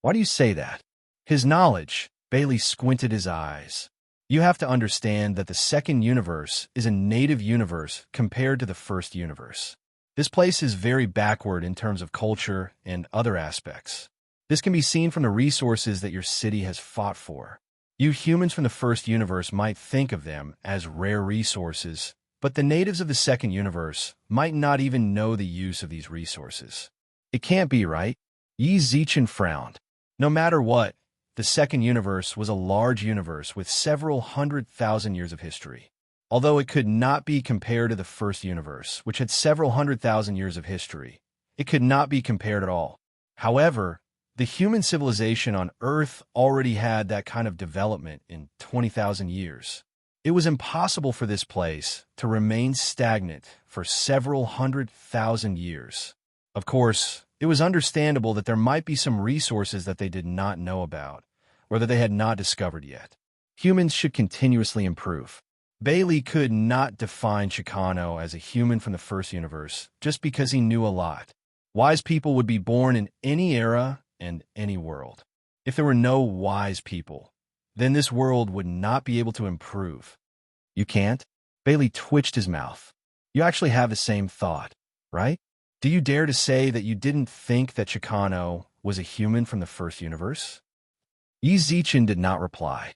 Why do you say that? His knowledge, Bailey squinted his eyes. You have to understand that the second universe is a native universe compared to the first universe. This place is very backward in terms of culture and other aspects. This can be seen from the resources that your city has fought for. You humans from the first universe might think of them as rare resources, but the natives of the second universe might not even know the use of these resources. It can't be, right? Yi Zichen frowned. No matter what, the second universe was a large universe with several 100,000 years of history. Although it could not be compared to the first universe, which had several 100,000 years of history, it could not be compared at all. However, The human civilization on Earth already had that kind of development in 20,000 years. It was impossible for this place to remain stagnant for several 100,000 years. Of course, it was understandable that there might be some resources that they did not know about, or that they had not discovered yet. Humans should continuously improve. Bailey could not define Chicano as a human from the first universe just because he knew a lot. Wise people would be born in any era and any world. If there were no wise people, then this world would not be able to improve. You can't? Bailey twitched his mouth. You actually have the same thought, right? Do you dare to say that you didn't think that Chicano was a human from the first universe? Yi Zichen did not reply.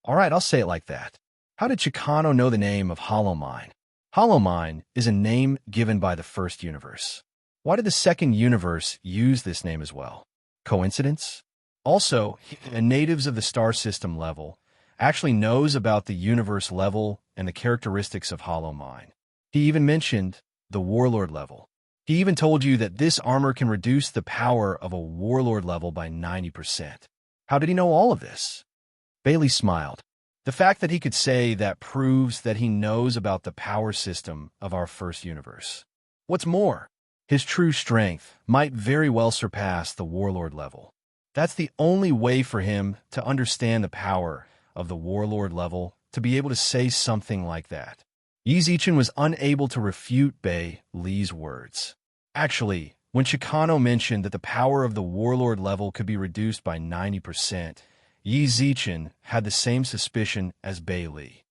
All right, I'll say it like that. How did Chicano know the name of Hollow Mine? Hollow Mine is a name given by the first universe. Why did the second universe use this name as well? Coincidence? Also, natives of the star system level actually knows about the universe level and the characteristics of Hollow Mine. He even mentioned the warlord level. He even told you that this armor can reduce the power of a warlord level by 90%. How did he know all of this? Bailey smiled. The fact that he could say that proves that he knows about the power system of our first universe. What's more, his true strength might very well surpass the warlord level. That's the only way for him to understand the power of the warlord level to be able to say something like that. Yi Zichen was unable to refute Bailey's words. Actually, when Chicano mentioned that the power of the warlord level could be reduced by 90%, Yi Zichen had the same suspicion as Bailey.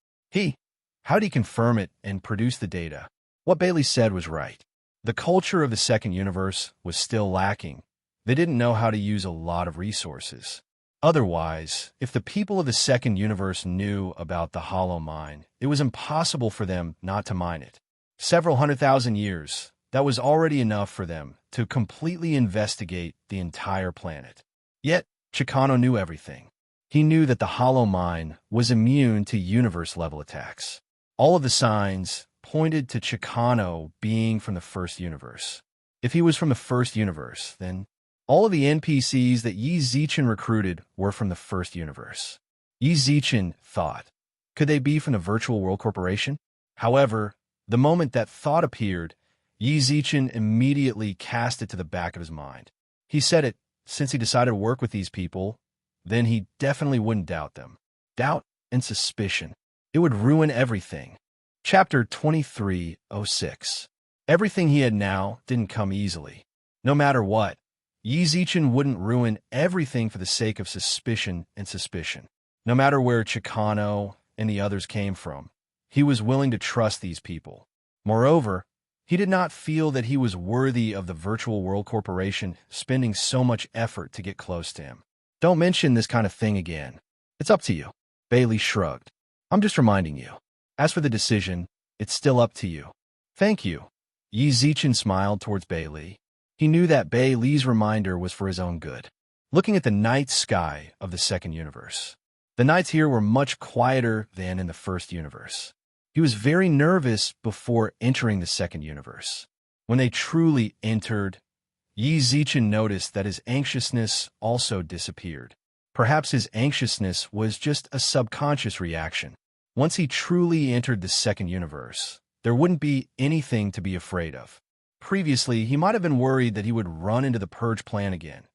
How'd he confirm it and produce the data? What Bailey said was right. The culture of the second universe was still lacking. They didn't know how to use a lot of resources. Otherwise, if the people of the second universe knew about the Hollow Mine, it was impossible for them not to mine it. Several 100,000 years, that was already enough for them to completely investigate the entire planet. Yet, Chicano knew everything. He knew that the Hollow Mine was immune to universe-level attacks. All of the signs pointed to Chicano being from the first universe. If he was from the first universe, then all of the NPCs that Yi Zichen recruited were from the first universe. Yi Zichen thought, could they be from the Virtual World Corporation? However, the moment that thought appeared, Yi Zichen immediately cast it to the back of his mind. He said it, since he decided to work with these people, then he definitely wouldn't doubt them. Doubt and suspicion. It would ruin everything. Chapter 2306. Everything he had now didn't come easily. No matter what, Yi Zichen wouldn't ruin everything for the sake of suspicion and suspicion. No matter where Chicano and the others came from, he was willing to trust these people. Moreover, he did not feel that he was worthy of the Virtual World Corporation spending so much effort to get close to him. Don't mention this kind of thing again. It's up to you. Bailey shrugged. I'm just reminding you. As for the decision, it's still up to you. Thank you. Yi Zichen smiled towards Bailey. He knew that Bailey's reminder was for his own good. Looking at the night sky of the second universe, the nights here were much quieter than in the first universe. He was very nervous before entering the second universe. When they truly entered, Yi Zichen noticed that his anxiousness also disappeared. Perhaps his anxiousness was just a subconscious reaction. Once he truly entered the second universe, there wouldn't be anything to be afraid of. Previously, he might have been worried that he would run into the Purge plan again.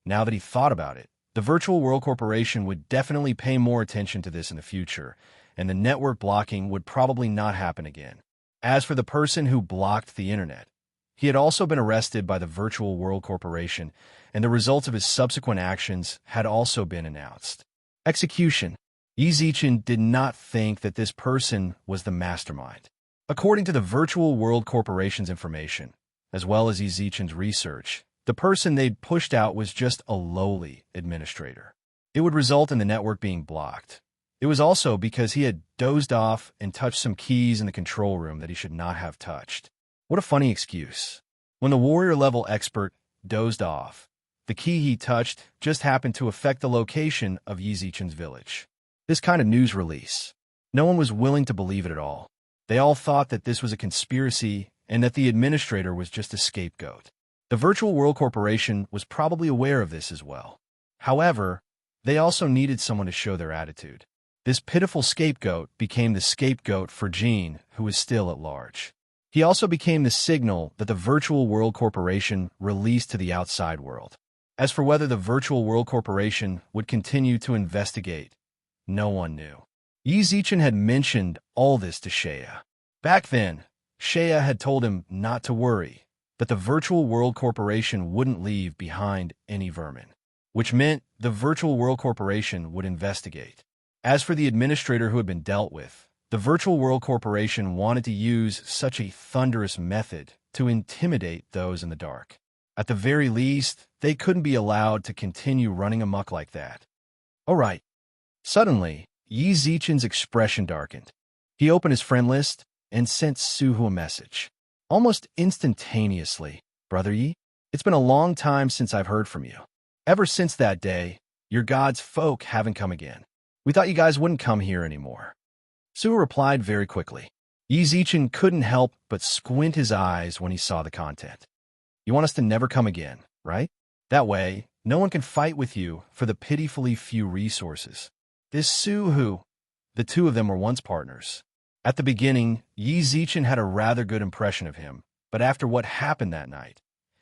Now that he thought about it, the Virtual World Corporation would definitely pay more attention to this in the future, and the network blocking would probably not happen again. As for the person who blocked the internet, he had also been arrested by the Virtual World Corporation, and the results of his subsequent actions had also been announced. Execution. Yi Zichen did not think that this person was the mastermind. According to the Virtual World Corporation's information, as well as Yi Zichen's research, the person they'd pushed out was just a lowly administrator. It would result in the network being blocked. It was also because he had dozed off and touched some keys in the control room that he should not have touched. What a funny excuse. When the warrior-level expert dozed off, the key he touched just happened to affect the location of Yi Zichen's village. This kind of news release. No one was willing to believe it at all. They all thought that this was a conspiracy and that the administrator was just a scapegoat. The Virtual World Corporation was probably aware of this as well. However, they also needed someone to show their attitude. This pitiful scapegoat became the scapegoat for Gene, who was still at large. He also became the signal that the Virtual World Corporation released to the outside world. As for whether the Virtual World Corporation would continue to investigate, no one knew. Yi Zichen had mentioned all this to Shea. Back then, Shea had told him not to worry, that the Virtual World Corporation wouldn't leave behind any vermin, which meant the Virtual World Corporation would investigate. As for the administrator who had been dealt with, the Virtual World Corporation wanted to use such a thunderous method to intimidate those in the dark. At the very least, they couldn't be allowed to continue running amok like that. All right. Suddenly, Yi Zichen's expression darkened. He opened his friend list and sent Suhu a message. Almost instantaneously, "Brother Yi, it's been a long time since I've heard from you. Ever since that day, your God's folk haven't come again. We thought you guys wouldn't come here anymore." Suhu replied very quickly. Yi Zichen couldn't help but squint his eyes when he saw the content. "You want us to never come again, right? That way, no one can fight with you for the pitifully few resources." This Suhu, the two of them were once partners. At the beginning, Yi Zichen had a rather good impression of him, but after what happened that night,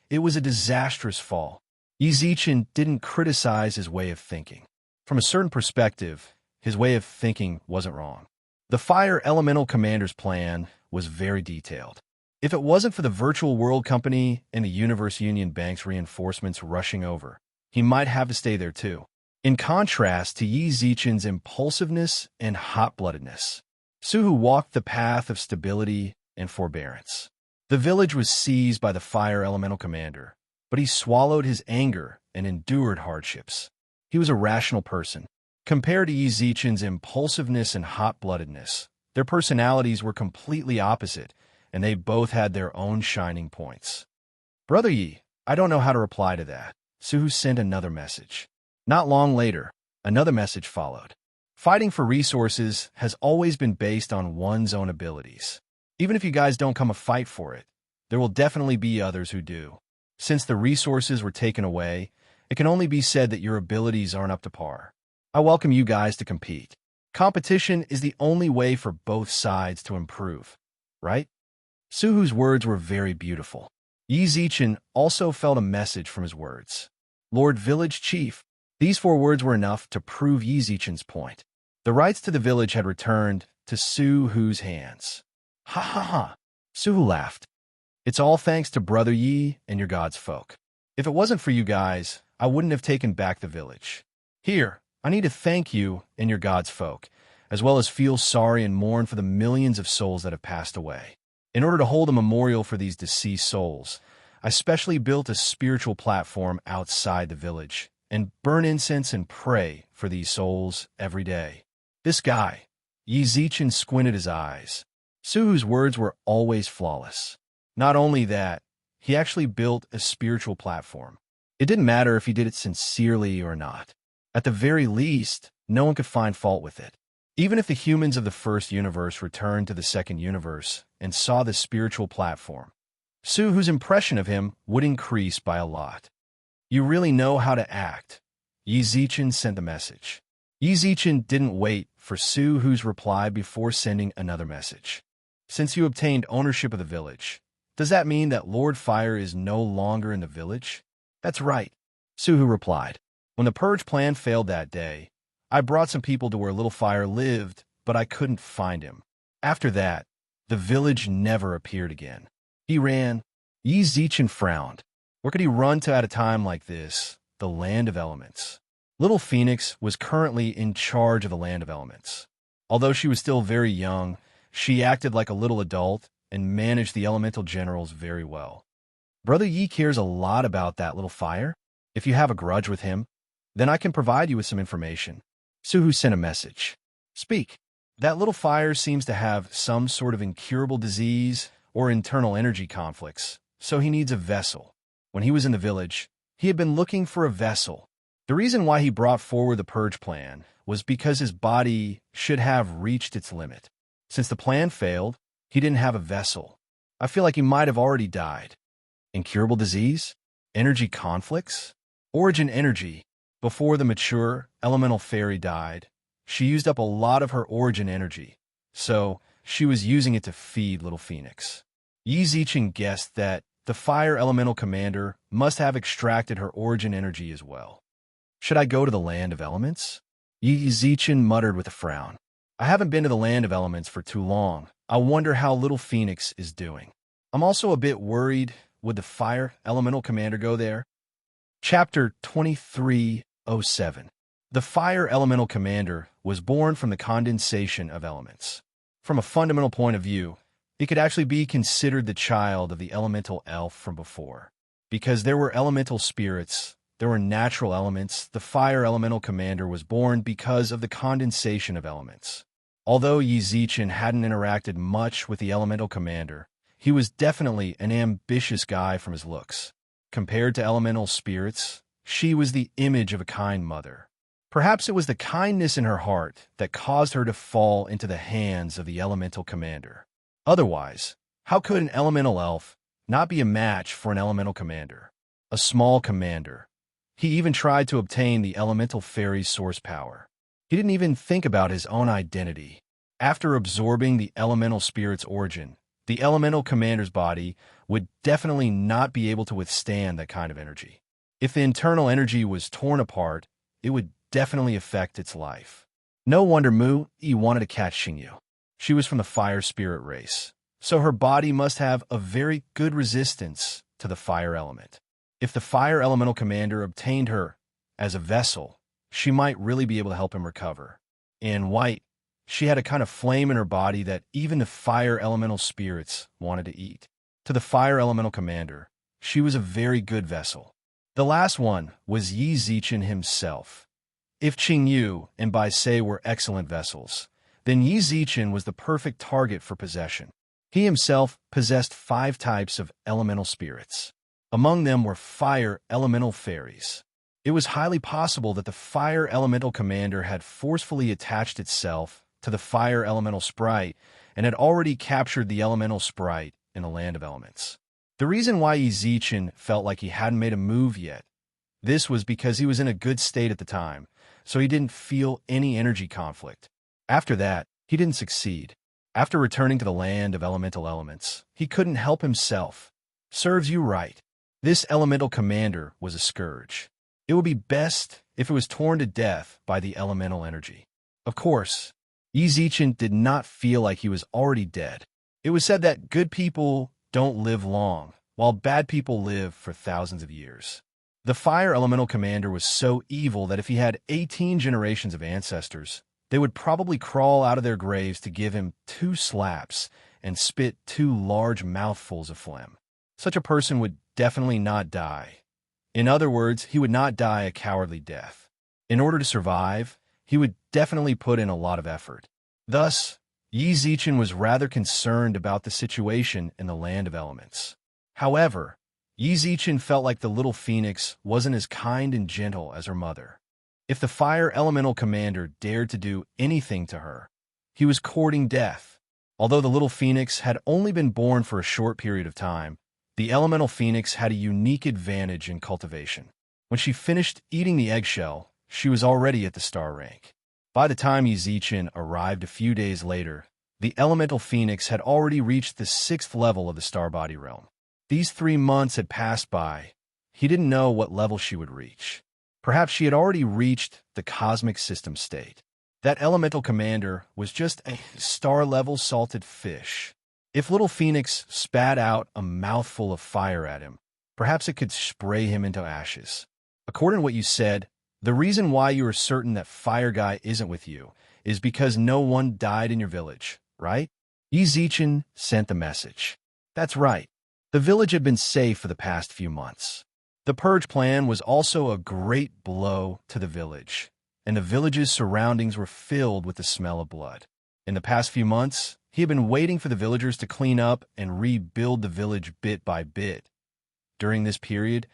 it was a disastrous fall. Yi Zichen didn't criticize his way of thinking. From a certain perspective, his way of thinking wasn't wrong. The Fire Elemental Commander's plan was very detailed. If it wasn't for the Virtual World Company and the Universe Union Bank's reinforcements rushing over, he might have to stay there too. In contrast to Yi Zichen's impulsiveness and hot-bloodedness, Suhu walked the path of stability and forbearance. The village was seized by the Fire Elemental Commander, but he swallowed his anger and endured hardships. He was a rational person. Compared to Yi Zichen's impulsiveness and hot-bloodedness, their personalities were completely opposite, and they both had their own shining points. "Brother Yi, I don't know how to reply to that." Suhu sent another message. Not long later, another message followed. "Fighting for resources has always been based on one's own abilities. Even if you guys don't come a fight for it, there will definitely be others who do. Since the resources were taken away, it can only be said that your abilities aren't up to par. I welcome you guys to compete. Competition is the only way for both sides to improve, right?" Suhu's words were very beautiful. Yi Zichen also felt a message from his words. "Lord Village Chief." These 4 words were enough to prove Yi Zichen's point. The rights to the village had returned to Suhu's hands. "Ha ha ha!" Suhu laughed. "It's all thanks to Brother Yi and your God's folk. If it wasn't for you guys, I wouldn't have taken back the village. Here, I need to thank you and your God's folk, as well as feel sorry and mourn for the millions of souls that have passed away. In order to hold a memorial for these deceased souls, I specially built a spiritual platform outside the village and burn incense and pray for these souls every day." This guy, Yi Zichen, squinted his eyes. Suhu's words were always flawless. Not only that, he actually built a spiritual platform. It didn't matter if he did it sincerely or not. At the very least, no one could find fault with it. Even if the humans of the first universe returned to the second universe and saw the spiritual platform, Suhu's impression of him would increase by a lot. "You really know how to act." Yi Zichen sent the message. Yi Zichen didn't wait for Suhu's reply before sending another message. "Since you obtained ownership of the village, does that mean that Lord Fire is no longer in the village?" "That's right," Suhu replied. "When the purge plan failed that day, I brought some people to where Little Fire lived, but I couldn't find him. After that, the village never appeared again. He ran." Yi Zichen frowned. Where could he run to at a time like this? The Land of Elements. Little Phoenix was currently in charge of the Land of Elements. Although she was still very young, she acted like a little adult and managed the elemental generals very well. "Brother Yi cares a lot about that Little Fire. If you have a grudge with him, then I can provide you with some information." Suhu sent a message. "Speak." "That Little Fire seems to have some sort of incurable disease or internal energy conflicts, so he needs a vessel. When he was in the village, he had been looking for a vessel. The reason why he brought forward the purge plan was because his body should have reached its limit. Since the plan failed, he didn't have a vessel. I feel like he might have already died." Incurable disease? Energy conflicts? Origin energy. Before the mature elemental fairy died, she used up a lot of her origin energy, so she was using it to feed little Phoenix. Yi Zichen guessed that the fire elemental commander must have extracted her origin energy as well. Should I go to the land of elements? Yi Zichen muttered with a frown. I haven't been to the land of elements for too long. I wonder how little Phoenix is doing. I'm also a bit worried. Would the fire elemental commander go there? Chapter 2307. The fire elemental commander was born from the condensation of elements. From a fundamental point of view, it could actually be considered the child of the elemental elf from before. Because there were elemental spirits, there were natural elements, the fire elemental commander was born because of the condensation of elements. Although Yi Zichen hadn't interacted much with the elemental commander, he was definitely an ambitious guy from his looks. Compared to elemental spirits, she was the image of a kind mother. Perhaps it was the kindness in her heart that caused her to fall into the hands of the elemental commander. Otherwise, how could an elemental elf not be a match for an elemental commander? A small commander. He even tried to obtain the elemental fairy's source power. He didn't even think about his own identity. After absorbing the elemental spirit's origin, the elemental commander's body would definitely not be able to withstand that kind of energy. If the internal energy was torn apart, it would definitely affect its life. No wonder Mu Yi wanted to catch Xingyu. She was from the fire spirit race, so her body must have a very good resistance to the fire element. If the fire elemental commander obtained her as a vessel, she might really be able to help him recover. In white, she had a kind of flame in her body that even the fire elemental spirits wanted to eat. To the fire elemental commander, she was a very good vessel. The last one was Yi Zichen himself. If Xingyu and Bai Sei were excellent vessels, then Yi Zichen was the perfect target for possession. He himself possessed 5 types of elemental spirits. Among them were fire elemental fairies. It was highly possible that the fire elemental commander had forcefully attached itself to the fire elemental sprite and had already captured the elemental sprite in the land of elements. The reason why Yi Zichen felt like he hadn't made a move yet, this was because he was in a good state at the time, so he didn't feel any energy conflict. After that, he didn't succeed. After returning to the land of elemental elements, he couldn't help himself. Serves you right. This elemental commander was a scourge. It would be best if it was torn to death by the elemental energy. Of course, Yi Zichen did not feel like he was already dead. It was said that good people don't live long, while bad people live for thousands of years. The fire elemental commander was so evil that if he had 18 generations of ancestors, they would probably crawl out of their graves to give him 2 slaps and spit 2 large mouthfuls of phlegm. Such a person would definitely not die. In other words, he would not die a cowardly death. In order to survive, he would definitely put in a lot of effort. Thus, Yi Zichen was rather concerned about the situation in the land of elements. However, Yi Zichen felt like the little Phoenix wasn't as kind and gentle as her mother. If the fire elemental commander dared to do anything to her, he was courting death. Although the little Phoenix had only been born for a short period of time, the elemental Phoenix had a unique advantage in cultivation. When she finished eating the eggshell, she was already at the star rank. By the time Yi Zichen arrived a few days later, the elemental Phoenix had already reached the 6th level of the star body realm. These 3 months had passed by. He didn't know what level she would reach. Perhaps she had already reached the cosmic system state. That elemental commander was just a star-level salted fish. If little Phoenix spat out a mouthful of fire at him, perhaps it could spray him into ashes. According to what you said, the reason why you are certain that Fire Guy isn't with you is because no one died in your village, right? Yi Zichen sent the message. That's right. The village had been safe for the past few months. The purge plan was also a great blow to the village, and the village's surroundings were filled with the smell of blood. In the past few months, he had been waiting for the villagers to clean up and rebuild the village bit by bit. During this period,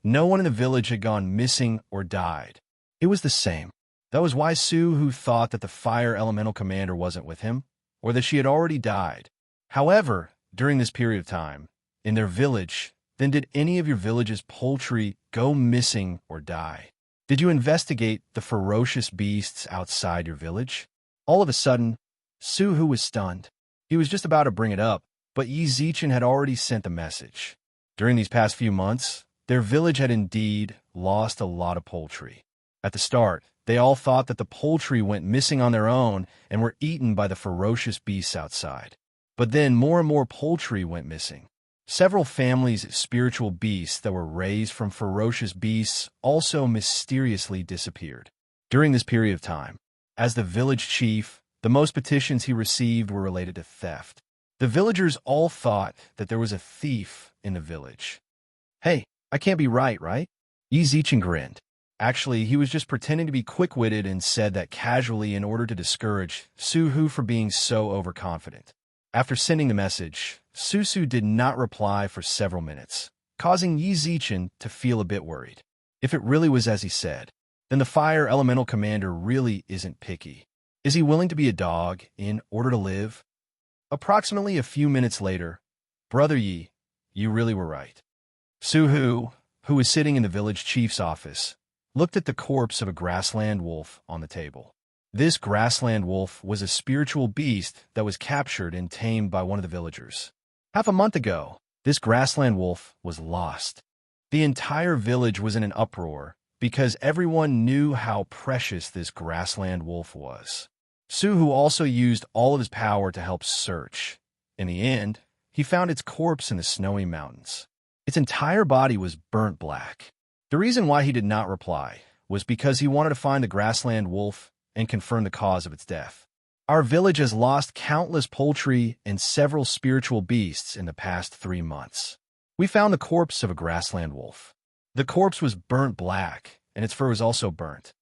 no one in the village had gone missing or died. It was the same. That was why Su, who thought that the fire elemental commander wasn't with him, or that she had already died. However, during this period of time, in their village, Then did any of your village's poultry go missing or die? Did you investigate the ferocious beasts outside your village? All of a sudden, Suhu was stunned. He was just about to bring it up, but Yi Zichen had already sent the message. During these past few months, their village had indeed lost a lot of poultry. At the start, they all thought that the poultry went missing on their own and were eaten by the ferocious beasts outside. But then more and more poultry went missing. Several families of spiritual beasts that were raised from ferocious beasts also mysteriously disappeared. During this period of time, as the village chief, the most petitions he received were related to theft. The villagers all thought that there was a thief in the village. Hey, I can't be right? Yi Zichen grinned. Actually, he was just pretending to be quick-witted and said that casually in order to discourage Suhu for being so overconfident. After sending the message, Susu did not reply for several minutes, causing Yi Zichen to feel a bit worried. If it really was as he said, then the fire elemental commander really isn't picky. Is he willing to be a dog in order to live? Approximately a few minutes later, Brother Yi, you really were right. Suhu, who was sitting in the village chief's office, looked at the corpse of a grassland wolf on the table. This grassland wolf was a spiritual beast that was captured and tamed by one of the villagers. Half a month ago, this grassland wolf was lost. The entire village was in an uproar because everyone knew how precious this grassland wolf was. Suhu also used all of his power to help search. In the end, he found its corpse in the snowy mountains. Its entire body was burnt black. The reason why he did not reply was because he wanted to find the grassland wolf and confirm the cause of its death. Our village has lost countless poultry and several spiritual beasts in the past 3 months. We found the corpse of a grassland wolf. The corpse was burnt black, and its fur was also burnt.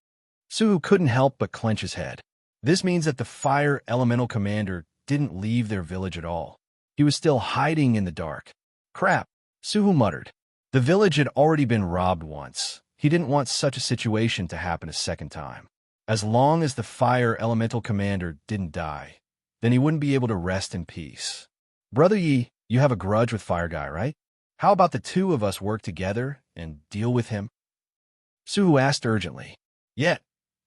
Suhu couldn't help but clench his head. This means that the fire elemental commander didn't leave their village at all. He was still hiding in the dark. Crap, Suhu muttered. The village had already been robbed once. He didn't want such a situation to happen a second time. As long as the fire elemental commander didn't die, then he wouldn't be able to rest in peace. Brother Yi, you have a grudge with Fire Guy, right? How about the two of us work together and deal with him? Suhu asked urgently. Yet,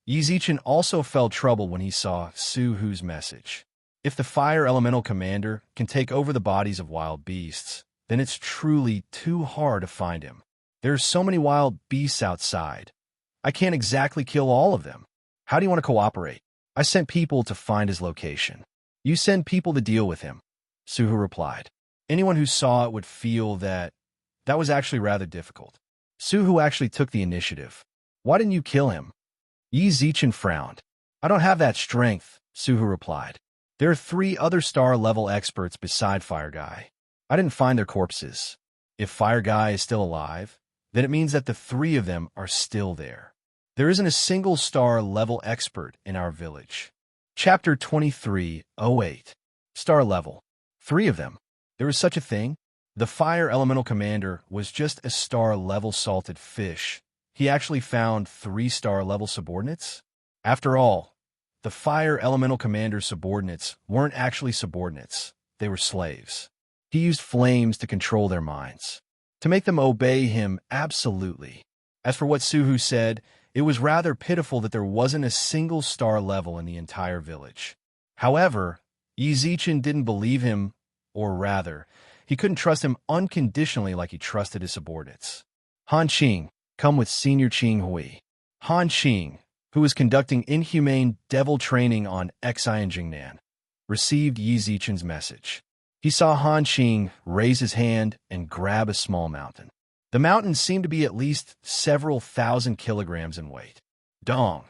Yi Zichen also felt trouble when he saw Suhu's message. If the fire elemental commander can take over the bodies of wild beasts, then it's truly too hard to find him. There are so many wild beasts outside. I can't exactly kill all of them. How do you want to cooperate? I sent people to find his location. You send people to deal with him, Suhu replied. Anyone who saw it would feel that was actually rather difficult. Suhu actually took the initiative. Why didn't you kill him? Yi Zichen frowned. I don't have that strength, Suhu replied. There are 3 other star-level experts beside Fire Guy. I didn't find their corpses. If Fire Guy is still alive, then it means that the 3 of them are still there. There isn't a single star-level expert in our village. Chapter 23:08. Star level. 3 of them. There is such a thing? The fire elemental commander was just a star-level salted fish. He actually found 3 star-level subordinates? After all, the fire elemental commander's subordinates weren't actually subordinates. They were slaves. He used flames to control their minds, to make them obey him absolutely. As for what Suhu said, it was rather pitiful that there wasn't a single star level in the entire village. However, Yi Zichen didn't believe him, or rather, he couldn't trust him unconditionally like he trusted his subordinates. Han Qing, come with Senior Qing Hui. Han Qing, who was conducting inhumane devil training on Xian Jingnan, received Yi Zichen's message. He saw Han Qing raise his hand and grab a small mountain. The mountain seemed to be at least several thousand kilograms in weight. Dong!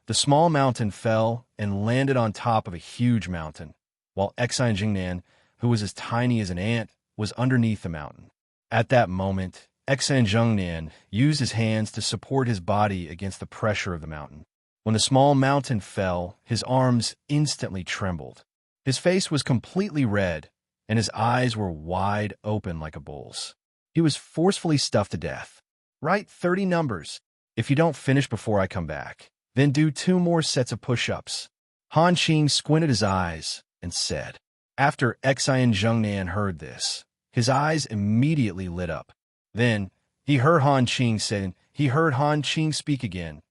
The small mountain fell and landed on top of a huge mountain, while Xian Jingnan, who was as tiny as an ant, was underneath the mountain. At that moment, Xian Jingnan used his hands to support his body against the pressure of the mountain. When the small mountain fell, his arms instantly trembled. His face was completely red, and his eyes were wide open like a bull's. He was forcefully stuffed to death. Write 30 numbers. If you don't finish before I come back, then do 2 more sets of push-ups. Han Qing squinted his eyes and said. After Xian Jingnan heard this, his eyes immediately lit up. Then he heard Han Qing speak again.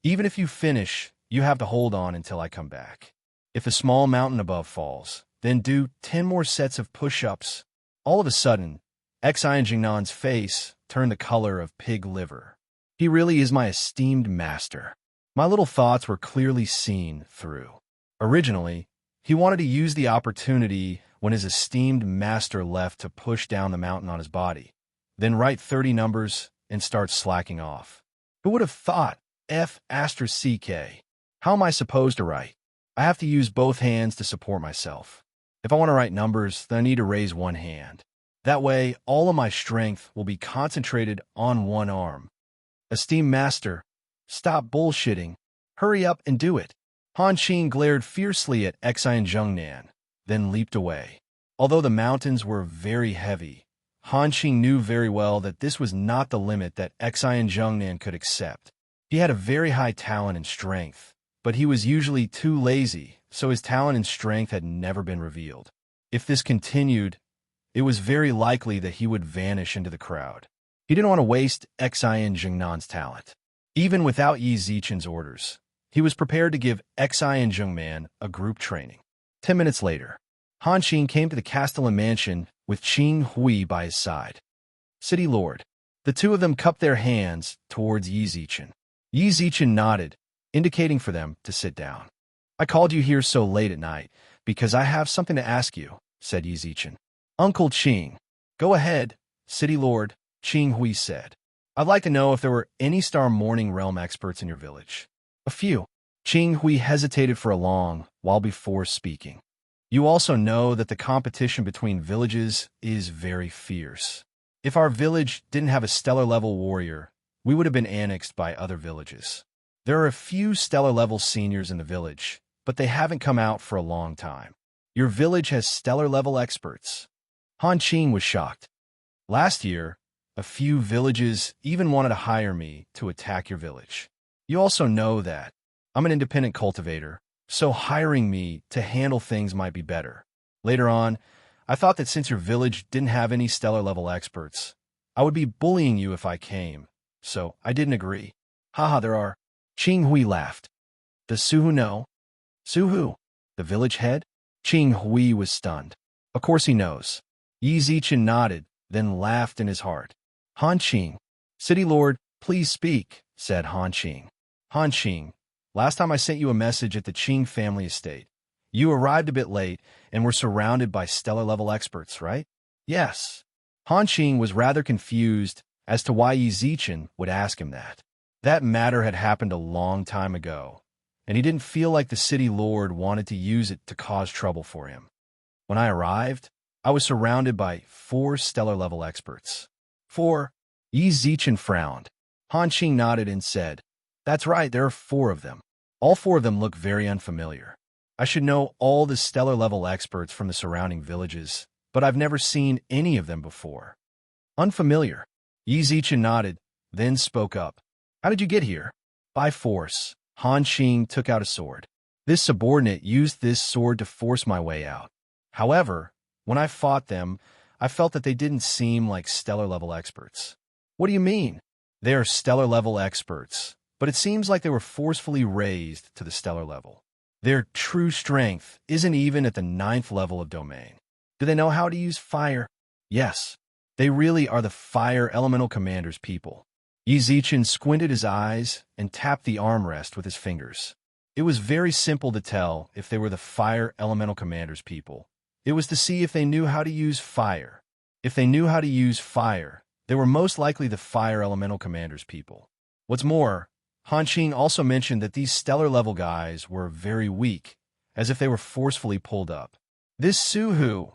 Even if you finish, you have to hold on until I come back. If a small mountain above falls, then do 10 more sets of push-ups. All of a sudden, Xian Jingnan's face turned the color of pig liver. He really is my esteemed master. My little thoughts were clearly seen through. Originally, he wanted to use the opportunity when his esteemed master left to push down the mountain on his body, then write 30 numbers and start slacking off. Who would have thought? F***CK. How am I supposed to write? I have to use both hands to support myself. If I want to write numbers, then I need to raise one hand. That way, all of my strength will be concentrated on one arm. Esteemed master, stop bullshitting. Hurry up and do it. Han Qing glared fiercely at Xian Jungnan, then leaped away. Although the mountains were very heavy, Han Qing knew very well that this was not the limit that Xian Jungnan could accept. He had a very high talent and strength, but he was usually too lazy, so his talent and strength had never been revealed. If this continued, it was very likely that he would vanish into the crowd. He didn't want to waste Xian Jingnan's talent. Even without Yi Zichen's orders, he was prepared to give Xian Jungman a group training. 10 minutes later, Han Qing came to the Castellan mansion with Qing Hui by his side. City Lord. The two of them cupped their hands towards Yi Zichen. Yi Zichen nodded, indicating for them to sit down. I called you here so late at night because I have something to ask you, said Yi Zichen. Uncle Qing. Go ahead, City Lord, Qing Hui said. I'd like to know if there were any Star Morning Realm experts in your village. A few. Qing Hui hesitated for a long while before speaking. You also know that the competition between villages is very fierce. If our village didn't have a stellar-level warrior, we would have been annexed by other villages. There are a few stellar-level seniors in the village, but they haven't come out for a long time. Your village has stellar-level experts. Han Qing was shocked. Last year, a few villages even wanted to hire me to attack your village. You also know that I'm an independent cultivator, so hiring me to handle things might be better. Later on, I thought that since your village didn't have any stellar-level experts, I would be bullying you if I came, so I didn't agree. Haha, there are. Qing Hui laughed. Does Suhu know? Suhu? The village head? Qing Hui was stunned. Of course he knows. Yi Zichen nodded, then laughed in his heart. Han Qing. City Lord, please speak, said Han Qing. Han Qing, last time I sent you a message at the Qing family estate. You arrived a bit late and were surrounded by stellar-level experts, right? Yes. Han Qing was rather confused as to why Yi Zichen would ask him that. That matter had happened a long time ago, and he didn't feel like the city lord wanted to use it to cause trouble for him. When I arrived, I was surrounded by 4 stellar-level experts. 4? Yi Zichen frowned. Han Qing nodded and said, That's right, there are 4 of them. All 4 of them look very unfamiliar. I should know all the stellar-level experts from the surrounding villages, but I've never seen any of them before. Unfamiliar. Yi Zichen nodded, then spoke up. How did you get here? By force. Han Qing took out a sword. This subordinate used this sword to force my way out. However, when I fought them, I felt that they didn't seem like stellar-level experts. What do you mean? They are stellar-level experts, but it seems like they were forcefully raised to the stellar level. Their true strength isn't even at the 9th level of domain. Do they know how to use fire? Yes. They really are the fire elemental commander's people. Yi Zichen squinted his eyes and tapped the armrest with his fingers. It was very simple to tell if they were the fire elemental commander's people. It was to see if they knew how to use fire. If they knew how to use fire, they were most likely the fire elemental commander's people. What's more, Han Qing also mentioned that these stellar-level guys were very weak, as if they were forcefully pulled up. This Suhu.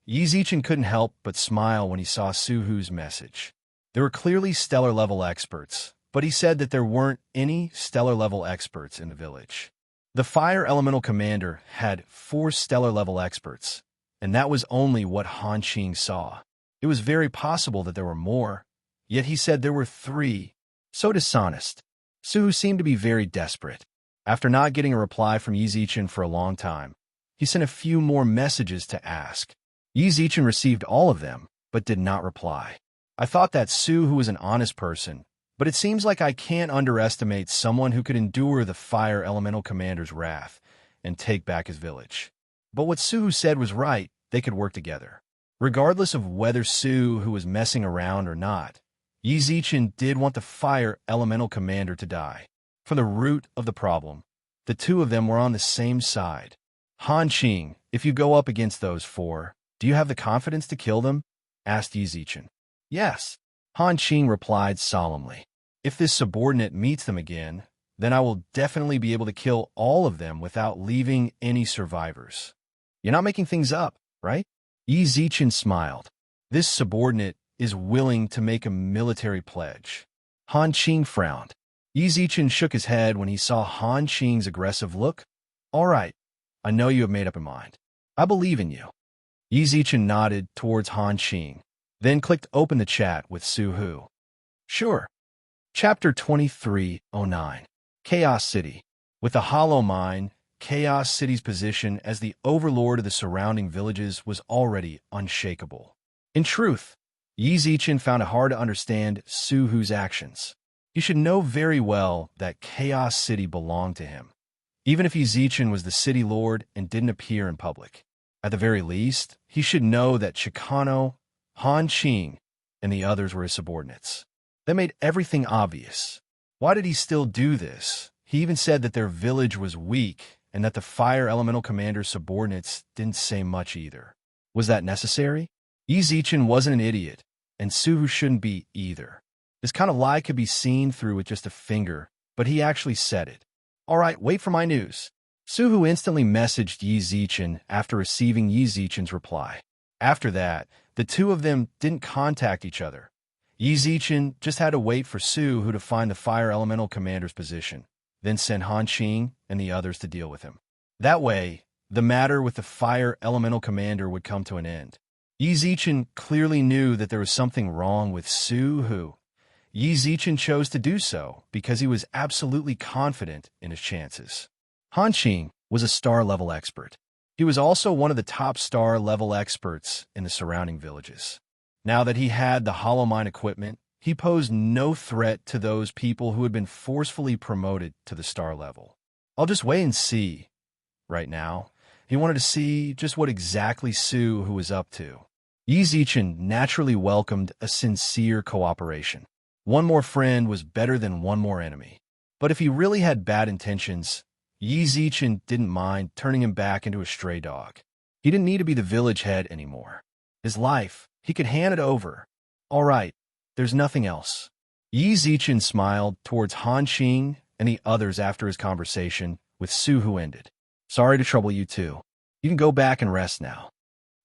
Yi Zichen couldn't help but smile when he saw Suhu's message. There were clearly stellar-level experts, but he said that there weren't any stellar-level experts in the village. The fire elemental commander had 4 stellar-level experts, and that was only what Han Qing saw. It was very possible that there were more, yet he said there were 3. So dishonest. Suhu seemed to be very desperate. After not getting a reply from Yi Zichen for a long time, he sent a few more messages to ask. Yi Zichen received all of them, but did not reply. I thought that Su was an honest person, but it seems like I can't underestimate someone who could endure the fire elemental commander's wrath and take back his village. But what Su said was right, they could work together. Regardless of whether Su was messing around or not, Yi Zichen did want the fire elemental commander to die. From the root of the problem, the two of them were on the same side. Han Qing, if you go up against those four, do you have the confidence to kill them? Asked Yi Zichen. Yes, Han Qing replied solemnly. If this subordinate meets them again, then I will definitely be able to kill all of them without leaving any survivors. You're not making things up, right? Yi Zichen smiled. This subordinate is willing to make a military pledge. Han Qing frowned. Yi Zichen shook his head when he saw Han Qing's aggressive look. All right, I know you have made up your mind. I believe in you. Yi Zichen nodded towards Han Qing, then clicked open the chat with Su Hu. Sure. Chapter 2309. Chaos City. With the hollow mine, Chaos City's position as the overlord of the surrounding villages was already unshakable. In truth, Yi Zichen found it hard to understand Su Hu's actions. He should know very well that Chaos City belonged to him, even if Yi Zichen was the city lord and didn't appear in public. At the very least, he should know that Chicano, Han Qing, and the others were his subordinates. That made everything obvious. Why did he still do this? He even said that their village was weak and that the fire elemental commander's subordinates didn't say much either. Was that necessary? Yi Zichen wasn't an idiot, and Su Hu shouldn't be either. This kind of lie could be seen through with just a finger, but he actually said it. All right, wait for my news. Su Hu instantly messaged Yi Zichen after receiving Yi Zichen's reply. After that, the two of them didn't contact each other. Yi Zichen just had to wait for Su Hu to find the fire elemental commander's position, then send Han Qing and the others to deal with him. That way, the matter with the fire elemental commander would come to an end. Yi Zichen clearly knew that there was something wrong with Su Hu. Yi Zichen chose to do so because he was absolutely confident in his chances. Han Qing was a star-level expert. He was also one of the top star-level experts in the surrounding villages. Now that he had the hollow mine equipment, he posed no threat to those people who had been forcefully promoted to the star level. I'll just wait and see. Right now, he wanted to see just what exactly Su Hu was up to. Yi Zichen naturally welcomed a sincere cooperation. One more friend was better than one more enemy. But if he really had bad intentions, Yi Zichen didn't mind turning him back into a stray dog. He didn't need to be the village head anymore. His life, he could hand it over. All right, there's nothing else. Yi Zichen smiled towards Han Qing and the others after his conversation with Su Hu ended. Sorry to trouble you too. You can go back and rest now.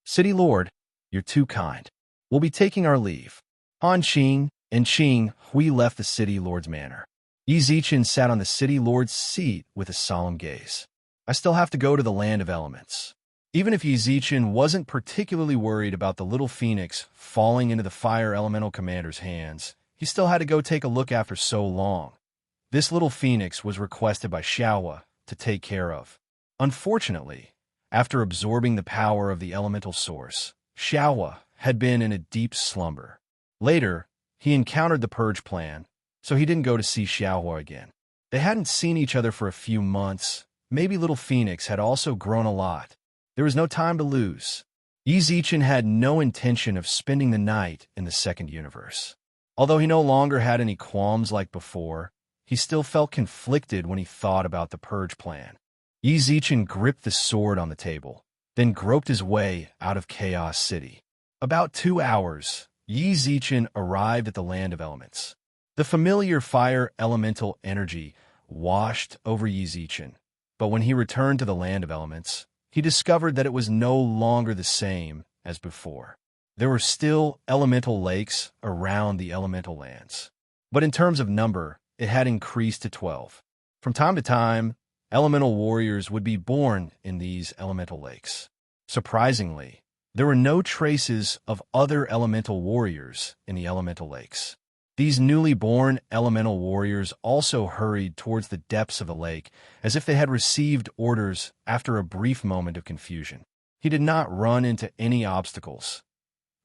City Lord, you're too kind. We'll be taking our leave. Han Qing and Qing Hui left the City Lord's manor. Yi Zichen sat on the City Lord's seat with a solemn gaze. I still have to go to the Land of Elements. Even if Yi Zichen wasn't particularly worried about the little phoenix falling into the fire elemental commander's hands, he still had to go take a look after so long. This little phoenix was requested by Xiaohua to take care of. Unfortunately, after absorbing the power of the elemental source, Xiaohua had been in a deep slumber. Later, he encountered the purge plan, so he didn't go to see Xiaohua again. They hadn't seen each other for a few months. Maybe little Phoenix had also grown a lot. There was no time to lose. Yi Zichen had no intention of spending the night in the second universe. Although he no longer had any qualms like before, he still felt conflicted when he thought about the purge plan. Yi Zichen gripped the sword on the table, then groped his way out of Chaos City. About 2 hours, Yi Zichen arrived at the Land of Elements. The familiar fire elemental energy washed over Yi Zichen, but when he returned to the Land of Elements, he discovered that it was no longer the same as before. There were still elemental lakes around the elemental lands, but in terms of number, it had increased to 12. From time to time, elemental warriors would be born in these elemental lakes. Surprisingly, there were no traces of other elemental warriors in the elemental lakes. These newly born elemental warriors also hurried towards the depths of the lake as if they had received orders after a brief moment of confusion. He did not run into any obstacles.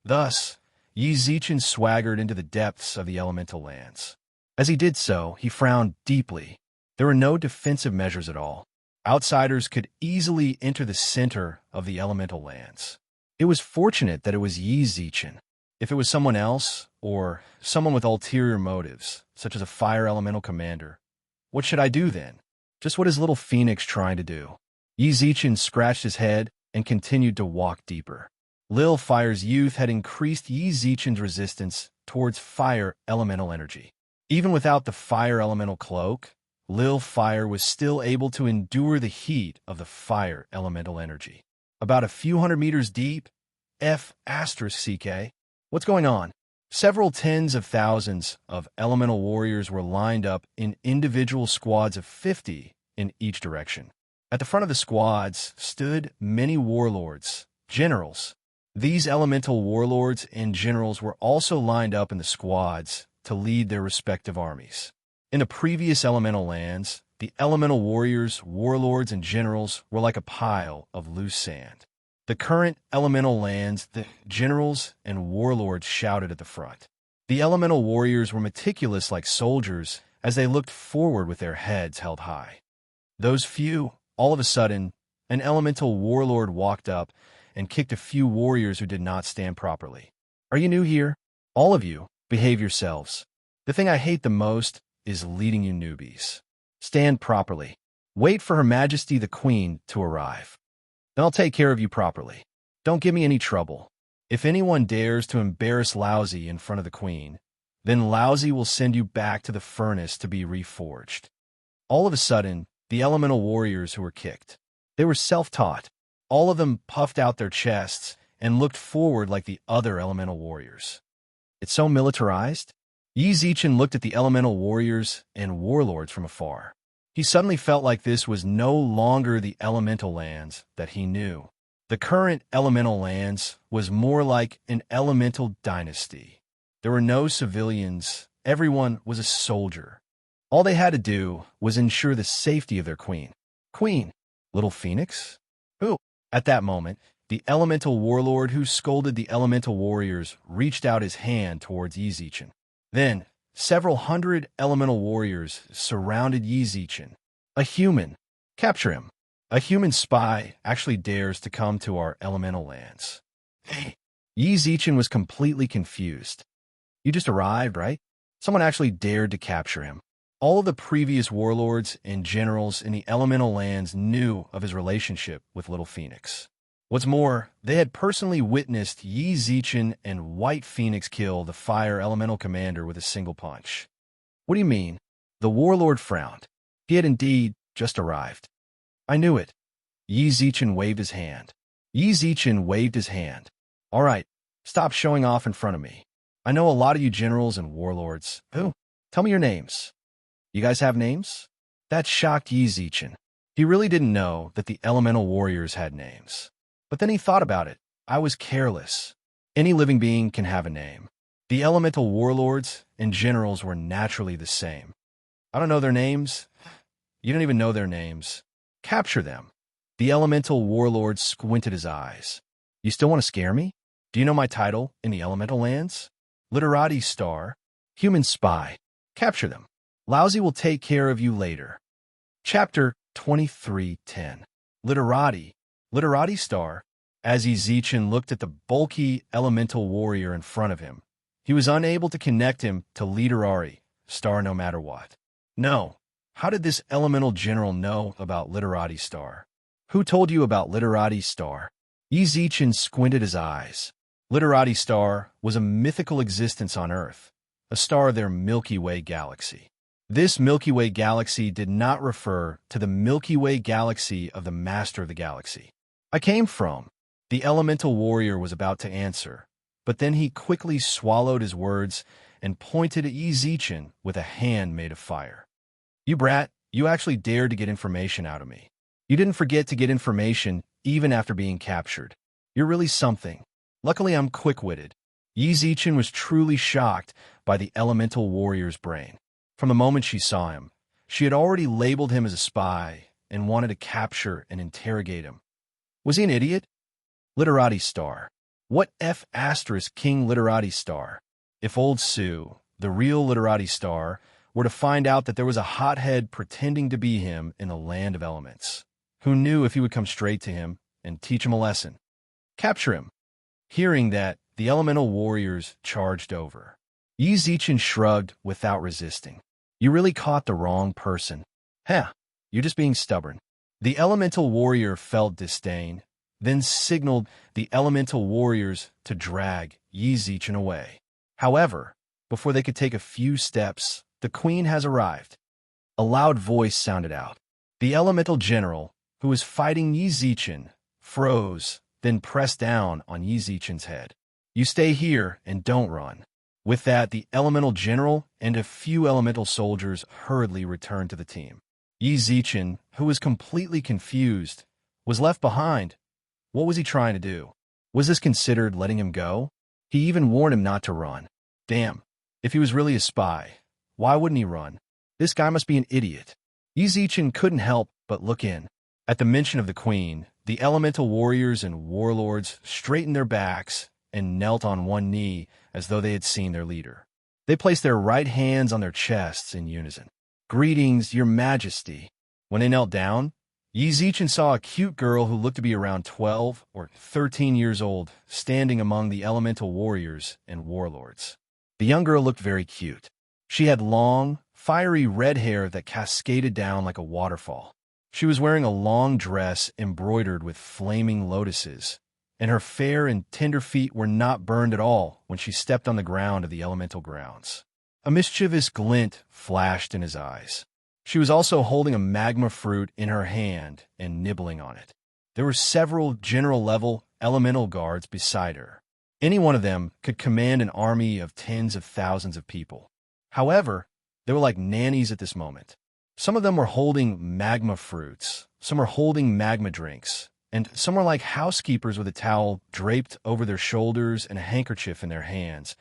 Thus, Yi Zichen swaggered into the depths of the elemental lands. As he did so, he frowned deeply. There were no defensive measures at all. Outsiders could easily enter the center of the elemental lands. It was fortunate that it was Yi Zichen. If it was someone else, or someone with ulterior motives, such as a fire elemental commander, what should I do then? Just what is little Phoenix trying to do? Yi Zichen scratched his head and continued to walk deeper. Lil Fire's youth had increased Yi Zichen's resistance towards fire elemental energy. Even without the fire elemental cloak, Lil Fire was still able to endure the heat of the fire elemental energy. About a few hundred meters deep, F***CK. What's going on? Several tens of thousands of elemental warriors were lined up in individual squads of 50 in each direction. At the front of the squads stood many warlords, generals. These elemental warlords and generals were also lined up in the squads to lead their respective armies. In the previous elemental lands, the elemental warriors, warlords, and generals were like a pile of loose sand. The current elemental lands, the generals and warlords shouted at the front. The elemental warriors were meticulous like soldiers as they looked forward with their heads held high. Those few, all of a sudden, an elemental warlord walked up and kicked a few warriors who did not stand properly. Are you new here? All of you, behave yourselves. The thing I hate the most is leading you newbies. Stand properly. Wait for Her Majesty the Queen to arrive. Then I'll take care of you properly. Don't give me any trouble. If anyone dares to embarrass Lousy in front of the Queen, then Lousy will send you back to the furnace to be reforged. All of a sudden, the elemental warriors who were kicked. They were self-taught. All of them puffed out their chests and looked forward like the other elemental warriors. It's so militarized. Yi Zichen looked at the elemental warriors and warlords from afar. He suddenly felt like this was no longer the elemental lands that he knew. The current elemental lands was more like an elemental dynasty. There were no civilians. Everyone was a soldier. All they had to do was ensure the safety of their queen. Queen? Little Phoenix? Who? At that moment, the elemental warlord who scolded the elemental warriors reached out his hand towards Yi Zichen. Then, several hundred elemental warriors surrounded Yi Zichen. A human. Capture him. A human spy actually dares to come to our elemental lands. Hey. Yi Zichen was completely confused. You just arrived, right? Someone actually dared to capture him. All of the previous warlords and generals in the elemental lands knew of his relationship with Little Phoenix. What's more, they had personally witnessed Yi Zichen and White Phoenix kill the fire elemental commander with a single punch. What do you mean? The warlord frowned. He had indeed just arrived. I knew it. Yi Zichen waved his hand. Yi Zichen waved his hand. All right, stop showing off in front of me. I know a lot of you generals and warlords. Who? Tell me your names. You guys have names? That shocked Yi Zichen. He really didn't know that the elemental warriors had names. But then he thought about it. I was careless. Any living being can have a name. The elemental warlords and generals were naturally the same. I don't know their names. You don't even know their names. Capture them. The elemental warlord squinted his eyes. You still want to scare me? Do you know my title in the elemental lands? Literati Star. Human spy. Capture them. Lousy will take care of you later. Chapter 23:10. Literati Star. As Yi Zichen looked at the bulky elemental warrior in front of him, he was unable to connect him to Literati Star no matter what. No. How did this elemental general know about Literati Star? Who told you about Literati Star? Yi Zichen squinted his eyes. Literati Star was a mythical existence on Earth, a star of their Milky Way galaxy. This Milky Way galaxy did not refer to the Milky Way galaxy of the Master of the Galaxy. I came from. The elemental warrior was about to answer, but then he quickly swallowed his words and pointed at Yi Zichen with a hand made of fire. You brat, you actually dared to get information out of me. You didn't forget to get information even after being captured. You're really something. Luckily, I'm quick-witted. Yi Zichen was truly shocked by the elemental warrior's brain. From the moment she saw him, she had already labeled him as a spy and wanted to capture and interrogate him. Was he an idiot? Literati Star. What F asterisk King Literati Star? If old Sue, the real Literati Star, were to find out that there was a hothead pretending to be him in the land of elements, who knew if he would come straight to him and teach him a lesson? Capture him. Hearing that, the elemental warriors charged over. Yi Zichen shrugged without resisting. You really caught the wrong person. Heh, you're just being stubborn. The elemental warrior felt disdain, then signaled the elemental warriors to drag Yi Zichen away. However, before they could take a few steps, the queen has arrived. A loud voice sounded out. The elemental general, who was fighting Yi Zichen, froze, then pressed down on Yi Zichen's head. You stay here and don't run. With that, the elemental general and a few elemental soldiers hurriedly returned to the team. Yi Zichen, who was completely confused, was left behind. What was he trying to do? Was this considered letting him go? He even warned him not to run. Damn, if he was really a spy, why wouldn't he run? This guy must be an idiot. Yi Zichen couldn't help but look in. At the mention of the queen, the elemental warriors and warlords straightened their backs and knelt on one knee as though they had seen their leader. They placed their right hands on their chests in unison. Greetings, your majesty. When they knelt down, Yi Zichen saw a cute girl who looked to be around 12 or 13 years old standing among the elemental warriors and warlords. The young girl looked very cute. She had long, fiery red hair that cascaded down like a waterfall. She was wearing a long dress embroidered with flaming lotuses, and her fair and tender feet were not burned at all when she stepped on the ground of the elemental grounds. A mischievous glint flashed in his eyes. She was also holding a magma fruit in her hand and nibbling on it. There were several general-level elemental guards beside her. Any one of them could command an army of tens of thousands of people. However, they were like nannies at this moment. Some of them were holding magma fruits, some were holding magma drinks, and some were like housekeepers with a towel draped over their shoulders and a handkerchief in their hands,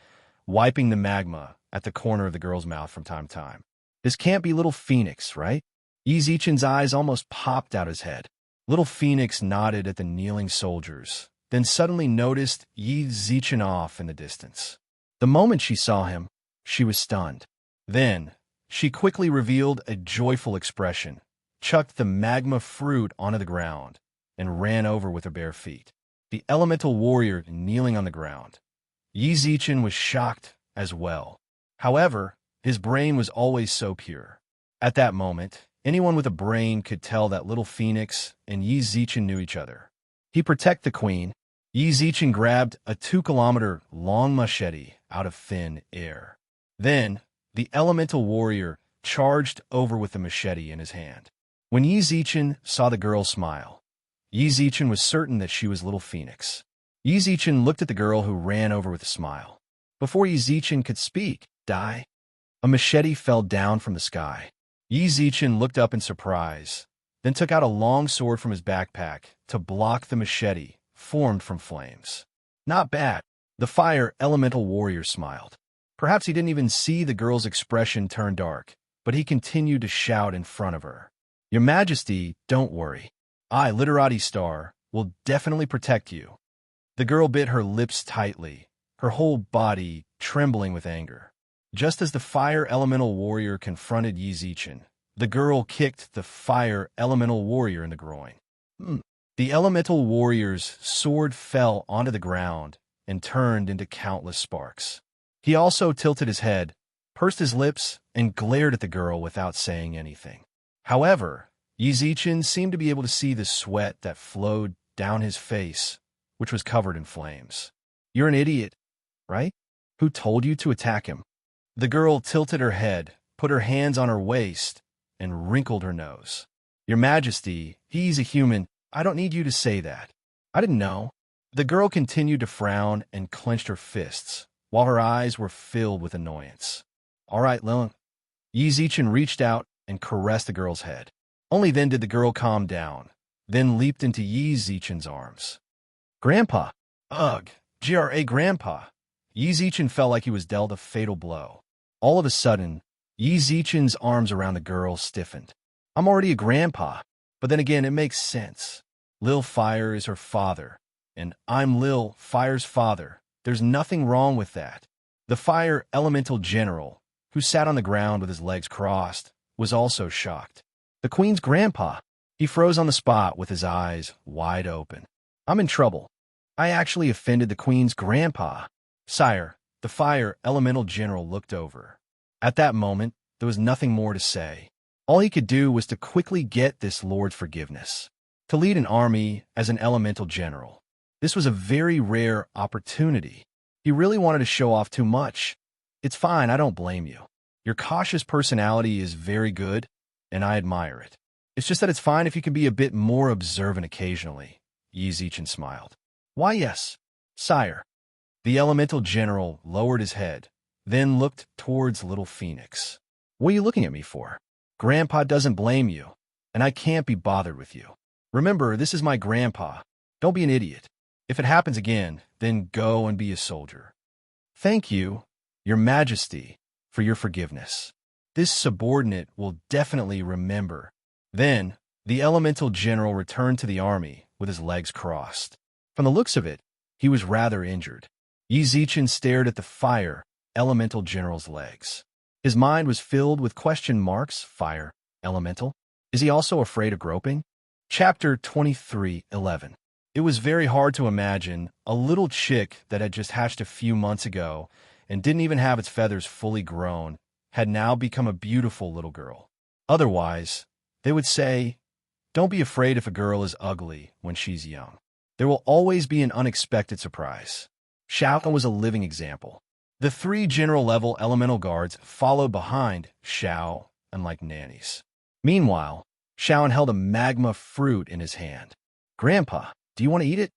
wiping the magma at the corner of the girl's mouth from time to time. This can't be Little Phoenix, right? Yi Zichen's eyes almost popped out his head. Little Phoenix nodded at the kneeling soldiers, then suddenly noticed Yi Zichen off in the distance. The moment she saw him, she was stunned. Then, she quickly revealed a joyful expression, chucked the magma fruit onto the ground, and ran over with her bare feet. The elemental warrior kneeling on the ground. Yi Zichen was shocked as well. However, his brain was always so pure. At that moment, anyone with a brain could tell that Little Phoenix and Yi Zichen knew each other. He protected the queen. Yi Zichen grabbed a 2-kilometer-long machete out of thin air. Then, the elemental warrior charged over with the machete in his hand. When Yi Zichen saw the girl smile, Yi Zichen was certain that she was Little Phoenix. Yi Zichen looked at the girl who ran over with a smile. Before Yi Zichen could speak, a machete fell down from the sky. Yi Zichen looked up in surprise, then took out a long sword from his backpack to block the machete formed from flames. Not bad. The fire elemental warrior smiled. Perhaps he didn't even see the girl's expression turn dark, but he continued to shout in front of her. Your Majesty, don't worry. I, Literati Star, will definitely protect you. The girl bit her lips tightly, her whole body trembling with anger. Just as the fire elemental warrior confronted Yi Zichen, the girl kicked the fire elemental warrior in the groin. The elemental warrior's sword fell onto the ground and turned into countless sparks. He also tilted his head, pursed his lips, and glared at the girl without saying anything. However, Yi Zichen seemed to be able to see the sweat that flowed down his face, which was covered in flames. You're an idiot, right? Who told you to attack him? The girl tilted her head, put her hands on her waist, and wrinkled her nose. Your Majesty, he's a human. I don't need you to say that. I didn't know. The girl continued to frown and clenched her fists, while her eyes were filled with annoyance. All right, Lilith. Yi Zichen reached out and caressed the girl's head. Only then did the girl calm down, then leaped into Yi Zichen's arms. Grandpa! Ugh! Grandpa! Yi Zichen felt like he was dealt a fatal blow. All of a sudden, Yi Zichen's arms around the girl stiffened. I'm already a grandpa, but then again, it makes sense. Lil Fire is her father. And I'm Lil, Fire's father. There's nothing wrong with that. The Fire Elemental General, who sat on the ground with his legs crossed, was also shocked. The Queen's grandpa. He froze on the spot with his eyes wide open. I'm in trouble. I actually offended the Queen's grandpa. Sire, the Fire Elemental General looked over. At that moment, there was nothing more to say. All he could do was to quickly get this Lord's forgiveness. To lead an army as an Elemental General. This was a very rare opportunity. He really wanted to show off too much. It's fine, I don't blame you. Your cautious personality is very good, and I admire it. It's just that it's fine if you can be a bit more observant occasionally. Yi Zichen smiled. Why, yes, sire. The Elemental General lowered his head, then looked towards Little Phoenix. What are you looking at me for? Grandpa doesn't blame you, and I can't be bothered with you. Remember, this is my grandpa. Don't be an idiot. If it happens again, then go and be a soldier. Thank you, Your Majesty, for your forgiveness. This subordinate will definitely remember. Then, the Elemental General returned to the army with his legs crossed. From the looks of it, he was rather injured. Yi Zichen stared at the Fire Elemental General's legs. His mind was filled with question marks. Fire Elemental? Is he also afraid of groping? Chapter 23:11. It was very hard to imagine a little chick that had just hatched a few months ago and didn't even have its feathers fully grown had now become a beautiful little girl. Otherwise, they would say, don't be afraid if a girl is ugly when she's young. There will always be an unexpected surprise. Xiao was a living example. The 3 general-level elemental guards followed behind Xiao and like nannies. Meanwhile, Xiao held a magma fruit in his hand. Grandpa, do you want to eat it?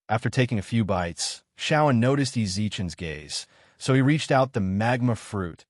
After taking a few bites, Xiao noticed Yi Zichen's gaze, so he reached out the magma fruit.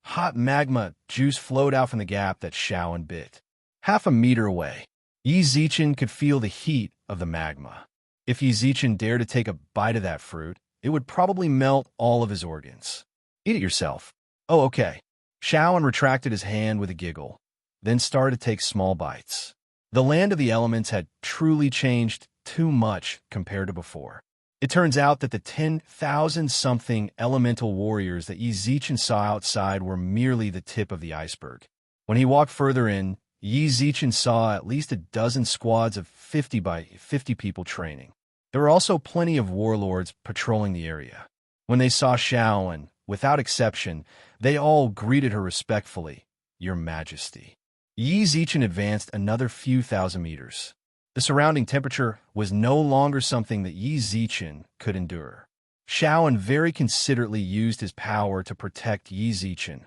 Hot magma juice flowed out from the gap that Xiao bit. Half a meter away, Yi Zichen could feel the heat of the magma. If Yi Zichen dared to take a bite of that fruit, it would probably melt all of his organs. Eat it yourself. Oh, okay. Xiao retracted his hand with a giggle, then started to take small bites. The land of the elements had truly changed too much compared to before. It turns out that the 10,000-something elemental warriors that Yi Zichen saw outside were merely the tip of the iceberg. When he walked further in, Yi Zichen saw at least a dozen squads of 50 by 50 people training. There were also plenty of warlords patrolling the area. When they saw Xiao, without exception, they all greeted her respectfully, Your Majesty. Yi Zichen advanced another few thousand meters. The surrounding temperature was no longer something that Yi Zichen could endure. Xiao very considerately used his power to protect Yi Zichen.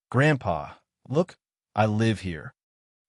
Grandpa, look, I live here.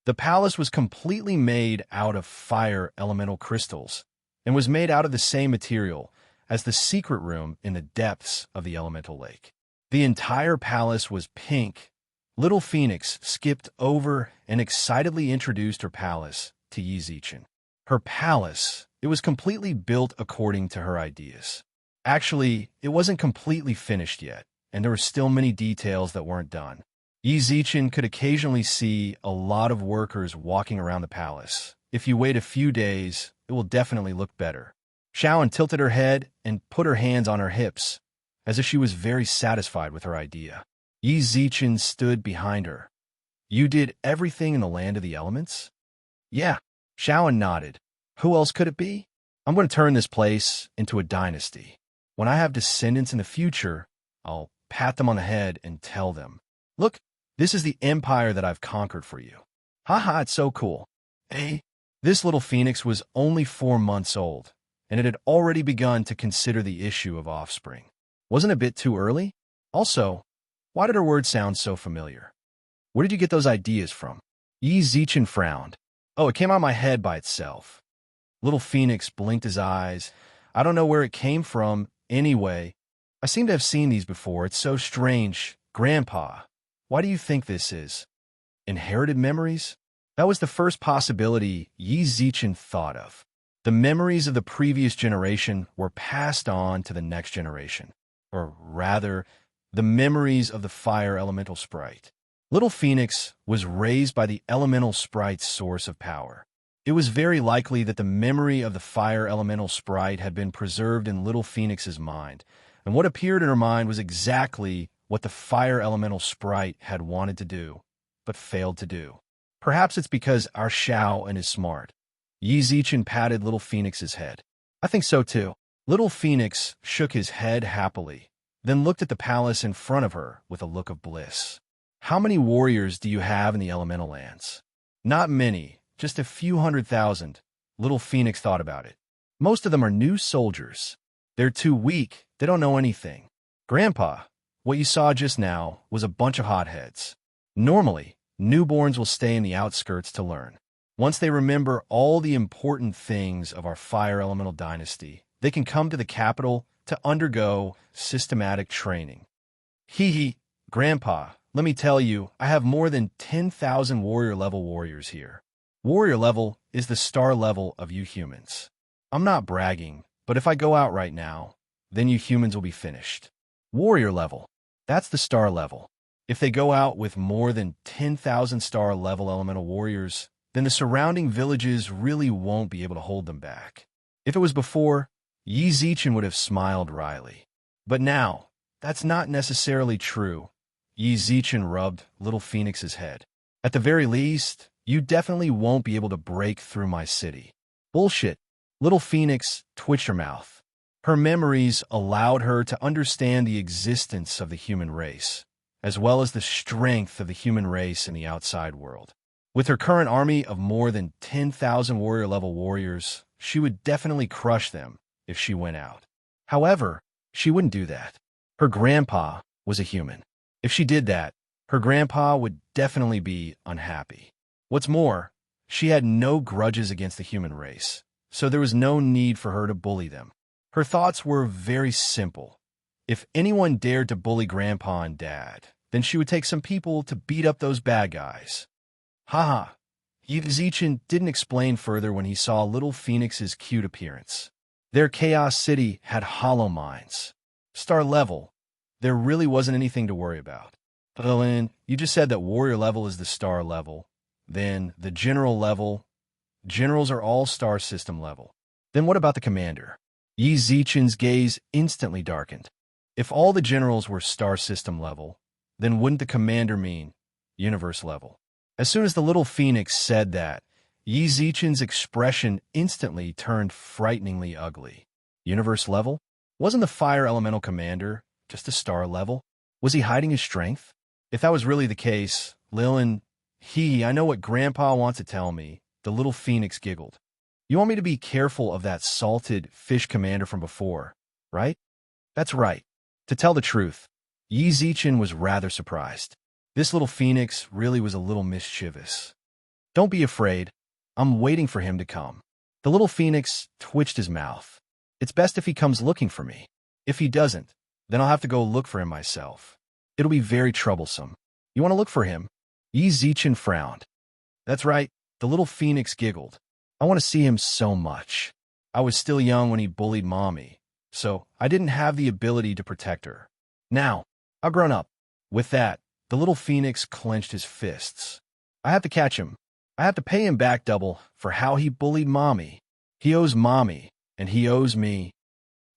The palace was completely made out of fire elemental crystals and was made out of the same material as the secret room in the depths of the elemental lake. The entire palace was pink. Little Phoenix skipped over and excitedly introduced her palace to Yi Zichen. Her palace, it was completely built according to her ideas. Actually, it wasn't completely finished yet, and there were still many details that weren't done. Yi Zichen could occasionally see a lot of workers walking around the palace. If you wait a few days, it will definitely look better. Xiao tilted her head and put her hands on her hips, as if she was very satisfied with her idea. Yi Zichen stood behind her. You did everything in the land of the elements? Yeah, Xiao nodded. Who else could it be? I'm going to turn this place into a dynasty. When I have descendants in the future, I'll pat them on the head and tell them, look, this is the empire that I've conquered for you. Haha, it's so cool. Hey, this little phoenix was only 4 months old, and it had already begun to consider the issue of offspring. Wasn't it a bit too early? Also, why did her words sound so familiar? Where did you get those ideas from? Yi Zichen frowned. Oh, it came out of my head by itself. Little Phoenix blinked his eyes. I don't know where it came from. Anyway, I seem to have seen these before. It's so strange. Grandpa, why do you think this is? Inherited memories? That was the first possibility Yi Zichen thought of. The memories of the previous generation were passed on to the next generation. Or rather, the memories of the fire elemental sprite. Little Phoenix was raised by the elemental sprite's source of power. It was very likely that the memory of the fire elemental sprite had been preserved in Little Phoenix's mind, and what appeared in her mind was exactly what the fire elemental sprite had wanted to do, but failed to do. Perhaps it's because our Xiao is smart. Yi Zichen patted Little Phoenix's head. I think so too. Little Phoenix shook his head happily, then looked at the palace in front of her with a look of bliss. How many warriors do you have in the elemental lands? Not many, just a few 100,000. Little Phoenix thought about it. Most of them are new soldiers. They're too weak, they don't know anything. Grandpa, what you saw just now was a bunch of hotheads. Normally, newborns will stay in the outskirts to learn. Once they remember all the important things of our fire elemental dynasty, they can come to the capital to undergo systematic training. Hee, Grandpa, let me tell you, I have more than 10,000 warrior-level warriors here. Warrior level is the star level of you humans. I'm not bragging, but if I go out right now, then you humans will be finished. Warrior level, that's the star level. If they go out with more than 10,000 star level elemental warriors, then the surrounding villages really won't be able to hold them back. If it was before, Yi Zichen would have smiled wryly. But now, that's not necessarily true. Yi Zichen rubbed Little Phoenix's head. At the very least, you definitely won't be able to break through my city. Bullshit. Little Phoenix twitched her mouth. Her memories allowed her to understand the existence of the human race, as well as the strength of the human race in the outside world. With her current army of more than 10,000 warrior-level warriors, she would definitely crush them if she went out. However, she wouldn't do that. Her grandpa was a human. If she did that, her grandpa would definitely be unhappy. What's more, she had no grudges against the human race, so there was no need for her to bully them. Her thoughts were very simple. If anyone dared to bully Grandpa and Dad, then she would take some people to beat up those bad guys. Haha. Yi Zichen didn't explain further when he saw Little Phoenix's cute appearance. Their Chaos City had hollow mines. Star level, there really wasn't anything to worry about. Lin, you just said that warrior level is the star level. Then the general level. Generals are all star system level. Then what about the commander? Yi Zichen's gaze instantly darkened. If all the generals were star system level, then wouldn't the commander mean universe level? As soon as the Little Phoenix said that, Yi Zichen's expression instantly turned frighteningly ugly. Universe level? Wasn't the fire elemental commander just a star level? Was he hiding his strength? If that was really the case, Lilin, I know what Grandpa wants to tell me. The Little Phoenix giggled. You want me to be careful of that salted fish commander from before, right? That's right. To tell the truth, Yi Zichen was rather surprised. This Little Phoenix really was a little mischievous. Don't be afraid. I'm waiting for him to come. The Little Phoenix twitched his mouth. It's best if he comes looking for me. If he doesn't, then I'll have to go look for him myself. It'll be very troublesome. You want to look for him? Yi Zichen frowned. That's right, the Little Phoenix giggled. I want to see him so much. I was still young when he bullied Mommy, so I didn't have the ability to protect her. Now, I've grown up. With that, the Little Phoenix clenched his fists. I have to catch him. I have to pay him back double for how he bullied Mommy. He owes Mommy, and he owes me.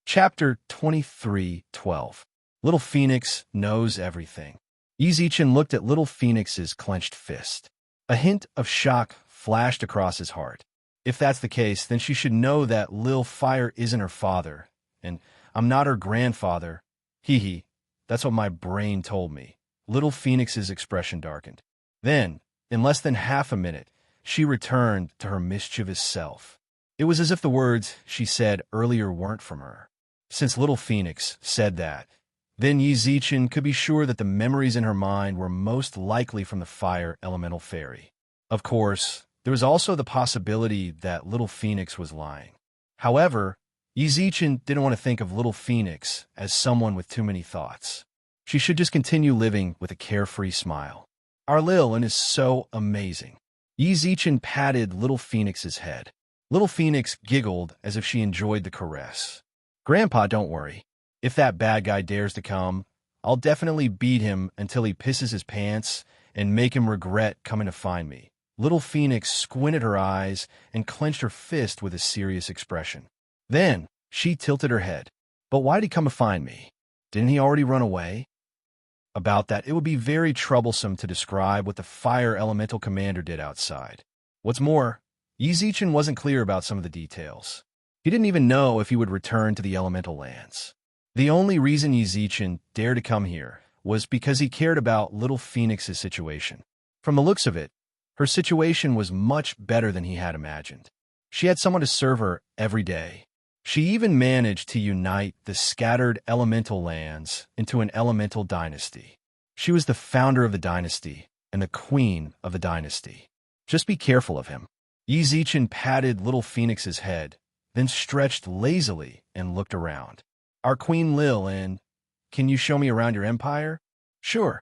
Chapter 23:12. Little Phoenix knows everything. Yi Zichen looked at Little Phoenix's clenched fist. A hint of shock flashed across his heart. If that's the case, then she should know that Lil Fire isn't her father, and I'm not her grandfather. That's what my brain told me. Little Phoenix's expression darkened. Then, in less than half a minute, she returned to her mischievous self. It was as if the words she said earlier weren't from her. Since Little Phoenix said that, then Yi Zichen could be sure that the memories in her mind were most likely from the fire elemental fairy. Of course, there was also the possibility that Little Phoenix was lying. However, Yi Zichen didn't want to think of Little Phoenix as someone with too many thoughts. She should just continue living with a carefree smile. Our Lilin is so amazing. Yi Zichen patted Little Phoenix's head. Little Phoenix giggled as if she enjoyed the caress. Grandpa, don't worry. If that bad guy dares to come, I'll definitely beat him until he pisses his pants and make him regret coming to find me. Little Phoenix squinted her eyes and clenched her fist with a serious expression. Then she tilted her head. But why'd he come to find me? Didn't he already run away? About that, it would be very troublesome to describe what the fire elemental commander did outside. What's more, Yi Zichen wasn't clear about some of the details. He didn't even know if he would return to the elemental lands. The only reason Yi Zichen dared to come here was because he cared about Little Phoenix's situation. From the looks of it, her situation was much better than he had imagined. She had someone to serve her every day. She even managed to unite the scattered elemental lands into an elemental dynasty. She was the founder of the dynasty and the queen of the dynasty. Just be careful of him. Yi Zichen patted Little Phoenix's head, then stretched lazily and looked around. Our Queen Lil, and can you show me around your empire? Sure.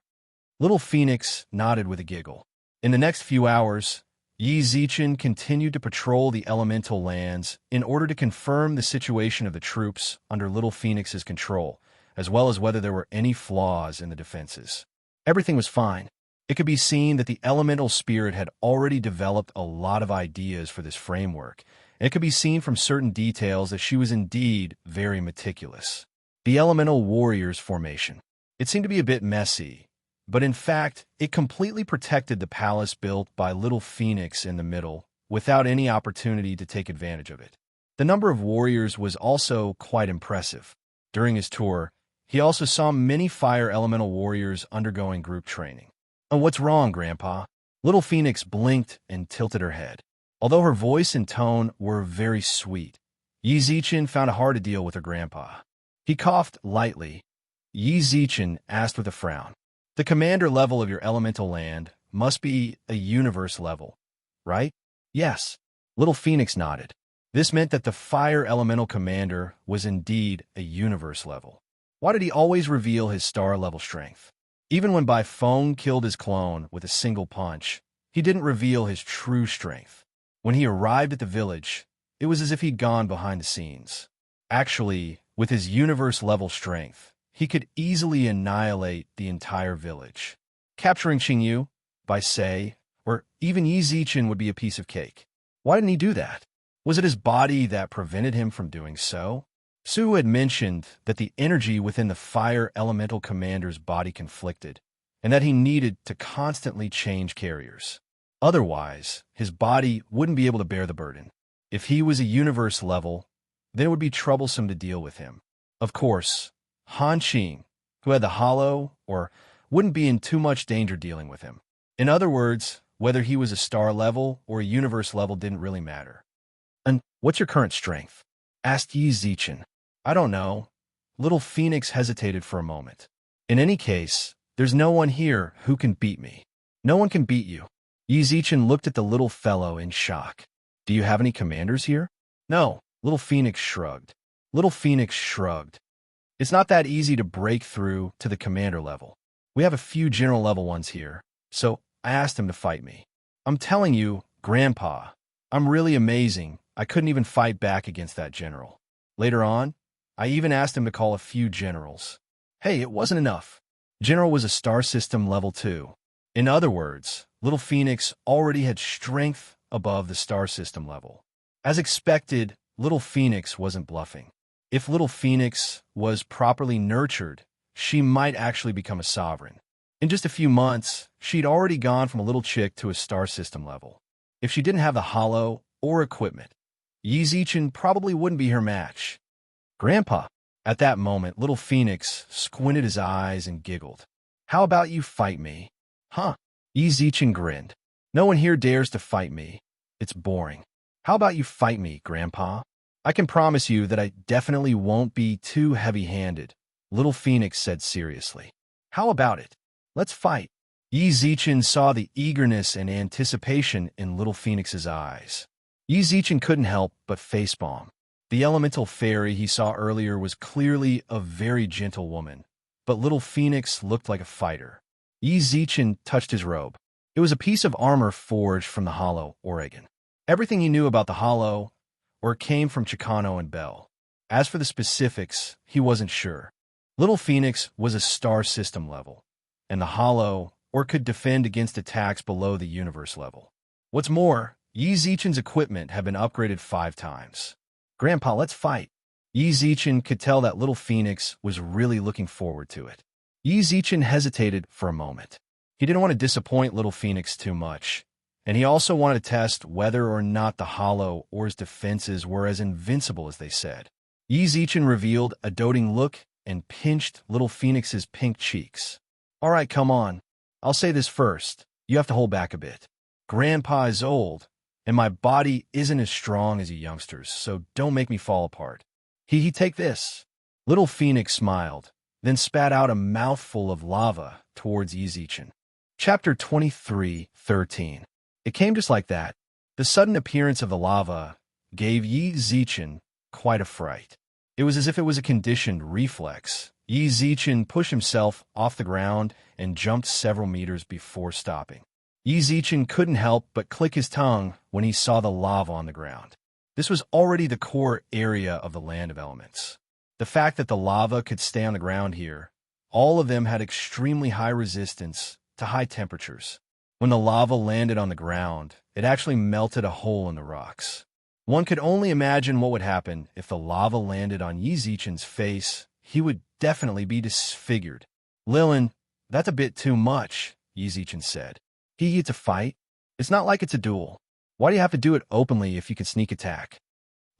Little Phoenix nodded with a giggle. In the next few hours, Yi Zichen continued to patrol the elemental lands in order to confirm the situation of the troops under Little Phoenix's control, as well as whether there were any flaws in the defenses. Everything was fine. It could be seen that the elemental spirit had already developed a lot of ideas for this framework, and it could be seen from certain details that she was indeed very meticulous. The elemental warriors formation. It seemed to be a bit messy, but in fact, it completely protected the palace built by Little Phoenix in the middle, without any opportunity to take advantage of it. The number of warriors was also quite impressive. During his tour, he also saw many fire elemental warriors undergoing group training. "Oh, what's wrong, Grandpa?" Little Phoenix blinked and tilted her head. Although her voice and tone were very sweet, Yi Zichen found it hard to deal with her grandpa. He coughed lightly. Yi Zichen asked with a frown, "The commander level of your elemental land must be a universe level, right?" "Yes." Little Phoenix nodded. This meant that the fire elemental commander was indeed a universe level. Why did he always reveal his star level strength? Even when Bai Feng killed his clone with a single punch, he didn't reveal his true strength. When he arrived at the village, it was as if he'd gone behind the scenes. Actually, with his universe-level strength, he could easily annihilate the entire village. Capturing Qingyu, Bai Sei, or even Yi Zichen would be a piece of cake. Why didn't he do that? Was it his body that prevented him from doing so? Su had mentioned that the energy within the fire elemental commander's body conflicted, and that he needed to constantly change carriers. Otherwise, his body wouldn't be able to bear the burden. If he was a universe level, then it would be troublesome to deal with him. Of course, Han Qing, who had the hollow, wouldn't be in too much danger dealing with him. In other words, whether he was a star level or a universe level didn't really matter. "And what's your current strength?" asked Yi Zichen. "I don't know." Little Phoenix hesitated for a moment. "In any case, there's no one here who can beat me." "No one can beat you." Yi Zichen looked at the little fellow in shock. "Do you have any commanders here?" "No." Little Phoenix shrugged. Little Phoenix shrugged. "It's not that easy to break through to the commander level. We have a few general level ones here, so I asked him to fight me. I'm telling you, Grandpa, I'm really amazing. I couldn't even fight back against that general. Later on, I even asked him to call a few generals. Hey, it wasn't enough. General was a star system level 2. In other words, Little Phoenix already had strength above the star system level. As expected, Little Phoenix wasn't bluffing. If Little Phoenix was properly nurtured, she might actually become a sovereign. In just a few months, she'd already gone from a little chick to a star system level. If she didn't have the hollow or equipment, Yi Zichen probably wouldn't be her match. Grandpa. At that moment, Little Phoenix squinted his eyes and giggled. How about you fight me? Huh? Yi Zichen grinned. No one here dares to fight me. It's boring. How about you fight me, Grandpa? I can promise you that I definitely won't be too heavy-handed, Little Phoenix said seriously. How about it? Let's fight. Yi Zichen saw the eagerness and anticipation in Little Phoenix's eyes. Yi Zichen couldn't help but facepalm. The elemental fairy he saw earlier was clearly a very gentle woman, but Little Phoenix looked like a fighter. Yi Zichen touched his robe. It was a piece of armor forged from the Hollow, Oregon. Everything he knew about the Hollow came from Chicano and Bell. As for the specifics, he wasn't sure. Little Phoenix was a star system level, and the Hollow could defend against attacks below the universe level. What's more, Yi Zichen's equipment had been upgraded 5 times. Grandpa, let's fight. Yi Zichen could tell that little Phoenix was really looking forward to it. Yi Zichen hesitated for a moment. He didn't want to disappoint little Phoenix too much, and he also wanted to test whether or not the hollow or his defenses were as invincible as they said. Yi Zichen revealed a doting look and pinched little Phoenix's pink cheeks. All right, come on. I'll say this first. You have to hold back a bit. Grandpa is old, and my body isn't as strong as you youngsters, so don't make me fall apart. Take this. Little Phoenix smiled, then spat out a mouthful of lava towards Yi Zichen. Chapter 23:13. It came just like that. The sudden appearance of the lava gave Yi Zichen quite a fright. It was as if it was a conditioned reflex. Yi Zichen pushed himself off the ground and jumped several meters before stopping. Yi Zichen couldn't help but click his tongue when he saw the lava on the ground. This was already the core area of the land of elements. The fact that the lava could stay on the ground here, all of them had extremely high resistance to high temperatures. When the lava landed on the ground, it actually melted a hole in the rocks. One could only imagine what would happen if the lava landed on Yi Zichen's face. He would definitely be disfigured. Lilin, that's a bit too much, Yi Zichen said. To fight? It's not like it's a duel. Why do you have to do it openly if you can sneak attack?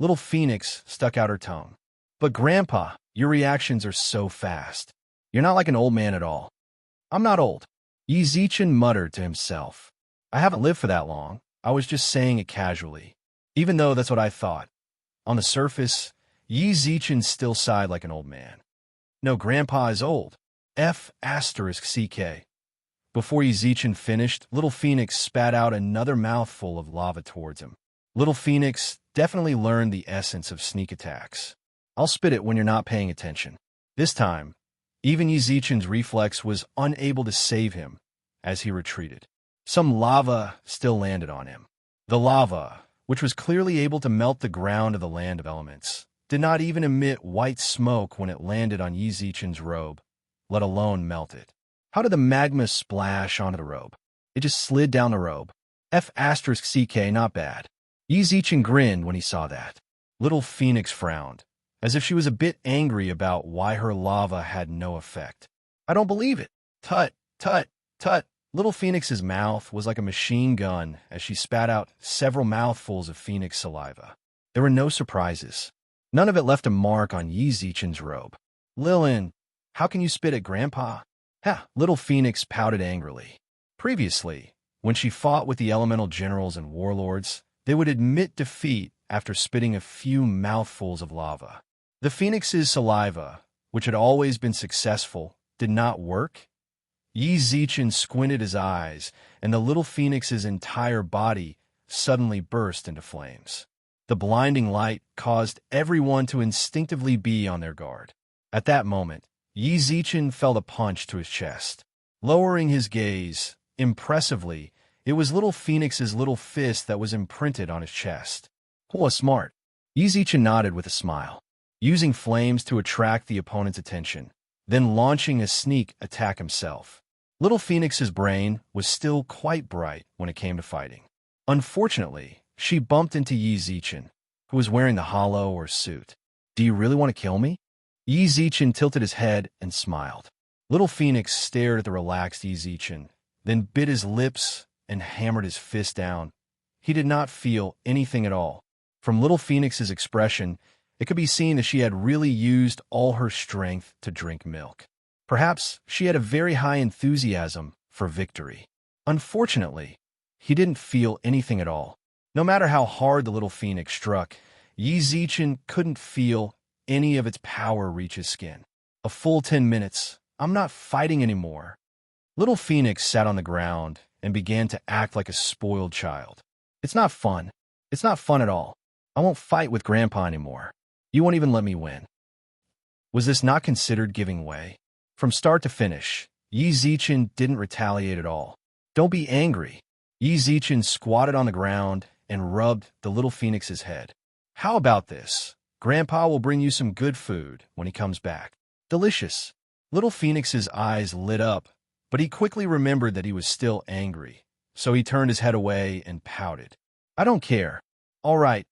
Little Phoenix stuck out her tongue. But Grandpa, your reactions are so fast. You're not like an old man at all. I'm not old. Yi Zichen muttered to himself. I haven't lived for that long. I was just saying it casually. Even though that's what I thought. On the surface, Yi Zichen still sighed like an old man. No, Grandpa is old. F***CK. Before Yi Zichen finished, Little Phoenix spat out another mouthful of lava towards him. Little Phoenix definitely learned the essence of sneak attacks. I'll spit it when you're not paying attention. This time, even Yi Zichen's reflex was unable to save him as he retreated. Some lava still landed on him. The lava, which was clearly able to melt the ground of the land of elements, did not even emit white smoke when it landed on Yi Zichen's robe, let alone melt it. How did the magma splash onto the robe? It just slid down the robe. F***CK, not bad. Yi Zichen grinned when he saw that. Little Phoenix frowned, as if she was a bit angry about why her lava had no effect. I don't believe it. Tut, tut, tut. Little Phoenix's mouth was like a machine gun as she spat out several mouthfuls of Phoenix saliva. There were no surprises. None of it left a mark on Yi Zichen's robe. Lilin, how can you spit at Grandpa? Little Phoenix pouted angrily. Previously, when she fought with the elemental generals and warlords, they would admit defeat after spitting a few mouthfuls of lava. The Phoenix's saliva, which had always been successful, did not work. Yi Zichen squinted his eyes, and the little Phoenix's entire body suddenly burst into flames. The blinding light caused everyone to instinctively be on their guard. At that moment, Yi Zichen felt a punch to his chest. Lowering his gaze, impressively, it was little Phoenix's little fist that was imprinted on his chest. Oh, smart. Yi Zichen nodded with a smile, using flames to attract the opponent's attention, then launching a sneak attack himself. Little Phoenix's brain was still quite bright when it came to fighting. Unfortunately, she bumped into Yi Zichen, who was wearing the hollow or suit. Do you really want to kill me? Yi Zichen tilted his head and smiled. Little Phoenix stared at the relaxed Yi Zichen, then bit his lips and hammered his fist down. He did not feel anything at all. From Little Phoenix's expression, it could be seen that she had really used all her strength to drink milk. Perhaps she had a very high enthusiasm for victory. Unfortunately, he didn't feel anything at all. No matter how hard the little Phoenix struck, Yi Zichen couldn't feel any of its power reach his skin. A full 10 minutes. I'm not fighting anymore. Little Phoenix sat on the ground and began to act like a spoiled child. It's not fun. It's not fun at all. I won't fight with Grandpa anymore. You won't even let me win. Was this not considered giving way? From start to finish, Yi Zichen didn't retaliate at all. Don't be angry. Yi Zichen squatted on the ground and rubbed the little Phoenix's head. How about this? Grandpa will bring you some good food when he comes back. Delicious. Little Phoenix's eyes lit up, but he quickly remembered that he was still angry, so he turned his head away and pouted. I don't care. All right,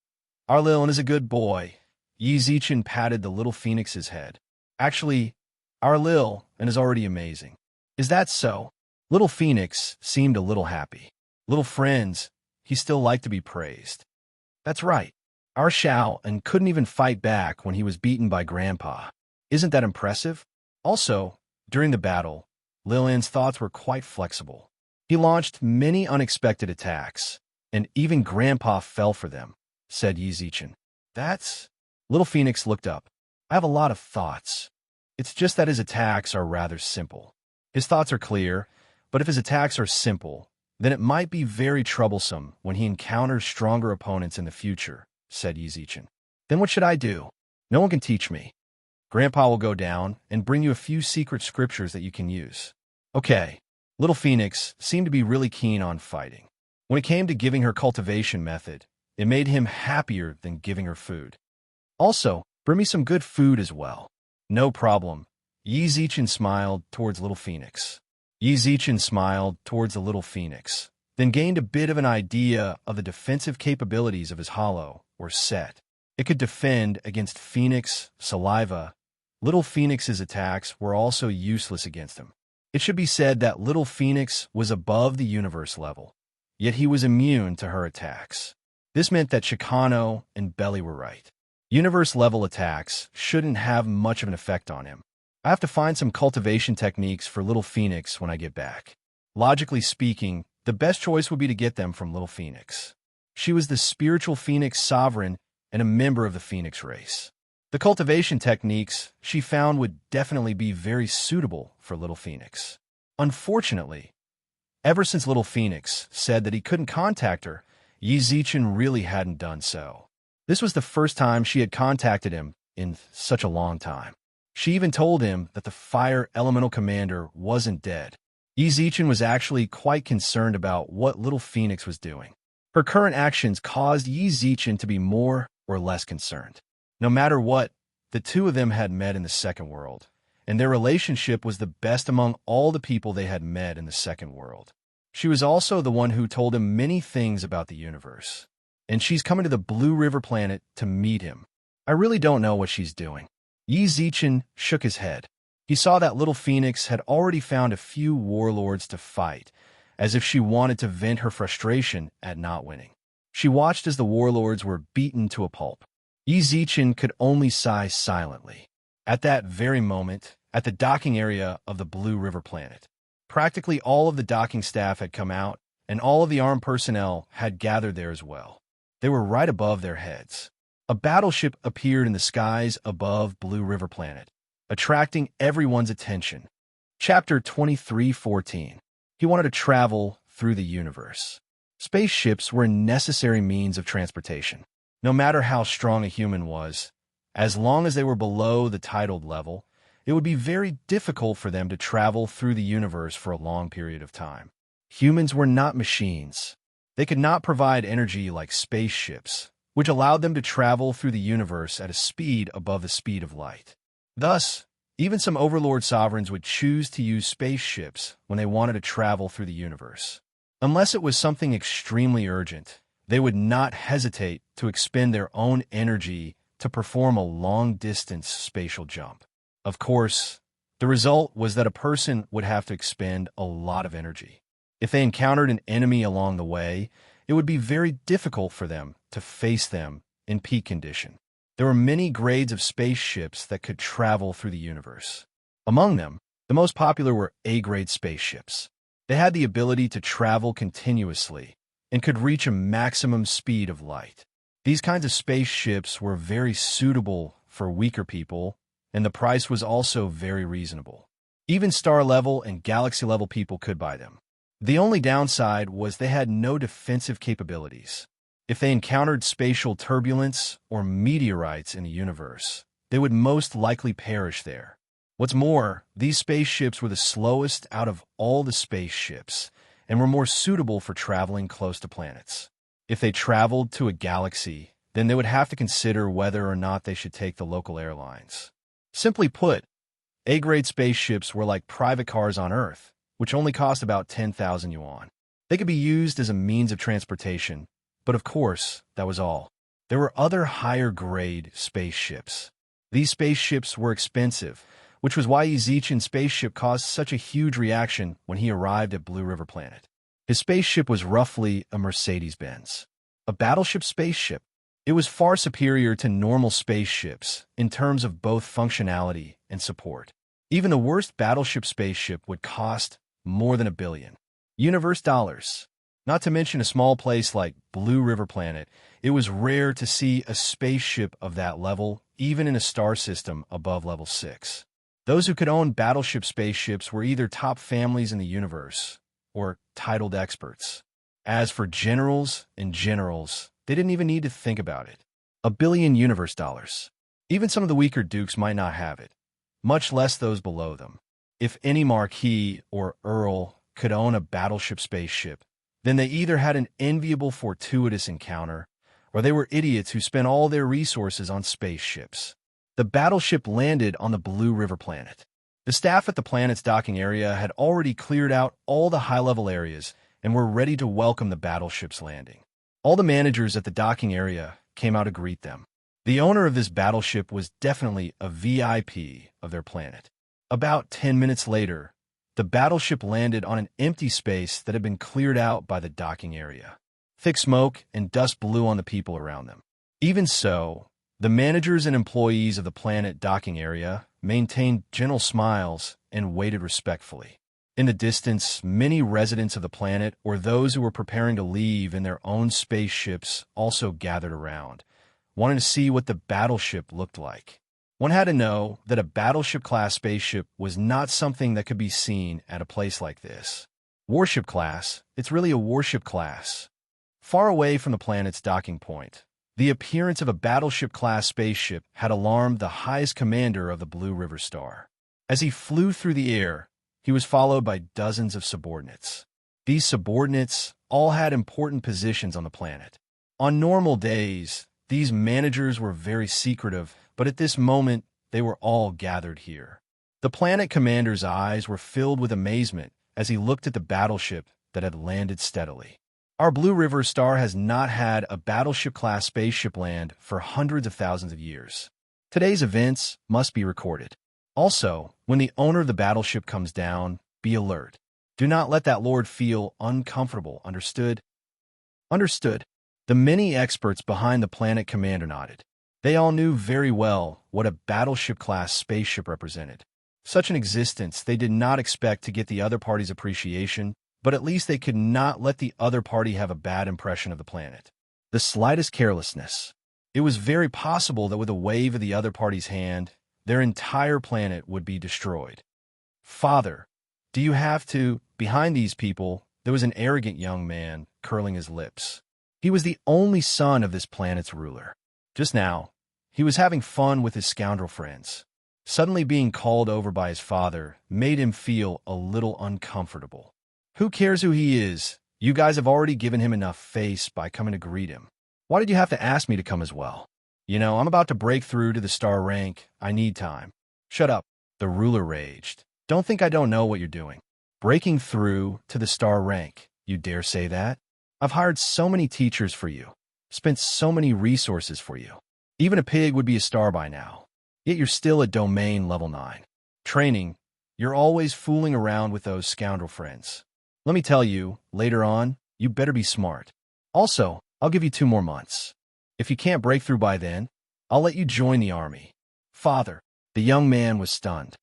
our Lilin is a good boy. Yi Zichen patted the little phoenix's head. Actually, our Lil and is already amazing. Is that so? Little Phoenix seemed a little happy. Little friends, he still liked to be praised. That's right. Our Xiao and couldn't even fight back when he was beaten by Grandpa. Isn't that impressive? Also, during the battle, Lilian's thoughts were quite flexible. He launched many unexpected attacks, and even Grandpa fell for them, said Yi Zichen. That's... Little Phoenix looked up. I have a lot of thoughts. It's just that his attacks are rather simple. His thoughts are clear, but if his attacks are simple, then it might be very troublesome when he encounters stronger opponents in the future, said Yi Zichen. Then what should I do? No one can teach me. Grandpa will go down and bring you a few secret scriptures that you can use. Okay. Little Phoenix seemed to be really keen on fighting. When it came to giving her cultivation method, it made him happier than giving her food. Also, bring me some good food as well. No problem. Yi Zichen smiled towards Little Phoenix. Yi Zichen smiled towards the Little Phoenix, then gained a bit of an idea of the defensive capabilities of his hollow, or set. It could defend against Phoenix, saliva. Little Phoenix's attacks were also useless against him. It should be said that Little Phoenix was above the universe level, yet he was immune to her attacks. This meant that Chicano and Belly were right. Universe-level attacks shouldn't have much of an effect on him. I have to find some cultivation techniques for Little Phoenix when I get back. Logically speaking, the best choice would be to get them from Little Phoenix. She was the spiritual Phoenix sovereign and a member of the Phoenix race. The cultivation techniques she found would definitely be very suitable for Little Phoenix. Unfortunately, ever since Little Phoenix said that he couldn't contact her, Yi Zichen really hadn't done so. This was the first time she had contacted him in such a long time. She even told him that the Fire Elemental Commander wasn't dead. Yi Zichen was actually quite concerned about what Little Phoenix was doing. Her current actions caused Yi Zichen to be more or less concerned. No matter what, the two of them had met in the second world, and their relationship was the best among all the people they had met in the second world. She was also the one who told him many things about the universe, and she's coming to the Blue River planet to meet him. I really don't know what she's doing. Yi Zichen shook his head. He saw that Little Phoenix had already found a few warlords to fight, as if she wanted to vent her frustration at not winning. She watched as the warlords were beaten to a pulp. Yi Zichen could only sigh silently. At that very moment, at the docking area of the Blue River planet, practically all of the docking staff had come out, and all of the armed personnel had gathered there as well. They were right above their heads. A battleship appeared in the skies above Blue River planet, attracting everyone's attention. Chapter 23:14. He wanted to travel through the universe. Spaceships were a necessary means of transportation. No matter how strong a human was, as long as they were below the tidal level, it would be very difficult for them to travel through the universe for a long period of time. Humans were not machines. They could not provide energy like spaceships, which allowed them to travel through the universe at a speed above the speed of light. Thus, even some overlord sovereigns would choose to use spaceships when they wanted to travel through the universe. Unless it was something extremely urgent, they would not hesitate to expend their own energy to perform a long-distance spatial jump. Of course, the result was that a person would have to expend a lot of energy. If they encountered an enemy along the way, it would be very difficult for them to face them in peak condition. There were many grades of spaceships that could travel through the universe. Among them, the most popular were A-grade spaceships. They had the ability to travel continuously and could reach a maximum speed of light. These kinds of spaceships were very suitable for weaker people, and the price was also very reasonable. Even star-level and galaxy-level people could buy them. The only downside was they had no defensive capabilities. If they encountered spatial turbulence or meteorites in the universe, they would most likely perish there. What's more, these spaceships were the slowest out of all the spaceships and were more suitable for traveling close to planets. If they traveled to a galaxy, then they would have to consider whether or not they should take the local airlines. Simply put, A-grade spaceships were like private cars on Earth, which only cost about 10,000 yuan. They could be used as a means of transportation, but of course, that was all. There were other higher-grade spaceships. These spaceships were expensive, which was why Ezechion's spaceship caused such a huge reaction when he arrived at Blue River Planet. His spaceship was roughly a Mercedes-Benz. A battleship spaceship. It was far superior to normal spaceships in terms of both functionality and support. Even the worst battleship spaceship would cost more than $1 billion. Universe dollars. Not to mention a small place like Blue River Planet, it was rare to see a spaceship of that level, even in a star system above level 6. Those who could own battleship spaceships were either top families in the universe or titled experts. As for generals and generals, they didn't even need to think about it. $1 billion universe dollars. Even some of the weaker dukes might not have it, much less those below them. If any marquis or earl could own a battleship spaceship, then they either had an enviable fortuitous encounter, or they were idiots who spent all their resources on spaceships. The battleship landed on the Blue River Planet. The staff at the planet's docking area had already cleared out all the high-level areas and were ready to welcome the battleship's landing. All the managers at the docking area came out to greet them. The owner of this battleship was definitely a VIP of their planet. About 10 minutes later, the battleship landed on an empty space that had been cleared out by the docking area. Thick smoke and dust blew on the people around them. Even so, the managers and employees of the planet docking area maintained gentle smiles and waited respectfully. In the distance, many residents of the planet or those who were preparing to leave in their own spaceships also gathered around, wanting to see what the battleship looked like. One had to know that a battleship-class spaceship was not something that could be seen at a place like this. Warship class, it's really a warship class. Far away from the planet's docking point, the appearance of a battleship-class spaceship had alarmed the highest commander of the Blue River Star. As he flew through the air, he was followed by dozens of subordinates. These subordinates all had important positions on the planet. On normal days, these managers were very secretive, but at this moment, they were all gathered here. The planet commander's eyes were filled with amazement as he looked at the battleship that had landed steadily. Our Blue River Star has not had a battleship-class spaceship land for hundreds of thousands of years. Today's events must be recorded. Also, when the owner of the battleship comes down, be alert. Do not let that lord feel uncomfortable, understood? Understood. The many experts behind the planet commander nodded. They all knew very well what a battleship-class spaceship represented. Such an existence they did not expect to get the other party's appreciation, but at least they could not let the other party have a bad impression of the planet. The slightest carelessness. It was very possible that with a wave of the other party's hand, their entire planet would be destroyed. Father, do you have to? Behind these people, there was an arrogant young man curling his lips. He was the only son of this planet's ruler. Just now, he was having fun with his scoundrel friends. Suddenly being called over by his father made him feel a little uncomfortable. Who cares who he is? You guys have already given him enough face by coming to greet him. Why did you have to ask me to come as well? You know, I'm about to break through to the star rank. I need time. Shut up, the ruler raged. Don't think I don't know what you're doing. Breaking through to the star rank. You dare say that? I've hired so many teachers for you. Spent so many resources for you. Even a pig would be a star by now. Yet you're still at domain level 9. Training, you're always fooling around with those scoundrel friends. Let me tell you, later on, you better be smart. Also, I'll give you 2 more months. If you can't break through by then, I'll let you join the army. Father, the young man was stunned.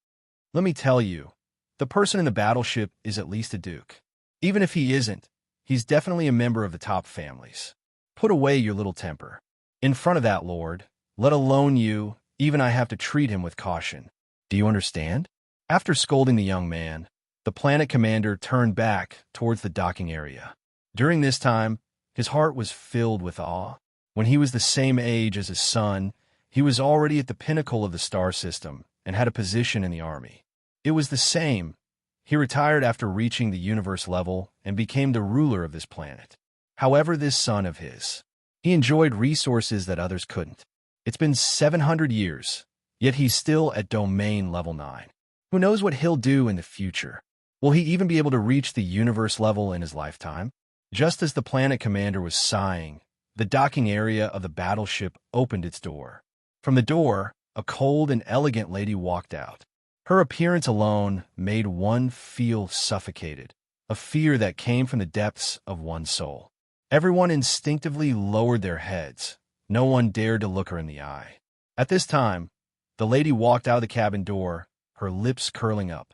Let me tell you, the person in the battleship is at least a duke. Even if he isn't, he's definitely a member of the top families. Put away your little temper. In front of that lord, let alone you, even I have to treat him with caution. Do you understand? After scolding the young man, the planet commander turned back towards the docking area. During this time, his heart was filled with awe. When he was the same age as his son, he was already at the pinnacle of the star system and had a position in the army. It was the same. He retired after reaching the universe level and became the ruler of this planet. However, this son of his, he enjoyed resources that others couldn't. It's been 700 years, yet he's still at domain level 9. Who knows what he'll do in the future? Will he even be able to reach the universe level in his lifetime? Just as the planet commander was sighing, the docking area of the battleship opened its door. From the door, a cold and elegant lady walked out. Her appearance alone made one feel suffocated, a fear that came from the depths of one's soul. Everyone instinctively lowered their heads. No one dared to look her in the eye. At this time, the lady walked out of the cabin door, her lips curling up.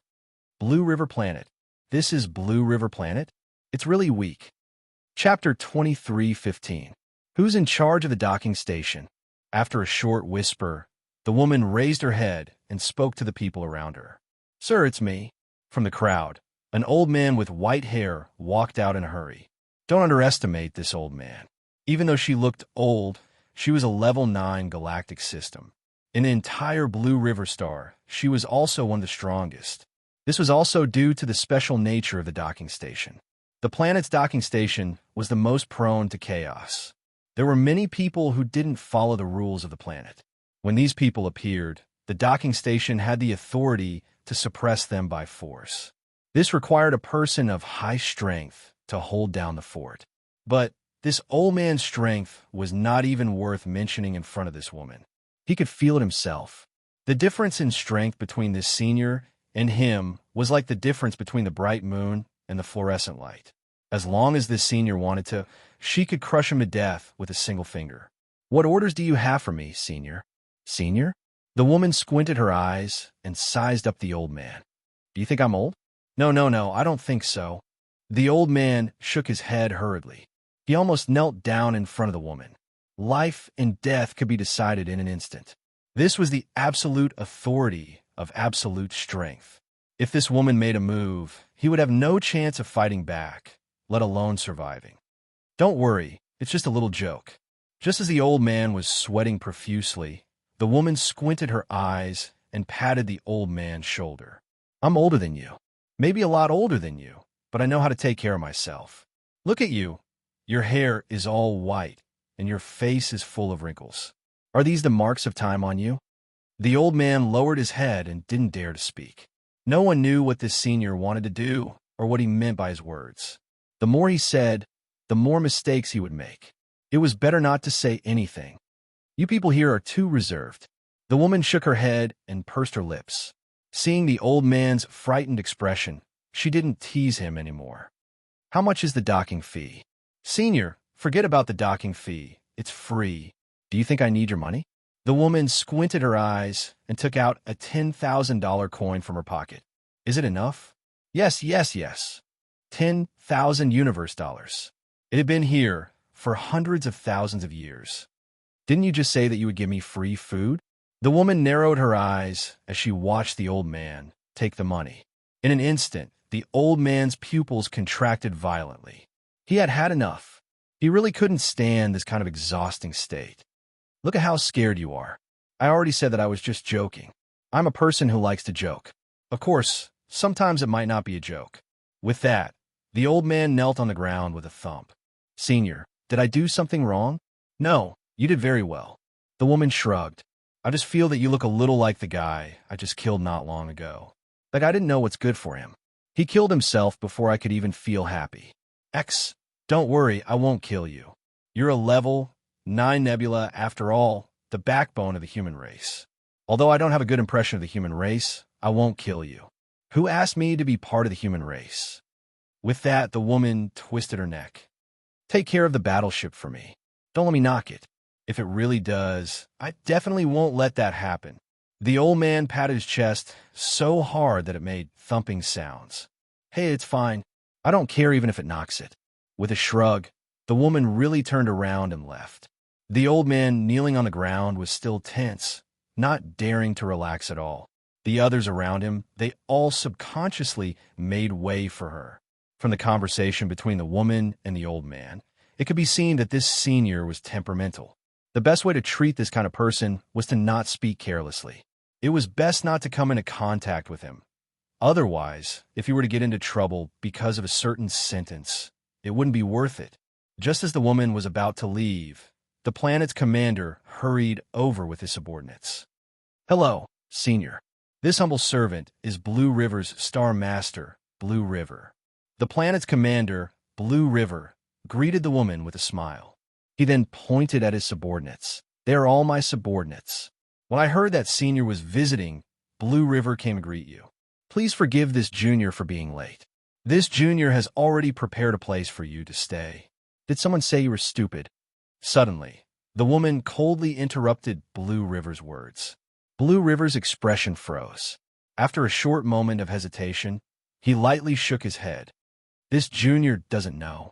Blue River Planet. This is Blue River Planet? It's really weak. Chapter 23:15. Who's in charge of the docking station? After a short whisper, the woman raised her head and spoke to the people around her. Sir, it's me. From the crowd, an old man with white hair walked out in a hurry. Don't underestimate this old man. Even though she looked old, she was a level 9 galactic system. In the entire Blue River star, she was also one of the strongest. This was also due to the special nature of the docking station. The planet's docking station was the most prone to chaos. There were many people who didn't follow the rules of the planet. When these people appeared, the docking station had the authority to suppress them by force. This required a person of high strength to hold down the fort. But this old man's strength was not even worth mentioning in front of this woman. He could feel it himself. The difference in strength between this senior and him was like the difference between the bright moon and the fluorescent light. As long as this senior wanted to, she could crush him to death with a single finger. What orders do you have for me, senior? Senior? The woman squinted her eyes and sized up the old man. Do you think I'm old? No, I don't think so. The old man shook his head hurriedly. He almost knelt down in front of the woman. Life and death could be decided in an instant. This was the absolute authority of absolute strength. If this woman made a move, he would have no chance of fighting back, let alone surviving. Don't worry, it's just a little joke. Just as the old man was sweating profusely, the woman squinted her eyes and patted the old man's shoulder. I'm older than you. Maybe a lot older than you, but I know how to take care of myself. Look at you. Your hair is all white, and your face is full of wrinkles. Are these the marks of time on you? The old man lowered his head and didn't dare to speak. No one knew what this senior wanted to do or what he meant by his words. The more he said, the more mistakes he would make. It was better not to say anything. You people here are too reserved. The woman shook her head and pursed her lips. Seeing the old man's frightened expression, she didn't tease him anymore. How much is the docking fee? Senior, forget about the docking fee. It's free. Do you think I need your money? The woman squinted her eyes and took out a $10,000 coin from her pocket. Is it enough? Yes. 10,000 universe dollars. It had been here for hundreds of thousands of years. Didn't you just say that you would give me free food? The woman narrowed her eyes as she watched the old man take the money. In an instant, the old man's pupils contracted violently. He had had enough. He really couldn't stand this kind of exhausting state. Look at how scared you are. I already said that I was just joking. I'm a person who likes to joke. Of course, sometimes it might not be a joke. With that, the old man knelt on the ground with a thump. Senior, did I do something wrong? No, you did very well. The woman shrugged. I just feel that you look a little like the guy I just killed not long ago. Like I didn't know what's good for him. He killed himself before I could even feel happy. Don't worry, I won't kill you. You're a level 9 nebula, after all, the backbone of the human race. Although I don't have a good impression of the human race, I won't kill you. Who asked me to be part of the human race? With that, the woman twisted her neck. Take care of the battleship for me. Don't let me knock it. If it really does, I definitely won't let that happen. The old man patted his chest so hard that it made thumping sounds. Hey, it's fine. I don't care even if it knocks it. With a shrug, the woman really turned around and left. The old man kneeling on the ground was still tense, not daring to relax at all. The others around him, they all subconsciously made way for her. From the conversation between the woman and the old man, it could be seen that this senior was temperamental. The best way to treat this kind of person was to not speak carelessly. It was best not to come into contact with him. Otherwise, if you were to get into trouble because of a certain sentence, it wouldn't be worth it. Just as the woman was about to leave, the planet's commander hurried over with his subordinates. Hello, Senior. This humble servant is Blue River's Star Master, Blue River. The planet's commander, Blue River, greeted the woman with a smile. He then pointed at his subordinates. "They are all my subordinates. When I heard that senior was visiting, Blue River came to greet you. Please forgive this junior for being late. This junior has already prepared a place for you to stay." "Did someone say you were stupid?" Suddenly, the woman coldly interrupted Blue River's words. Blue River's expression froze. After a short moment of hesitation, he lightly shook his head. "This junior doesn't know.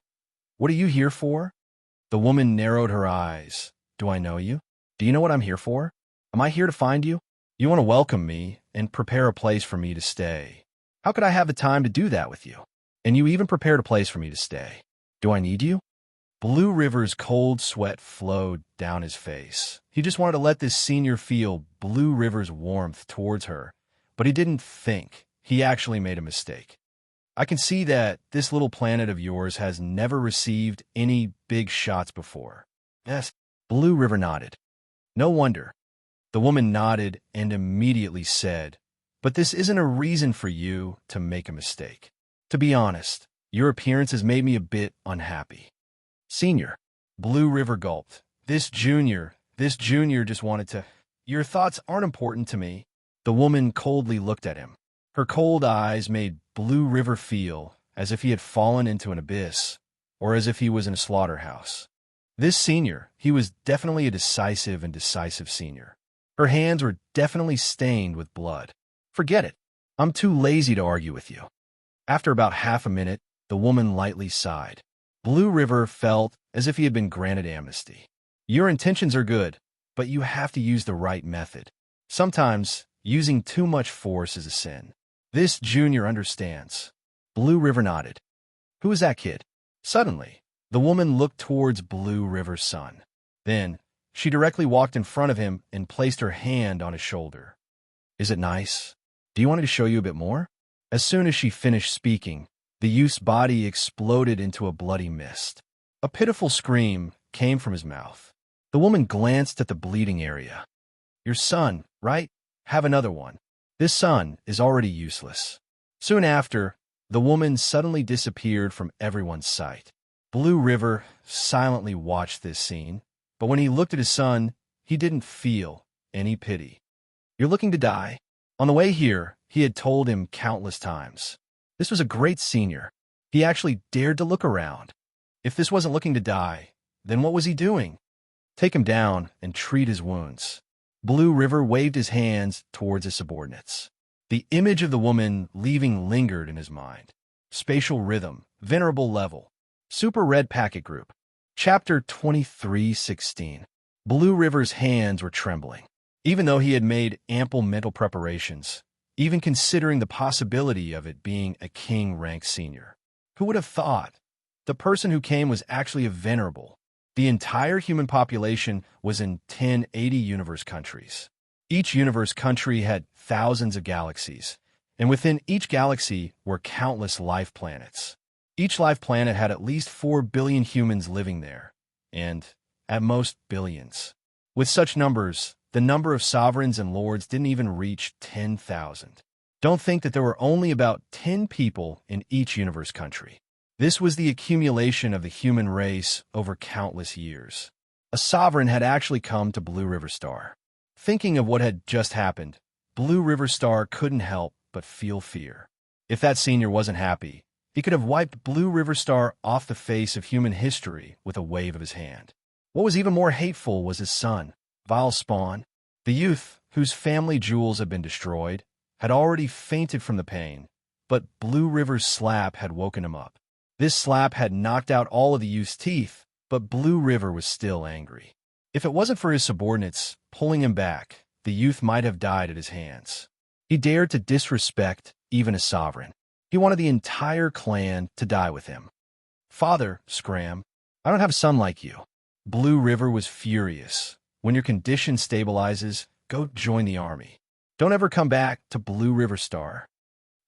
What are you here for?" The woman narrowed her eyes. "Do I know you? Do you know what I'm here for? Am I here to find you? You want to welcome me and prepare a place for me to stay. How could I have the time to do that with you? And you even prepared a place for me to stay. Do I need you?" Blue River's cold sweat flowed down his face. He just wanted to let this senior feel Blue River's warmth towards her, but he didn't think. He actually made a mistake. "I can see that this little planet of yours has never received any big shots before." "Yes." Blue River nodded. "No wonder." The woman nodded and immediately said, "But this isn't a reason for you to make a mistake. To be honest, your appearance has made me a bit unhappy." "Senior." Blue River gulped. This junior just wanted to—" "Your thoughts aren't important to me." The woman coldly looked at him. Her cold eyes made Blue River feel as if he had fallen into an abyss, or as if he was in a slaughterhouse. This senior, he was definitely a decisive senior. Her hands were definitely stained with blood. "Forget it. I'm too lazy to argue with you." After about half a minute, the woman lightly sighed. Blue River felt as if he had been granted amnesty. "Your intentions are good, but you have to use the right method. Sometimes, using too much force is a sin. This junior understands." Blue River nodded. "Who is that kid?" Suddenly, the woman looked towards Blue River's son. Then, she directly walked in front of him and placed her hand on his shoulder. "Is it nice? Do you want me to show you a bit more?" As soon as she finished speaking, the youth's body exploded into a bloody mist. A pitiful scream came from his mouth. The woman glanced at the bleeding area. "Your son, right? Have another one. This son is already useless." Soon after, the woman suddenly disappeared from everyone's sight. Blue River silently watched this scene, but when he looked at his son, he didn't feel any pity. "You're looking to die?" On the way here, he had told him countless times. This was a great senior. He actually dared to look around. If this wasn't looking to die, then what was he doing? "Take him down and treat his wounds." Blue River waved his hands towards his subordinates. The image of the woman leaving lingered in his mind. Spatial rhythm, venerable level. Super Red Packet Group. Chapter 23:16. Blue River's hands were trembling. Even though he had made ample mental preparations, even considering the possibility of it being a king-ranked senior. Who would have thought? The person who came was actually a venerable. The entire human population was in 1080 universe countries. Each universe country had thousands of galaxies, and within each galaxy were countless life planets. Each life planet had at least 4 billion humans living there, and, at most, billions. With such numbers, the number of sovereigns and lords didn't even reach 10,000. Don't think that there were only about 10 people in each universe country. This was the accumulation of the human race over countless years. A sovereign had actually come to Blue River Star. Thinking of what had just happened, Blue River Star couldn't help but feel fear. If that senior wasn't happy, he could have wiped Blue River Star off the face of human history with a wave of his hand. What was even more hateful was his son, vile spawn. The youth, whose family jewels had been destroyed, had already fainted from the pain, but Blue River's slap had woken him up. This slap had knocked out all of the youth's teeth, but Blue River was still angry. If it wasn't for his subordinates pulling him back, the youth might have died at his hands. He dared to disrespect even a sovereign. He wanted the entire clan to die with him. "Father," Scram, "I don't have a son like you." Blue River was furious. When your condition stabilizes, go join the army. Don't ever come back to Blue River Star.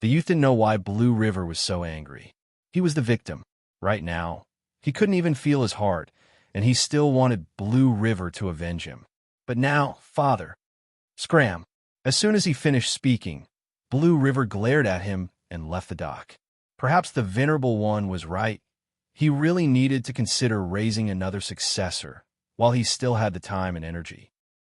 The youth didn't know why Blue River was so angry. He was the victim. Right now, he couldn't even feel his heart, and he still wanted Blue River to avenge him. But now, "Father." Scram. As soon as he finished speaking, Blue River glared at him and left the dock. Perhaps the Venerable One was right. He really needed to consider raising another successor while he still had the time and energy.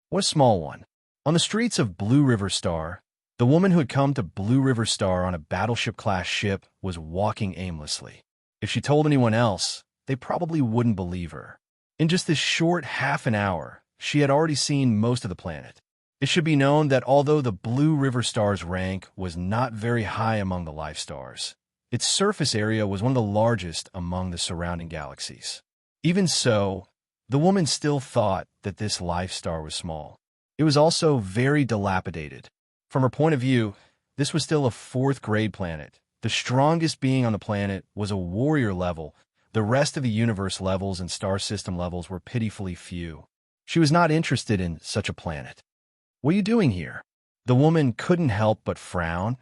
What a small one. On the streets of Blue River Star, the woman who had come to Blue River Star on a battleship-class ship was walking aimlessly. If she told anyone else, they probably wouldn't believe her. In just this short half an hour, she had already seen most of the planet. It should be known that although the Blue River Star's rank was not very high among the life stars, its surface area was one of the largest among the surrounding galaxies. Even so, the woman still thought that this life star was small. It was also very dilapidated. From her point of view, this was still a fourth-grade planet. The strongest being on the planet was a warrior level. The rest of the universe levels and star system levels were pitifully few. She was not interested in such a planet. What are you doing here? The woman couldn't help but frown,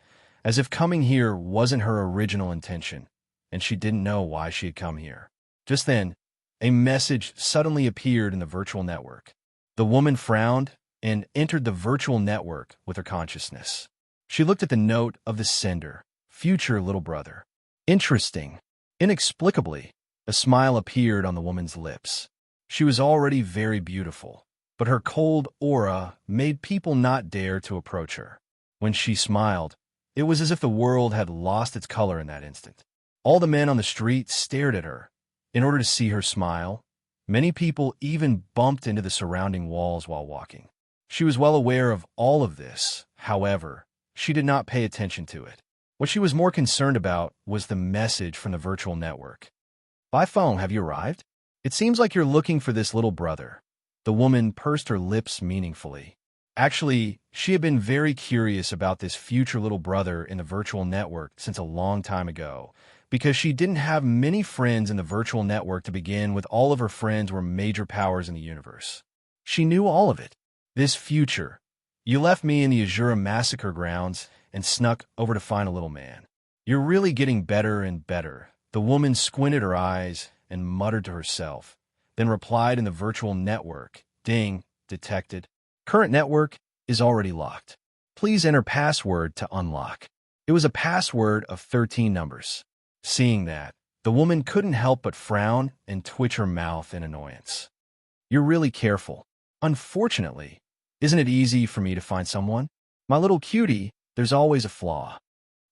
as if coming here wasn't her original intention, and she didn't know why she had come here. Just then, a message suddenly appeared in the virtual network. The woman frowned and entered the virtual network with her consciousness. She looked at the note of the sender, future little brother. Interesting. Inexplicably, a smile appeared on the woman's lips. She was already very beautiful, but her cold aura made people not dare to approach her. When she smiled, it was as if the world had lost its color in that instant. All the men on the street stared at her. In order to see her smile, many people even bumped into the surrounding walls while walking. She was well aware of all of this. However, she did not pay attention to it. What she was more concerned about was the message from the virtual network. By phone, have you arrived? It seems like you're looking for this little brother. The woman pursed her lips meaningfully. Actually, she had been very curious about this future little brother in the virtual network since a long time ago, because she didn't have many friends in the virtual network to begin with. All of her friends were major powers in the universe. She knew all of it. This future. You left me in the Azura massacre grounds and snuck over to find a little man. You're really getting better and better. The woman squinted her eyes and muttered to herself, then replied in the virtual network. Ding, detected. Current network is already locked. Please enter password to unlock. It was a password of 13 numbers. Seeing that, the woman couldn't help but frown and twitch her mouth in annoyance. You're really careful. Unfortunately, isn't it easy for me to find someone? My little cutie, there's always a flaw.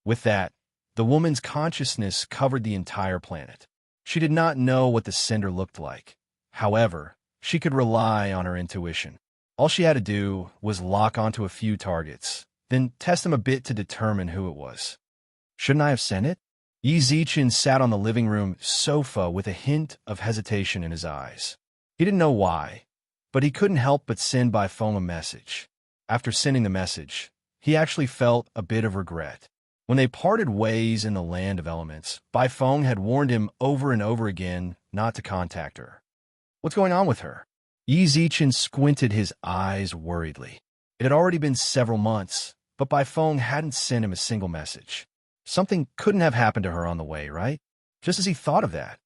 With that, the woman's consciousness covered the entire planet. She did not know what the sender looked like. However, she could rely on her intuition. All she had to do was lock onto a few targets, then test them a bit to determine who it was. Shouldn't I have sent it? Yi Zichen sat on the living room sofa with a hint of hesitation in his eyes. He didn't know why, but he couldn't help but send by phone a message. After sending the message, he actually felt a bit of regret. When they parted ways in the land of elements, Bai Feng had warned him over and over again not to contact her. What's going on with her? Yi Zichen squinted his eyes worriedly. It had already been several months, but Bai Feng hadn't sent him a single message. Something couldn't have happened to her on the way, right? Just as he thought of that,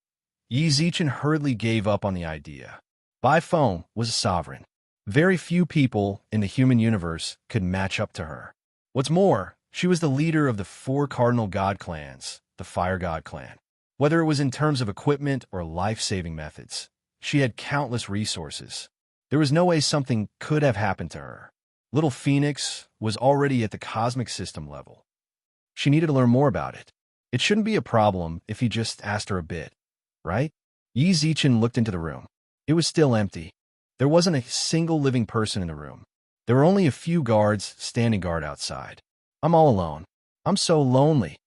Yi Zichen hurriedly gave up on the idea. Bai Feng was a sovereign. Very few people in the human universe could match up to her. What's more, she was the leader of the 4 cardinal god clans, the Fire God clan. Whether it was in terms of equipment or life-saving methods, she had countless resources. There was no way something could have happened to her. Little Phoenix was already at the cosmic system level. She needed to learn more about it. It shouldn't be a problem if he just asked her a bit, right? Yi Zichen looked into the room. It was still empty. There wasn't a single living person in the room. There were only a few guards standing guard outside. I'm all alone. I'm so lonely.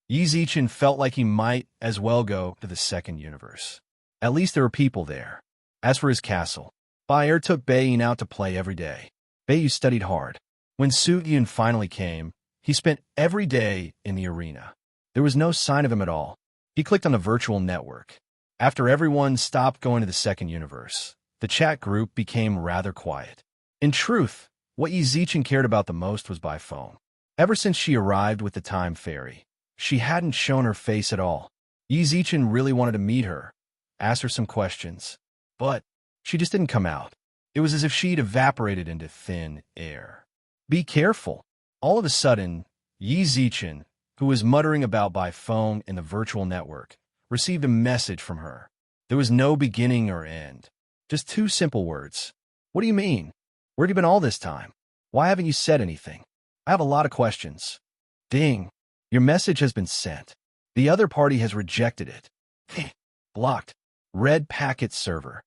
Yi Zichen felt like he might as well go to the second universe. At least there were people there. As for his castle, Bayer took Bayin out to play every day. Bayu studied hard. When Su Yun finally came, he spent every day in the arena. There was no sign of him at all. He clicked on the virtual network. After everyone stopped going to the second universe, the chat group became rather quiet. In truth, what Yi Zichen cared about the most was Bai Feng. Ever since she arrived with the time ferry, she hadn't shown her face at all. Yi Zichen really wanted to meet her, ask her some questions, but she just didn't come out. It was as if she'd evaporated into thin air. Be careful. All of a sudden, Yi Zichen, who was muttering about by phone in the virtual network, received a message from her. There was no beginning or end. Just two simple words. What do you mean? Where have you been all this time? Why haven't you said anything? I have a lot of questions. Ding. Your message has been sent. The other party has rejected it. Blocked. Red packet server.